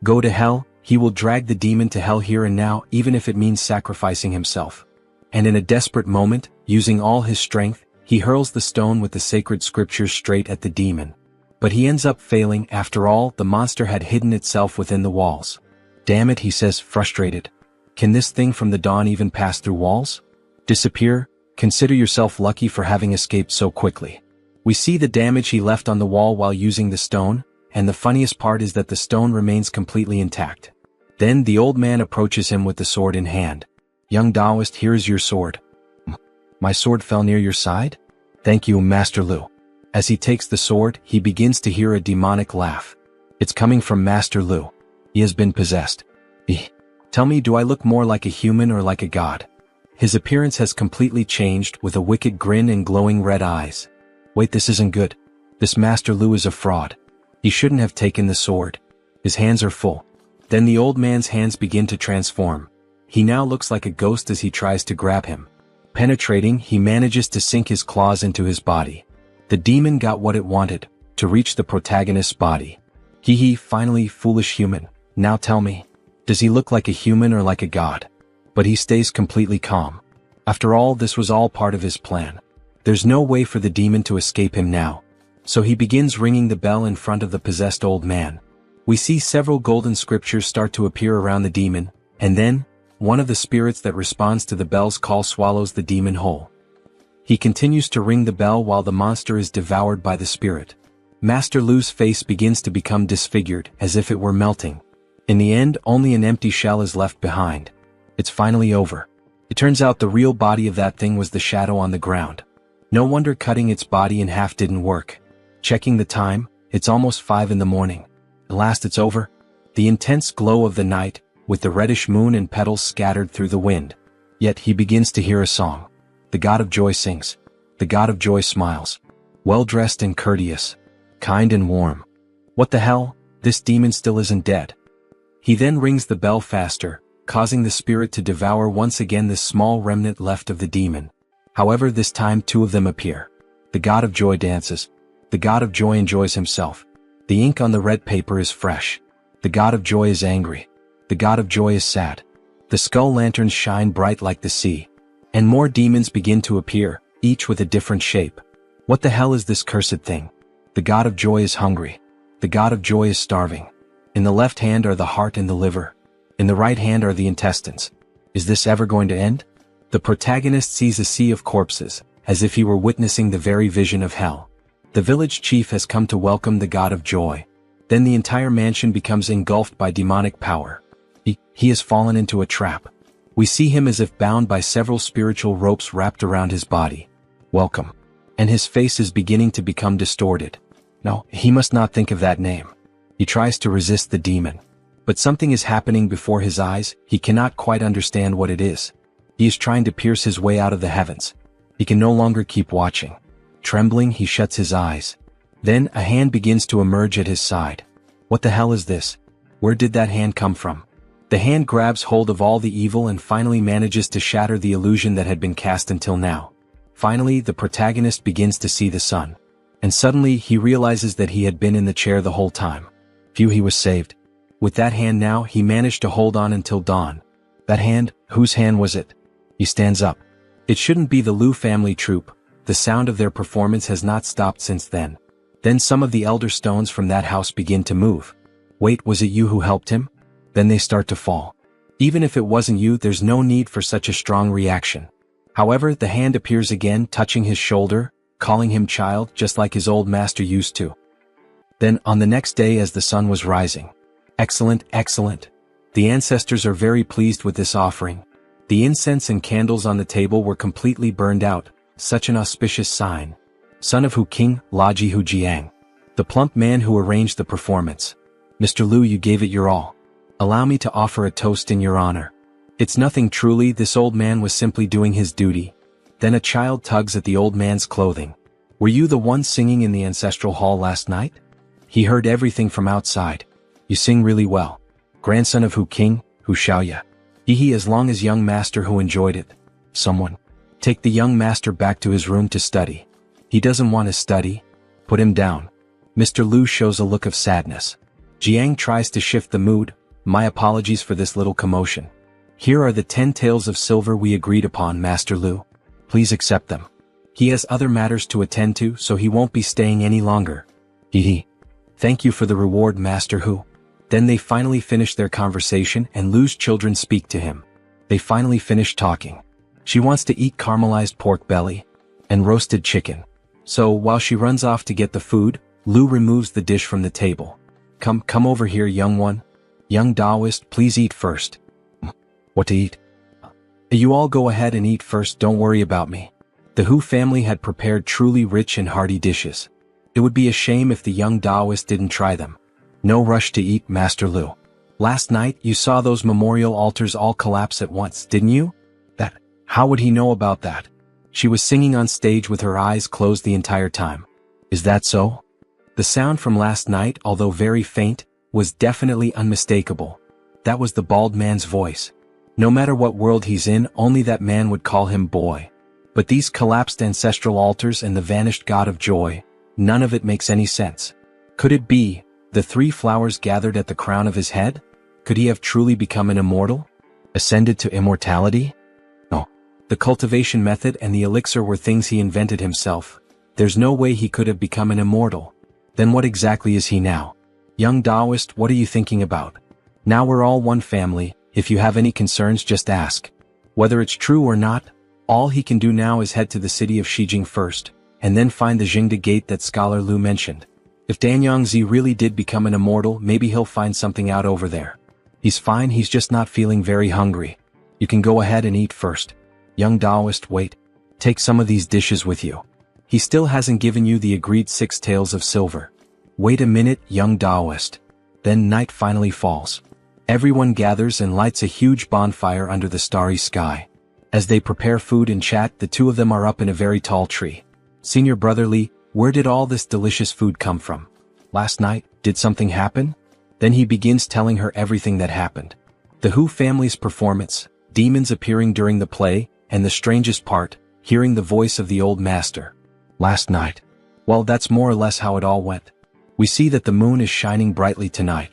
Go to hell, he will drag the demon to hell here and now, even if it means sacrificing himself. And in a desperate moment, using all his strength, he hurls the stone with the sacred scriptures straight at the demon. But he ends up failing. After all, the monster had hidden itself within the walls. Damn it, he says, frustrated. Can this thing from the dawn even pass through walls? Disappear? Consider yourself lucky for having escaped so quickly. We see the damage he left on the wall while using the stone, and the funniest part is that the stone remains completely intact. Then the old man approaches him with the sword in hand. Young Taoist, here is your sword. My sword fell near your side? Thank you, Master Lu. As he takes the sword, he begins to hear a demonic laugh. It's coming from Master Lu. He has been possessed. Tell me, do I look more like a human or like a god? His appearance has completely changed, with a wicked grin and glowing red eyes. Wait, this isn't good. This Master Lu is a fraud. He shouldn't have taken the sword. His hands are full. Then the old man's hands begin to transform. He now looks like a ghost as he tries to grab him. Penetrating, he manages to sink his claws into his body. The demon got what it wanted, to reach the protagonist's body. Finally, foolish human. Now tell me, does he look like a human or like a god? But he stays completely calm. After all, this was all part of his plan. There's no way for the demon to escape him now. So he begins ringing the bell in front of the possessed old man. We see several golden scriptures start to appear around the demon, and then, one of the spirits that responds to the bell's call swallows the demon whole. He continues to ring the bell while the monster is devoured by the spirit. Master Lu's face begins to become disfigured, as if it were melting. In the end, only an empty shell is left behind. It's finally over. It turns out the real body of that thing was the shadow on the ground. No wonder cutting its body in half didn't work. Checking the time, it's almost 5 in the morning. At last it's over. The intense glow of the night, with the reddish moon and petals scattered through the wind. Yet he begins to hear a song. The God of Joy sings. The God of Joy smiles. Well-dressed and courteous. Kind and warm. What the hell? This demon still isn't dead. He then rings the bell faster, causing the spirit to devour once again this small remnant left of the demon. However, this time 2 of them appear. The God of Joy dances. The God of Joy enjoys himself. The ink on the red paper is fresh. The God of Joy is angry. The God of Joy is sad. The skull lanterns shine bright like the sea. And more demons begin to appear, each with a different shape. What the hell is this cursed thing? The God of Joy is hungry. The God of Joy is starving. In the left hand are the heart and the liver. In the right hand are the intestines. Is this ever going to end? The protagonist sees a sea of corpses, as if he were witnessing the very vision of hell. The village chief has come to welcome the God of Joy. Then the entire mansion becomes engulfed by demonic power. He has fallen into a trap. We see him as if bound by several spiritual ropes wrapped around his body. Welcome. And his face is beginning to become distorted. No, he must not think of that name. He tries to resist the demon. But something is happening before his eyes. He cannot quite understand what it is. He is trying to pierce his way out of the heavens. He can no longer keep watching. Trembling, he shuts his eyes. Then, a hand begins to emerge at his side. What the hell is this? Where did that hand come from? The hand grabs hold of all the evil and finally manages to shatter the illusion that had been cast until now. Finally, the protagonist begins to see the sun. And suddenly, he realizes that he had been in the chair the whole time. Phew, he was saved. With that hand now, he managed to hold on until dawn. That hand, whose hand was it? He stands up. It shouldn't be the Lu family troupe. The sound of their performance has not stopped since then. Then some of the elder stones from that house begin to move. Wait, was it you who helped him? Then they start to fall. Even if it wasn't you, there's no need for such a strong reaction. However, the hand appears again, touching his shoulder, calling him child, just like his old master used to. Then, on the next day as the sun was rising. Excellent, excellent. The ancestors are very pleased with this offering. The incense and candles on the table were completely burned out, such an auspicious sign. Son of Hu King, Laji Hu Jiang. The plump man who arranged the performance. Mr. Lu, you gave it your all. Allow me to offer a toast in your honor. It's nothing truly, this old man was simply doing his duty. Then a child tugs at the old man's clothing. Were you the one singing in the ancestral hall last night? He heard everything from outside. You sing really well. Grandson of Hu King, Hu Xiaoya. He as long as young master who enjoyed it. Someone. Take the young master back to his room to study. He doesn't want to study. Put him down. Mr. Lu shows a look of sadness. Jiang tries to shift the mood. My apologies for this little commotion. Here are the 10 taels of silver we agreed upon, Master Lu. Please accept them. He has other matters to attend to, so he won't be staying any longer. Hee. Thank you for the reward, Master Hu. Then they finally finish their conversation and Lu's children speak to him. They finally finish talking. She wants to eat caramelized pork belly and roasted chicken. So while she runs off to get the food, Lu removes the dish from the table. Come over here, young one. Young Taoist, please eat first. What to eat? You all go ahead and eat first, don't worry about me. The Hu family had prepared truly rich and hearty dishes. It would be a shame if the young Taoist didn't try them. No rush to eat, Master Lu. Last night, you saw those memorial altars all collapse at once, didn't you? How would he know about that? She was singing on stage with her eyes closed the entire time. Is that so? The sound from last night, although very faint, was definitely unmistakable. That was the bald man's voice. No matter what world he's in, only that man would call him boy. But these collapsed ancestral altars and the vanished God of Joy, none of it makes any sense. Could it be the 3 flowers gathered at the crown of his head? Could he have truly become an immortal? Ascended to immortality? No. The cultivation method and the elixir were things he invented himself. There's no way he could have become an immortal. Then what exactly is he now? Young Taoist, what are you thinking about? Now we're all one family, if you have any concerns just ask. Whether it's true or not, all he can do now is head to the city of Shijing first, and then find the Jingda gate that Scholar Lu mentioned. If Danyangzi really did become an immortal, maybe he'll find something out over there. He's fine, he's just not feeling very hungry. You can go ahead and eat first. Young Taoist, wait. Take some of these dishes with you. He still hasn't given you the agreed 6 taels of silver. Wait a minute, young Taoist. Then night finally falls. Everyone gathers and lights a huge bonfire under the starry sky. As they prepare food and chat, the two of them are up in a very tall tree. Senior Brother Li, where did all this delicious food come from? Last night, did something happen? Then he begins telling her everything that happened. The Hu family's performance, demons appearing during the play, and the strangest part, hearing the voice of the old master. Last night. Well, that's more or less how it all went. We see that the moon is shining brightly tonight.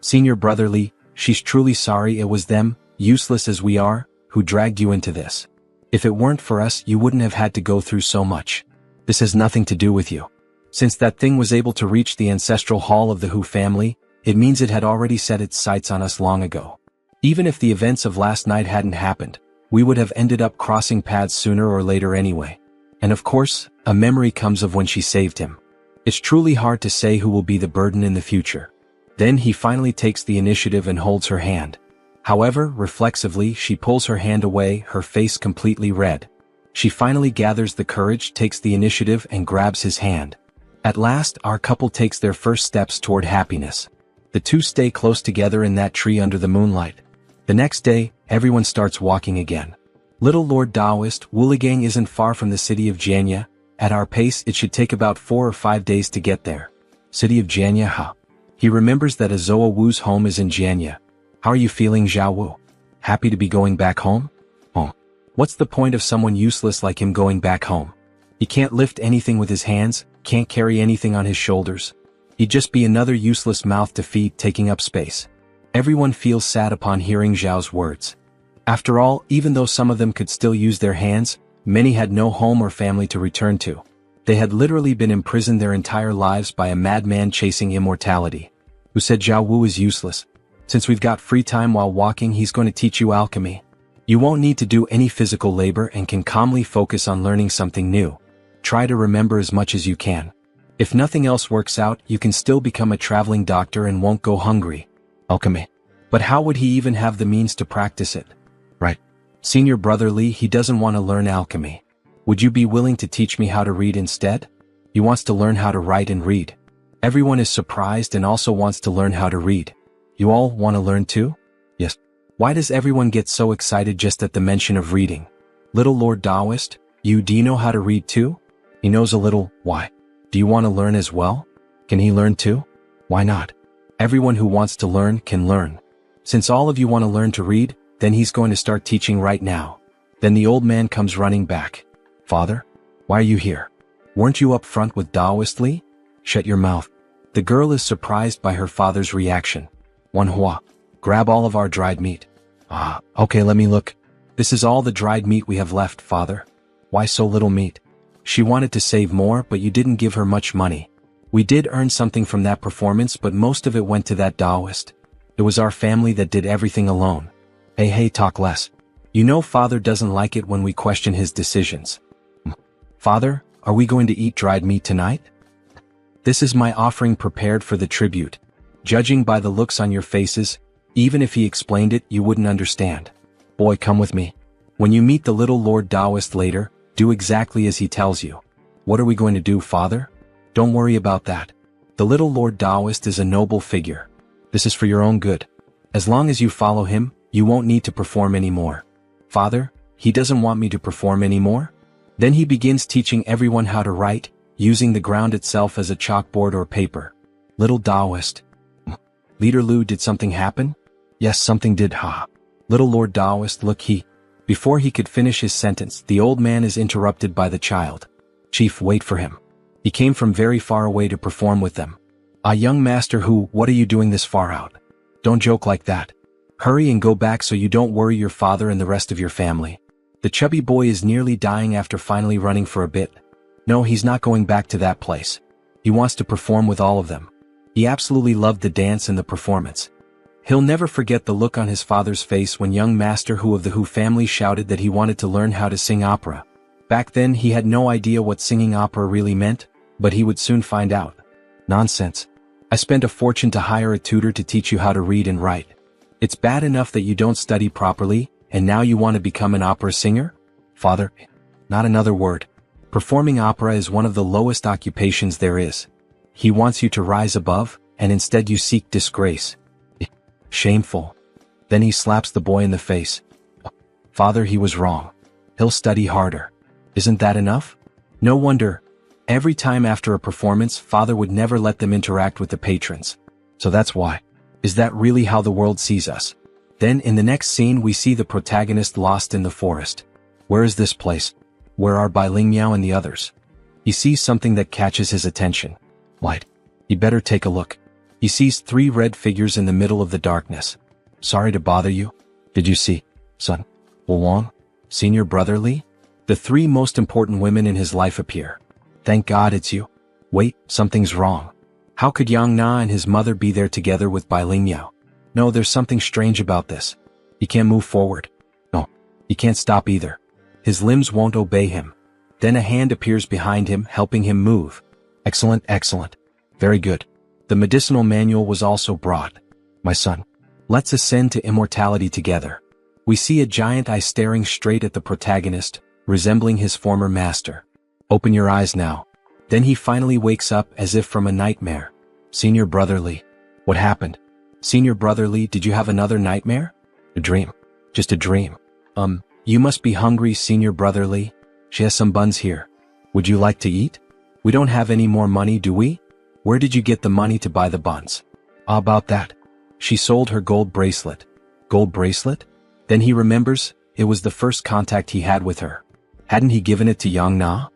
Senior Brother Li, she's truly sorry it was them, useless as we are, who dragged you into this. If it weren't for us, you wouldn't have had to go through so much. This has nothing to do with you. Since that thing was able to reach the ancestral hall of the Hu family, it means it had already set its sights on us long ago. Even if the events of last night hadn't happened, we would have ended up crossing paths sooner or later anyway. And of course, a memory comes of when she saved him. It's truly hard to say who will be the burden in the future. Then he finally takes the initiative and holds her hand. However, reflexively, she pulls her hand away, her face completely red. She finally gathers the courage, takes the initiative, and grabs his hand. At last, our couple takes their first steps toward happiness. The two stay close together in that tree under the moonlight. The next day, everyone starts walking again. Little Lord Taoist, Wuligang isn't far from the city of Jianya. At our pace, it should take about 4 or 5 days to get there. City of Jianya, huh? He remembers that Azoa Wu's home is in Jianya. How are you feeling, Zhao Wu? Happy to be going back home? Oh. What's the point of someone useless like him going back home? He can't lift anything with his hands, can't carry anything on his shoulders. He'd just be another useless mouth to feed, taking up space. Everyone feels sad upon hearing Zhao's words. After all, even though some of them could still use their hands, many had no home or family to return to. They had literally been imprisoned their entire lives by a madman chasing immortality. Who said Zhao Wu is useless? Since we've got free time while walking, he's going to teach you alchemy. You won't need to do any physical labor and can calmly focus on learning something new. Try to remember as much as you can. If nothing else works out, you can still become a traveling doctor and won't go hungry. Alchemy. But how would he even have the means to practice it? Right. Senior Brother Li, he doesn't want to learn alchemy. Would you be willing to teach me how to read instead? He wants to learn how to write and read. Everyone is surprised and also wants to learn how to read. You all want to learn too? Yes. Why does everyone get so excited just at the mention of reading? Little Lord Taoist, do you know how to read too? He knows a little. Why? Do you want to learn as well? Can he learn too? Why not? Everyone who wants to learn can learn. Since all of you want to learn to read, then he's going to start teaching right now. Then the old man comes running back. Father? Why are you here? Weren't you up front with Taoist Li? Shut your mouth. The girl is surprised by her father's reaction. Manhwa. Grab all of our dried meat. Okay, let me look. This is all the dried meat we have left, father. Why so little meat? She wanted to save more, but you didn't give her much money. We did earn something from that performance, but most of it went to that Taoist. It was our family that did everything alone. Hey, talk less. You know father doesn't like it when we question his decisions. Father, are we going to eat dried meat tonight? This is my offering prepared for the tribute. Judging by the looks on your faces, even if he explained it, you wouldn't understand. Boy, come with me. When you meet the little Lord Taoist later, do exactly as he tells you. What are we going to do, father? Don't worry about that. The little Lord Taoist is a noble figure. This is for your own good. As long as you follow him, you won't need to perform anymore. Father, he doesn't want me to perform anymore? Then he begins teaching everyone how to write, using the ground itself as a chalkboard or paper. Little Taoist. Leader Lu, did something happen? Yes, something did, Little Lord Taoist, look, Before he could finish his sentence, the old man is interrupted by the child. Chief, wait for him. He came from very far away to perform with them. Young master Hu, what are you doing this far out? Don't joke like that. Hurry and go back so you don't worry your father and the rest of your family. The chubby boy is nearly dying after finally running for a bit. No, he's not going back to that place. He wants to perform with all of them. He absolutely loved the dance and the performance. He'll never forget the look on his father's face when young Master Hu of the Hu family shouted that he wanted to learn how to sing opera. Back then he had no idea what singing opera really meant, but he would soon find out. Nonsense. I spent a fortune to hire a tutor to teach you how to read and write. It's bad enough that you don't study properly, and now you want to become an opera singer? Father, not another word. Performing opera is one of the lowest occupations there is. He wants you to rise above, and instead you seek disgrace. Shameful. Then he slaps the boy in the face. Father, he was wrong. He'll study harder. Isn't that enough? No wonder. Every time after a performance, Father would never let them interact with the patrons. So that's why. Is that really how the world sees us? Then in the next scene we see the protagonist lost in the forest. Where is this place? Where are Bai Ling Miao and the others? He sees something that catches his attention. Light. He better take a look. He sees 3 red figures in the middle of the darkness. Sorry to bother you. Did you see, son? Wang? Senior Brother Li? The 3 most important women in his life appear. Thank God it's you. Wait, something's wrong. How could Yang Na and his mother be there together with Bai Ling Miao? No, there's something strange about this. He can't move forward. No, he can't stop either. His limbs won't obey him. Then a hand appears behind him, helping him move. Excellent, excellent. Very good. The medicinal manual was also brought. My son, let's ascend to immortality together. We see a giant eye staring straight at the protagonist, resembling his former master. Open your eyes now. Then he finally wakes up as if from a nightmare. Senior Brother Li. What happened? Senior Brother Li, did you have another nightmare? A dream. Just a dream. You must be hungry, Senior Brother Li. She has some buns here. Would you like to eat? We don't have any more money, do we? Where did you get the money to buy the buns? How about that? She sold her gold bracelet. Gold bracelet? Then he remembers, it was the first contact he had with her. Hadn't he given it to Yang Na?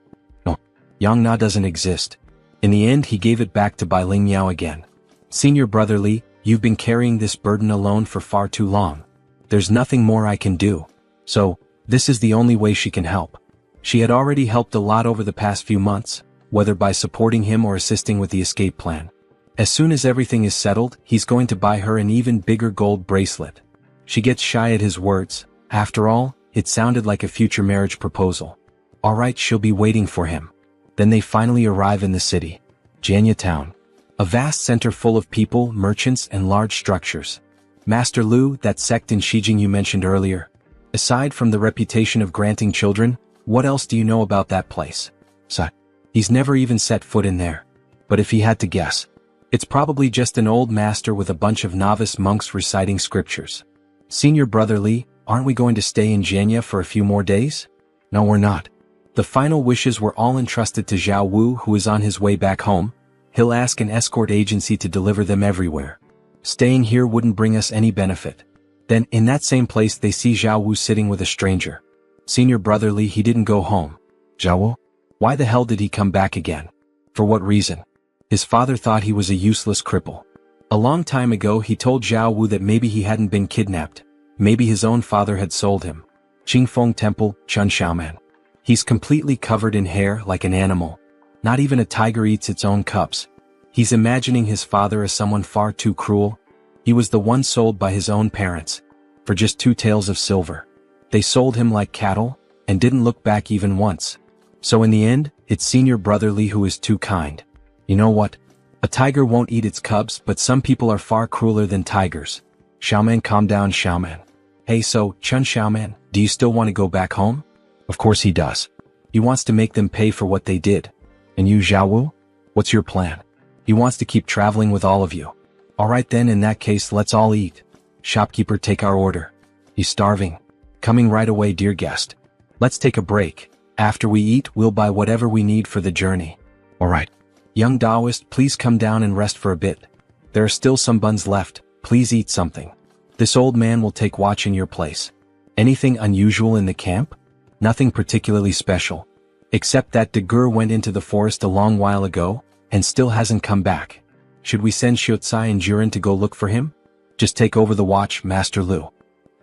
No, Yang Na doesn't exist. In the end he gave it back to Bai Ling Miao again. Senior Brother Li, you've been carrying this burden alone for far too long. There's nothing more I can do. So, this is the only way she can help. She had already helped a lot over the past few months, whether by supporting him or assisting with the escape plan. As soon as everything is settled, he's going to buy her an even bigger gold bracelet. She gets shy at his words. After all, it sounded like a future marriage proposal. Alright, she'll be waiting for him. Then they finally arrive in the city. Jianya Town. A vast center full of people, merchants, and large structures. Master Lu, that sect in Shijing you mentioned earlier. Aside from the reputation of granting children, what else do you know about that place? So, he's never even set foot in there. But if he had to guess, it's probably just an old master with a bunch of novice monks reciting scriptures. Senior Brother Li, aren't we going to stay in Jianya for a few more days? No, we're not. The final wishes were all entrusted to Zhao Wu, who is on his way back home. He'll ask an escort agency to deliver them everywhere. Staying here wouldn't bring us any benefit. Then, in that same place they see Zhao Wu sitting with a stranger. Senior Brother Li, he didn't go home. Zhao Wu? Why the hell did he come back again? For what reason? His father thought he was a useless cripple. A long time ago he told Zhao Wu that maybe he hadn't been kidnapped. Maybe his own father had sold him. Qingfeng Temple, Chun Xiaoman. He's completely covered in hair like an animal. Not even a tiger eats its own cubs. He's imagining his father as someone far too cruel. He was the one sold by his own parents. For just 2 taels of silver. They sold him like cattle, and didn't look back even once. So in the end, it's Senior Brother Li who is too kind. You know what? A tiger won't eat its cubs, but some people are far crueler than tigers. Xiaoman, calm down, Xiaoman. Hey, so, Chun Xiaoman, do you still want to go back home? Of course he does. He wants to make them pay for what they did. And you, Zhao Wu? What's your plan? He wants to keep traveling with all of you. Alright then, in that case, let's all eat. Shopkeeper, take our order. He's starving. Coming right away, dear guest. Let's take a break. After we eat, we'll buy whatever we need for the journey. Alright. Young Taoist, please come down and rest for a bit. There are still some buns left. Please eat something. This old man will take watch in your place. Anything unusual in the camp? Nothing particularly special. Except that De Gur went into the forest a long while ago, and still hasn't come back. Should we send Xiucai and Jurin to go look for him? Just take over the watch, Master Lu.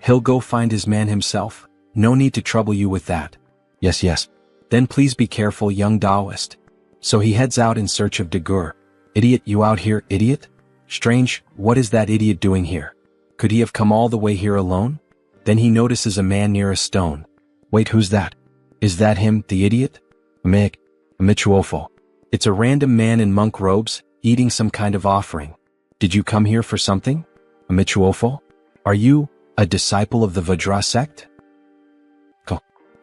He'll go find his man himself. No need to trouble you with that. Yes, yes. Then please be careful, young Taoist. So he heads out in search of Dagur. Idiot, you out here, idiot? Strange, what is that idiot doing here? Could he have come all the way here alone? Then he notices a man near a stone. Wait, who's that? Is that him, the idiot? Michuofo. It's a random man in monk robes, eating some kind of offering. Did you come here for something? Michuofo? Are you a disciple of the Vajra sect?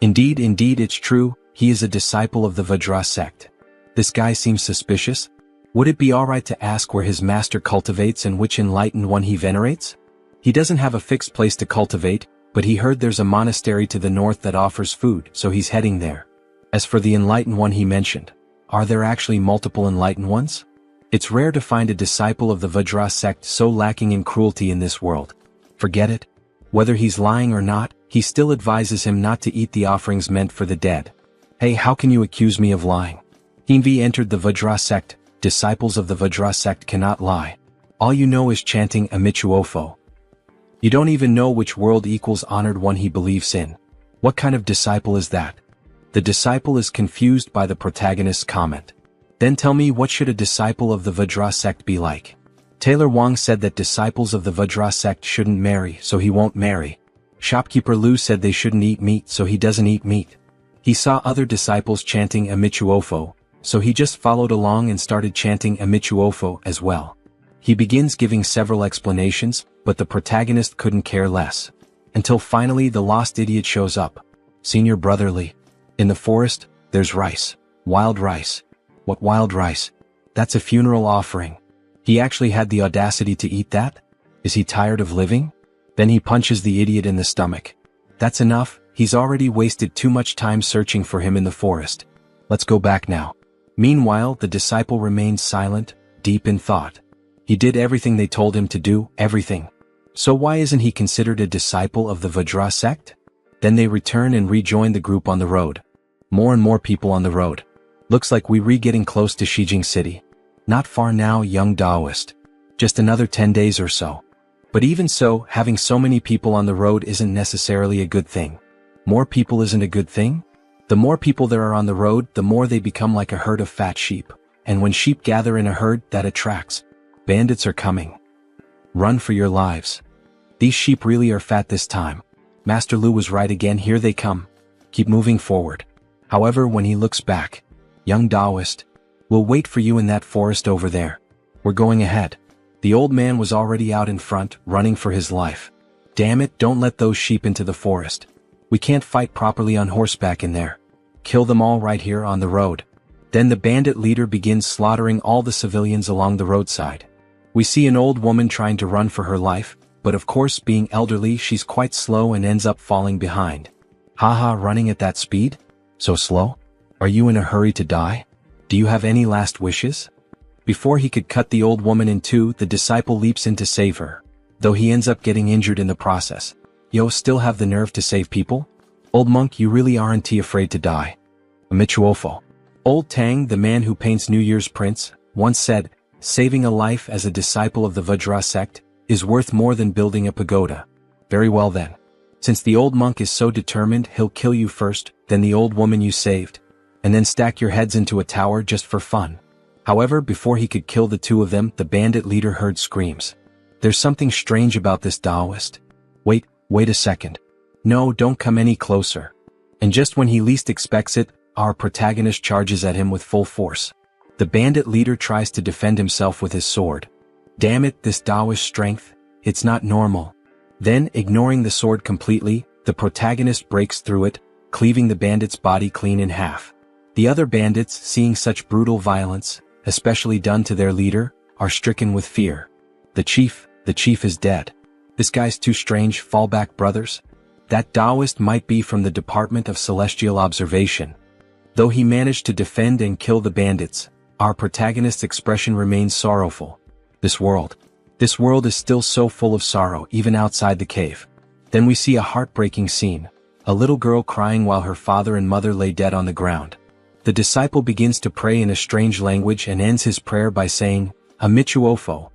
Indeed, it's true, he is a disciple of the Vajra sect. This guy seems suspicious. Would it be alright to ask where his master cultivates and which enlightened one he venerates? He doesn't have a fixed place to cultivate, but he heard there's a monastery to the north that offers food, so he's heading there. As for the enlightened one he mentioned, are there actually multiple enlightened ones? It's rare to find a disciple of the Vajra sect so lacking in cruelty in this world. Forget it. Whether he's lying or not, he still advises him not to eat the offerings meant for the dead. Hey, how can you accuse me of lying? Hinvi entered the Vajra sect. Disciples of the Vajra sect cannot lie. All you know is chanting Amichuofo. You don't even know which world equals honored one he believes in. What kind of disciple is that? The disciple is confused by the protagonist's comment. Then tell me, what should a disciple of the Vajra sect be like? Taylor Wang said that disciples of the Vajra sect shouldn't marry, so he won't marry. Shopkeeper Lu said they shouldn't eat meat, so he doesn't eat meat. He saw other disciples chanting Amichuofo, so he just followed along and started chanting Amichuofo as well. He begins giving several explanations, but the protagonist couldn't care less. Until finally the lost idiot shows up. Senior Brotherly. In the forest, there's rice. Wild rice. What wild rice? That's a funeral offering. He actually had the audacity to eat that? Is he tired of living? Then he punches the idiot in the stomach. That's enough, he's already wasted too much time searching for him in the forest. Let's go back now. Meanwhile, the disciple remained silent, deep in thought. He did everything they told him to do, everything. So why isn't he considered a disciple of the Vajra sect? Then they return and rejoin the group on the road. More and more people on the road. Looks like we're getting close to Shijing City. Not far now, young Taoist. Just another 10 days or so. But even so, having so many people on the road isn't necessarily a good thing. More people isn't a good thing? The more people there are on the road, the more they become like a herd of fat sheep. And when sheep gather in a herd, that attracts. Bandits are coming. Run for your lives. These sheep really are fat this time. Master Lu was right again, here they come. Keep moving forward. However, when he looks back, young Taoist, we'll wait for you in that forest over there. We're going ahead. The old man was already out in front, running for his life. Damn it, don't let those sheep into the forest. We can't fight properly on horseback in there. Kill them all right here on the road. Then the bandit leader begins slaughtering all the civilians along the roadside. We see an old woman trying to run for her life, but of course being elderly she's quite slow and ends up falling behind. Haha, running at that speed? So slow? Are you in a hurry to die? Do you have any last wishes? Before he could cut the old woman in two, the disciple leaps in to save her. Though he ends up getting injured in the process. Yo, still have the nerve to save people? Old monk, you really aren't afraid to die. Amichuofo. Old Tang, the man who paints New Year's prints, once said, saving a life as a disciple of the Vajra sect is worth more than building a pagoda. Very well then. Since the old monk is so determined, he'll kill you first, then the old woman you saved, and then stack your heads into a tower just for fun. However, before he could kill the two of them, the bandit leader heard screams. There's something strange about this Taoist. Wait a second. No, don't come any closer. And just when he least expects it, our protagonist charges at him with full force. The bandit leader tries to defend himself with his sword. Damn it, this Taoist strength, it's not normal. Then, ignoring the sword completely, the protagonist breaks through it, cleaving the bandit's body clean in half. The other bandits, seeing such brutal violence, especially done to their leader, are stricken with fear. The chief is dead. This guy's too strange, fall back brothers. That Taoist might be from the Department of Celestial Observation. Though he managed to defend and kill the bandits, our protagonist's expression remains sorrowful. This world is still so full of sorrow even outside the cave. Then we see a heartbreaking scene. A little girl crying while her father and mother lay dead on the ground. The disciple begins to pray in a strange language and ends his prayer by saying, Amichuofo.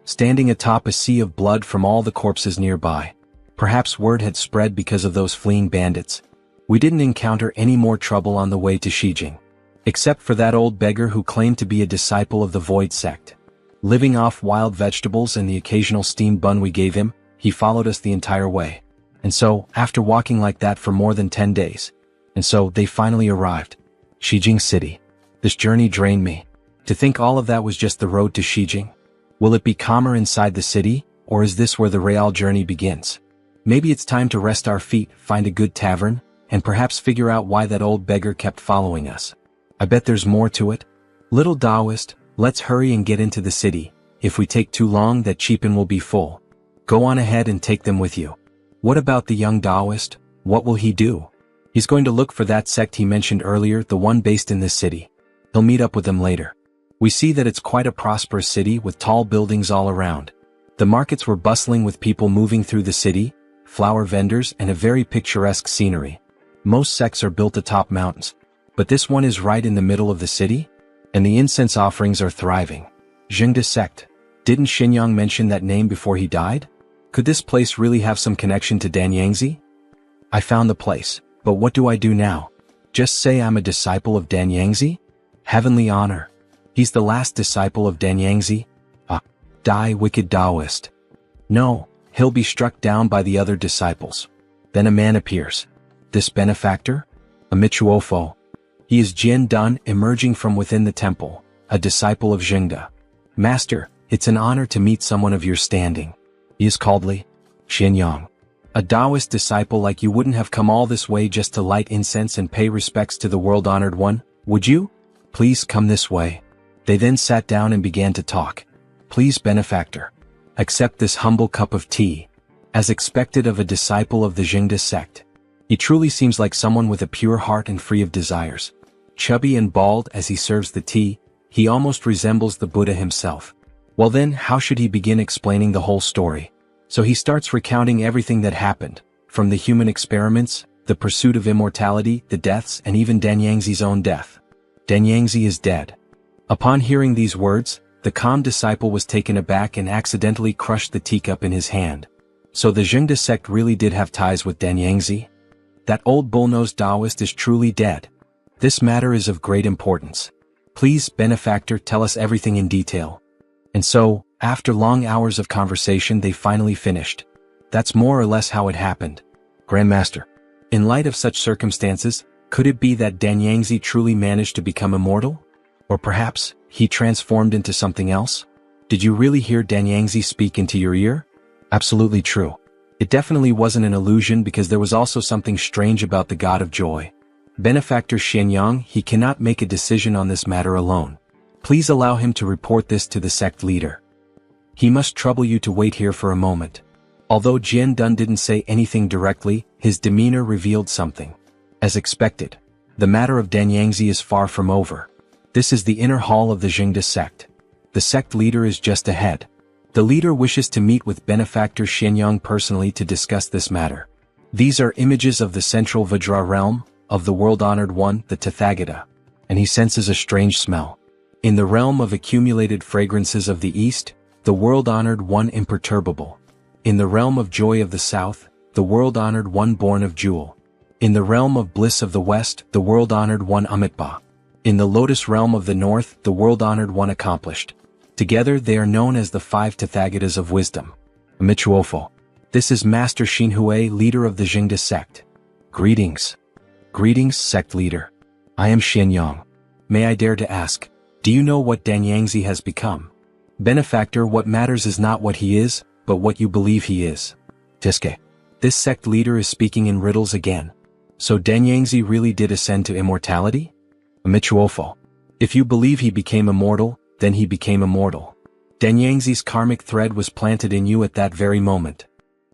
Standing atop a sea of blood from all the corpses nearby. Perhaps word had spread because of those fleeing bandits. We didn't encounter any more trouble on the way to Shijing. Except for that old beggar who claimed to be a disciple of the Void sect. Living off wild vegetables and the occasional steamed bun we gave him, he followed us the entire way. And so, after walking like that for more than 10 days. And so, they finally arrived. Shijing City. This journey drained me. To think all of that was just the road to Shijing. Will it be calmer inside the city, or is this where the real journey begins? Maybe it's time to rest our feet, find a good tavern, and perhaps figure out why that old beggar kept following us. I bet there's more to it. Little Taoist, let's hurry and get into the city. If we take too long, that cheapin will be full. Go on ahead and take them with you. What about the young Taoist? What will he do? He's going to look for that sect he mentioned earlier, the one based in this city. He'll meet up with them later. We see that it's quite a prosperous city with tall buildings all around. The markets were bustling with people moving through the city, flower vendors, and a very picturesque scenery. Most sects are built atop mountains. But this one is right in the middle of the city, and the incense offerings are thriving. Jingda sect. Didn't Xinyang mention that name before he died? Could this place really have some connection to Danyangzi? I found the place, but what do I do now? Just say I'm a disciple of Danyangzi? Heavenly honor. He's the last disciple of Danyangzi? Die wicked Taoist. No, he'll be struck down by the other disciples. Then a man appears. This benefactor? A Michuofo. He is Jian Dun, emerging from within the temple, a disciple of Jingda. Master, it's an honor to meet someone of your standing. He is called Li Xianyang. A Taoist disciple like you wouldn't have come all this way just to light incense and pay respects to the world-honored one, would you? Please come this way. They then sat down and began to talk. Please, benefactor, accept this humble cup of tea, as expected of a disciple of the Jingda sect. He truly seems like someone with a pure heart and free of desires. Chubby and bald as he serves the tea, he almost resembles the Buddha himself. Well then, how should he begin explaining the whole story? So he starts recounting everything that happened, from the human experiments, the pursuit of immortality, the deaths, and even Danyangzi's own death. Danyangzi is dead. Upon hearing these words, the calm disciple was taken aback and accidentally crushed the teacup in his hand. So the Jingda sect really did have ties with Danyangzi? That old bull-nosed Taoist is truly dead. This matter is of great importance. Please, benefactor, tell us everything in detail. And so, after long hours of conversation, they finally finished. That's more or less how it happened. Grandmaster, in light of such circumstances, could it be that Danyangzi truly managed to become immortal? Or perhaps, he transformed into something else? Did you really hear Danyangzi speak into your ear? Absolutely true. It definitely wasn't an illusion because there was also something strange about the God of Joy. Benefactor Xianyang, he cannot make a decision on this matter alone. Please allow him to report this to the sect leader. He must trouble you to wait here for a moment. Although Jian Dun didn't say anything directly, his demeanor revealed something. As expected, the matter of Danyangzi is far from over. This is the inner hall of the Jingda sect. The sect leader is just ahead. The leader wishes to meet with Benefactor Xianyang personally to discuss this matter. These are images of the central Vajra realm, of the world-honored one, the Tathagata. And he senses a strange smell. In the realm of accumulated fragrances of the east, the world-honored one imperturbable. In the realm of joy of the south, the world-honored one born of jewel. In the realm of bliss of the west, the world-honored one Amitba. In the lotus realm of the north, the world-honored one accomplished. Together they are known as the 5 Tathagatas of wisdom. Michuofo. This is Master Xinhui, leader of the Jingda sect. Greetings. Greetings, sect leader. I am Xianyang. May I dare to ask, do you know what Danyangzi has become? Benefactor, what matters is not what he is, but what you believe he is. Tiske. This sect leader is speaking in riddles again. So Danyangzi really did ascend to immortality? Michuofo. If you believe he became immortal, then he became immortal. Danyangzi's karmic thread was planted in you at that very moment.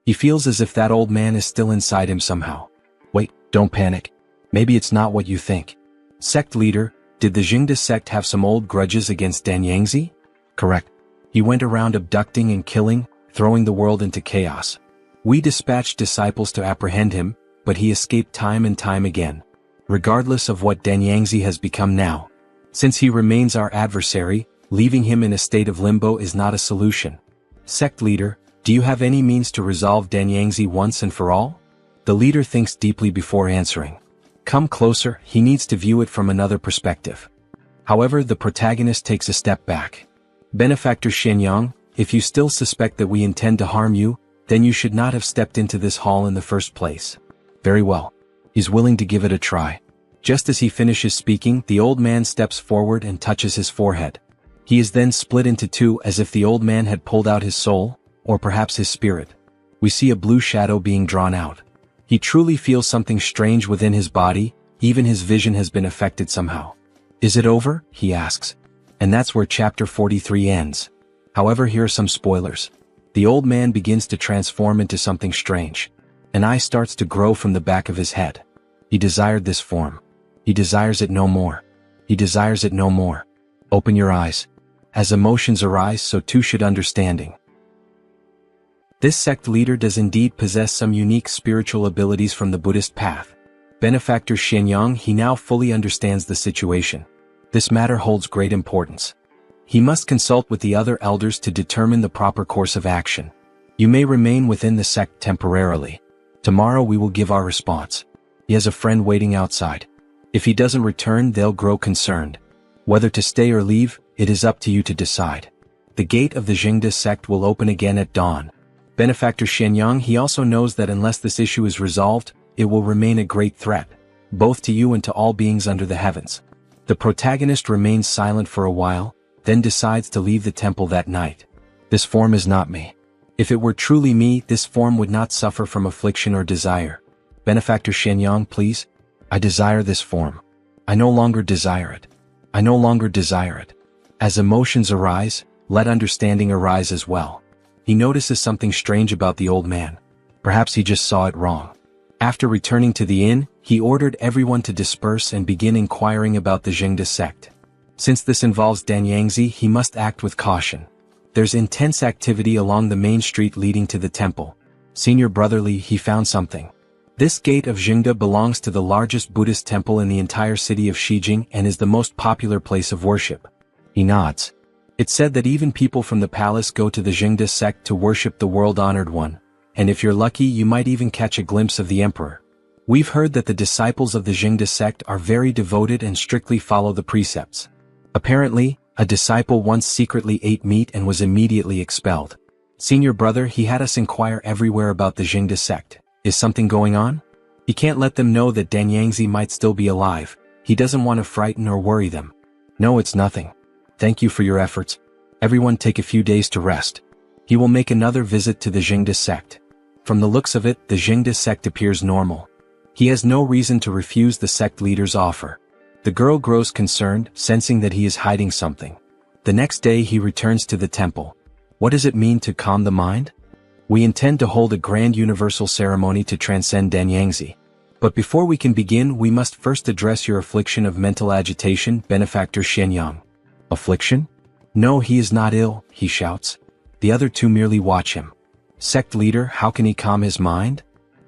He feels as if that old man is still inside him somehow. Wait, don't panic. Maybe it's not what you think. Sect leader, did the Jingda sect have some old grudges against Danyangzi? Correct. He went around abducting and killing, throwing the world into chaos. We dispatched disciples to apprehend him, but he escaped time and time again. Regardless of what Danyangzi has become now. Since he remains our adversary, leaving him in a state of limbo is not a solution. Sect leader, Do you have any means to resolve Danyangzi once and for all? The leader thinks deeply before answering. Come closer, he needs to view it from another perspective. However, the protagonist takes a step back. Benefactor Shenyang, if you still suspect that we intend to harm you, then you should not have stepped into this hall in the first place. Very well. He's willing to give it a try. Just as he finishes speaking, the old man steps forward and touches his forehead. He is then split into two as if the old man had pulled out his soul, or perhaps his spirit. We see a blue shadow being drawn out. He truly feels something strange within his body, even his vision has been affected somehow. Is it over? He asks. And that's where chapter 43 ends. However, here are some spoilers. The old man begins to transform into something strange. An eye starts to grow from the back of his head. He desired this form. He desires it no more. He desires it no more. Open your eyes. As emotions arise, so too should understanding. This sect leader does indeed possess some unique spiritual abilities from the Buddhist path. Benefactor Shenyang, he now fully understands the situation. This matter holds great importance. He must consult with the other elders to determine the proper course of action. You may remain within the sect temporarily. Tomorrow we will give our response. He has a friend waiting outside. If he doesn't return, they'll grow concerned. Whether to stay or leave, it is up to you to decide. The gate of the Jingda sect will open again at dawn. Benefactor Shenyang, he also knows that unless this issue is resolved, it will remain a great threat, both to you and to all beings under the heavens. The protagonist remains silent for a while, then decides to leave the temple that night. This form is not me. If it were truly me, this form would not suffer from affliction or desire. Benefactor Shenyang, please. I desire this form. I no longer desire it. I no longer desire it. As emotions arise, let understanding arise as well. He notices something strange about the old man. Perhaps he just saw it wrong. After returning to the inn, he ordered everyone to disperse and begin inquiring about the Jingda sect. Since this involves Danyangzi, he must act with caution. There's intense activity along the main street leading to the temple. Senior Brotherly, he found something. This gate of Jingda belongs to the largest Buddhist temple in the entire city of Shijing and is the most popular place of worship. He nods. It's said that even people from the palace go to the Jingda sect to worship the world-honored one, and if you're lucky you might even catch a glimpse of the emperor. We've heard that the disciples of the Jingda sect are very devoted and strictly follow the precepts. Apparently, a disciple once secretly ate meat and was immediately expelled. Senior brother, he had us inquire everywhere about the Jingda sect. Is something going on? He can't let them know that Danyangzi might still be alive. He doesn't want to frighten or worry them. No, it's nothing. Thank you for your efforts. Everyone take a few days to rest. He will make another visit to the Jingda sect. From the looks of it, the Jingda sect appears normal. He has no reason to refuse the sect leader's offer. The girl grows concerned, sensing that he is hiding something. The next day he returns to the temple. What does it mean to calm the mind? We intend to hold a grand universal ceremony to transcend Danyangzi. But before we can begin, we must first address your affliction of mental agitation, Benefactor Shenyang. Affliction? No, he is not ill, he shouts. The other two merely watch him. Sect leader, how can he calm his mind?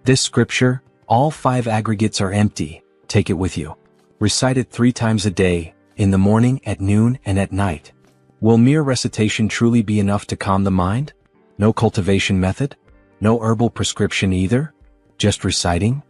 This scripture, all 5 aggregates are empty, take it with you. Recite it 3 times a day, in the morning, at noon, and at night. Will mere recitation truly be enough to calm the mind? No cultivation method? No herbal prescription either? Just reciting?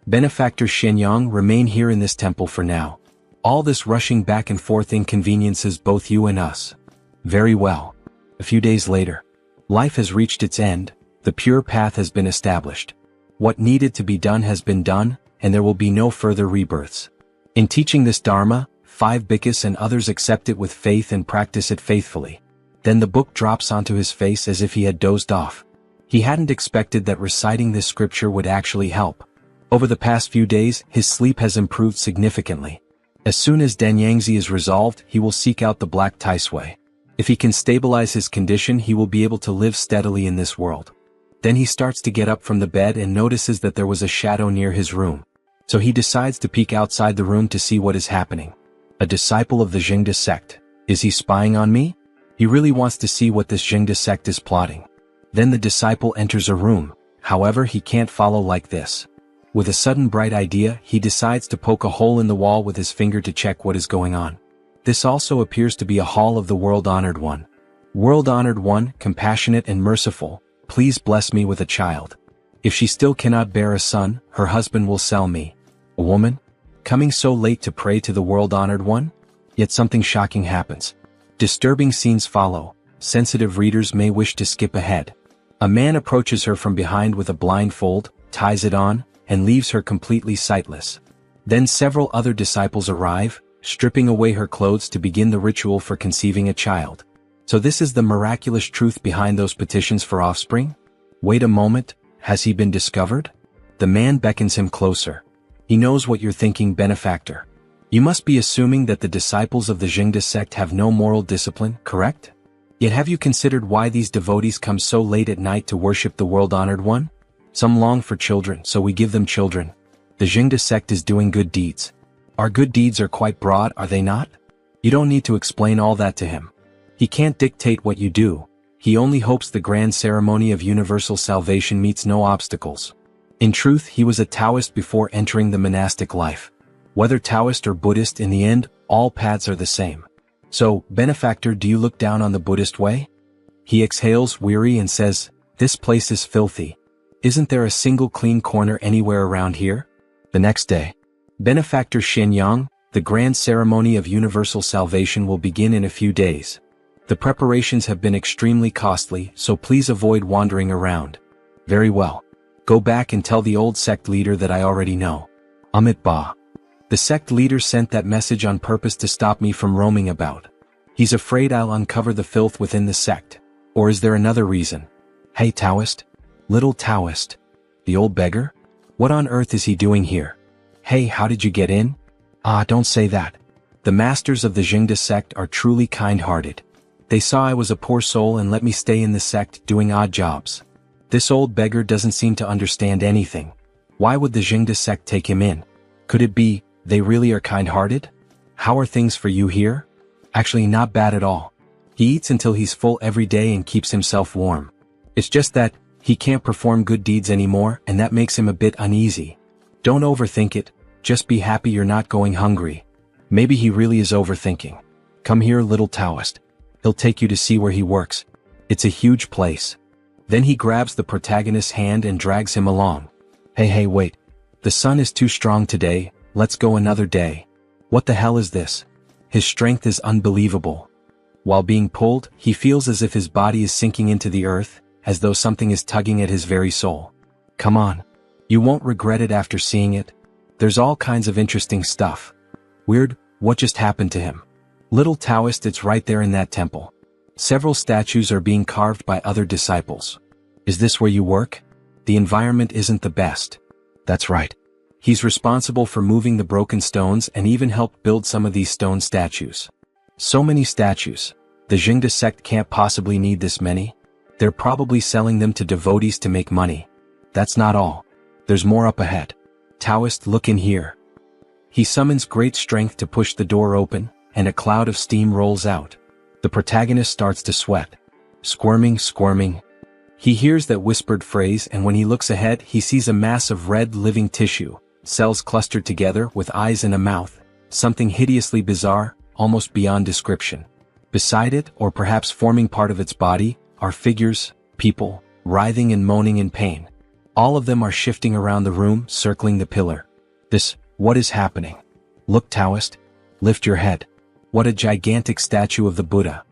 Benefactor Shenyang, remain here in this temple for now. All this rushing back and forth inconveniences both you and us. Very well. A few days later. Life has reached its end, the pure path has been established. What needed to be done has been done, and there will be no further rebirths. In teaching this Dharma, 5 bhikkhus and others accept it with faith and practice it faithfully. Then the book drops onto his face as if he had dozed off. He hadn't expected that reciting this scripture would actually help. Over the past few days, his sleep has improved significantly. As soon as Danyangzi is resolved, he will seek out the Black Taisui. If he can stabilize his condition, he will be able to live steadily in this world. Then he starts to get up from the bed and notices that there was a shadow near his room. So he decides to peek outside the room to see what is happening. A disciple of the Jingda sect. Is he spying on me? He really wants to see what this Jingda sect is plotting. Then the disciple enters a room. However, he can't follow like this. With a sudden bright idea, he decides to poke a hole in the wall with his finger to check what is going on. This also appears to be a hall of the world-honored one. World-honored one, compassionate and merciful, Please bless me with a child. If she still cannot bear a son, her husband will sell me. A woman? Coming so late to pray to the world-honored one? Yet something shocking happens. Disturbing scenes follow. Sensitive readers may wish to skip ahead. A man approaches her from behind with a blindfold, ties it on, and leaves her completely sightless. Then several other disciples arrive, stripping away her clothes to begin the ritual for conceiving a child. So this is the miraculous truth behind those petitions for offspring? Wait a moment, has he been discovered? The man beckons him closer. He knows what you're thinking, benefactor. You must be assuming that the disciples of the Jingda sect have no moral discipline, correct? Yet have you considered why these devotees come so late at night to worship the world-honored one? Some long for children, so we give them children. The Jingda sect is doing good deeds. Our good deeds are quite broad, are they not? You don't need to explain all that to him. He can't dictate what you do. He only hopes the grand ceremony of universal salvation meets no obstacles. In truth, he was a Taoist before entering the monastic life. Whether Taoist or Buddhist, in the end, all paths are the same. So, benefactor, do you look down on the Buddhist way? He exhales, weary, and says, "This place is filthy. Isn't there a single clean corner anywhere around here?" The next day, benefactor Shenyang, the grand ceremony of universal salvation will begin in a few days. The preparations have been extremely costly, so please avoid wandering around. Very well. Go back and tell the old sect leader that I already know. Amit Ba. The sect leader sent that message on purpose to stop me from roaming about. He's afraid I'll uncover the filth within the sect. Or is there another reason? Hey Taoist. Little Taoist. The old beggar? What on earth is he doing here? Hey, how did you get in? Ah, don't say that. The masters of the Jingda sect are truly kind-hearted. They saw I was a poor soul and let me stay in the sect doing odd jobs. This old beggar doesn't seem to understand anything. Why would the Jingda sect take him in? Could it be, they really are kind-hearted? How are things for you here? Actually, not bad at all. He eats until he's full every day and keeps himself warm. It's just that, he can't perform good deeds anymore, and that makes him a bit uneasy. Don't overthink it, just be happy you're not going hungry. Maybe he really is overthinking. Come here, little Taoist. He'll take you to see where he works. It's a huge place. Then he grabs the protagonist's hand and drags him along. Hey, wait. The sun is too strong today, let's go another day. What the hell is this? His strength is unbelievable. While being pulled, he feels as if his body is sinking into the earth, as though something is tugging at his very soul. Come on. You won't regret it after seeing it. There's all kinds of interesting stuff. Weird, what just happened to him? Little Taoist, it's right there in that temple. Several statues are being carved by other disciples. Is this where you work? The environment isn't the best. That's right. He's responsible for moving the broken stones and even helped build some of these stone statues. So many statues. The Jingda sect can't possibly need this many. They're probably selling them to devotees to make money. That's not all. There's more up ahead. Taoist, look in here. He summons great strength to push the door open, and a cloud of steam rolls out. The protagonist starts to sweat. Squirming. He hears that whispered phrase, and when he looks ahead, he sees a mass of red living tissue, cells clustered together with eyes and a mouth, something hideously bizarre, almost beyond description. Beside it, or perhaps forming part of its body, are figures, people, writhing and moaning in pain. All of them are shifting around the room, circling the pillar. What is happening? Look, Taoist. Lift your head. What a gigantic statue of the Buddha.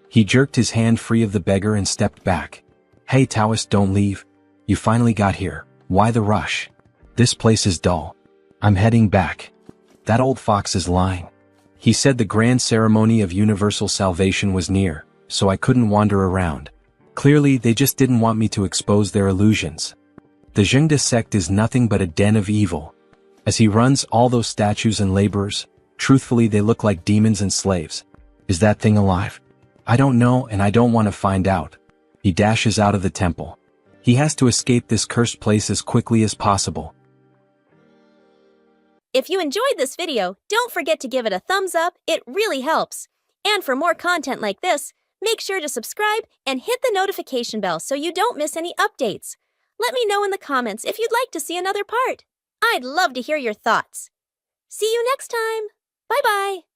He jerked his hand free of the beggar and stepped back. Hey Taoist, don't leave. You finally got here. Why the rush? This place is dull. I'm heading back. That old fox is lying. He said the grand ceremony of universal salvation was near, so I couldn't wander around. Clearly, they just didn't want me to expose their illusions. The Jingda sect is nothing but a den of evil. As he runs, all those statues and laborers, truthfully they look like demons and slaves. Is that thing alive? I don't know, and I don't want to find out. He dashes out of the temple. He has to escape this cursed place as quickly as possible. If you enjoyed this video, don't forget to give it a thumbs up, it really helps. And for more content like this, make sure to subscribe and hit the notification bell so you don't miss any updates. Let me know in the comments if you'd like to see another part. I'd love to hear your thoughts. See you next time. Bye-bye.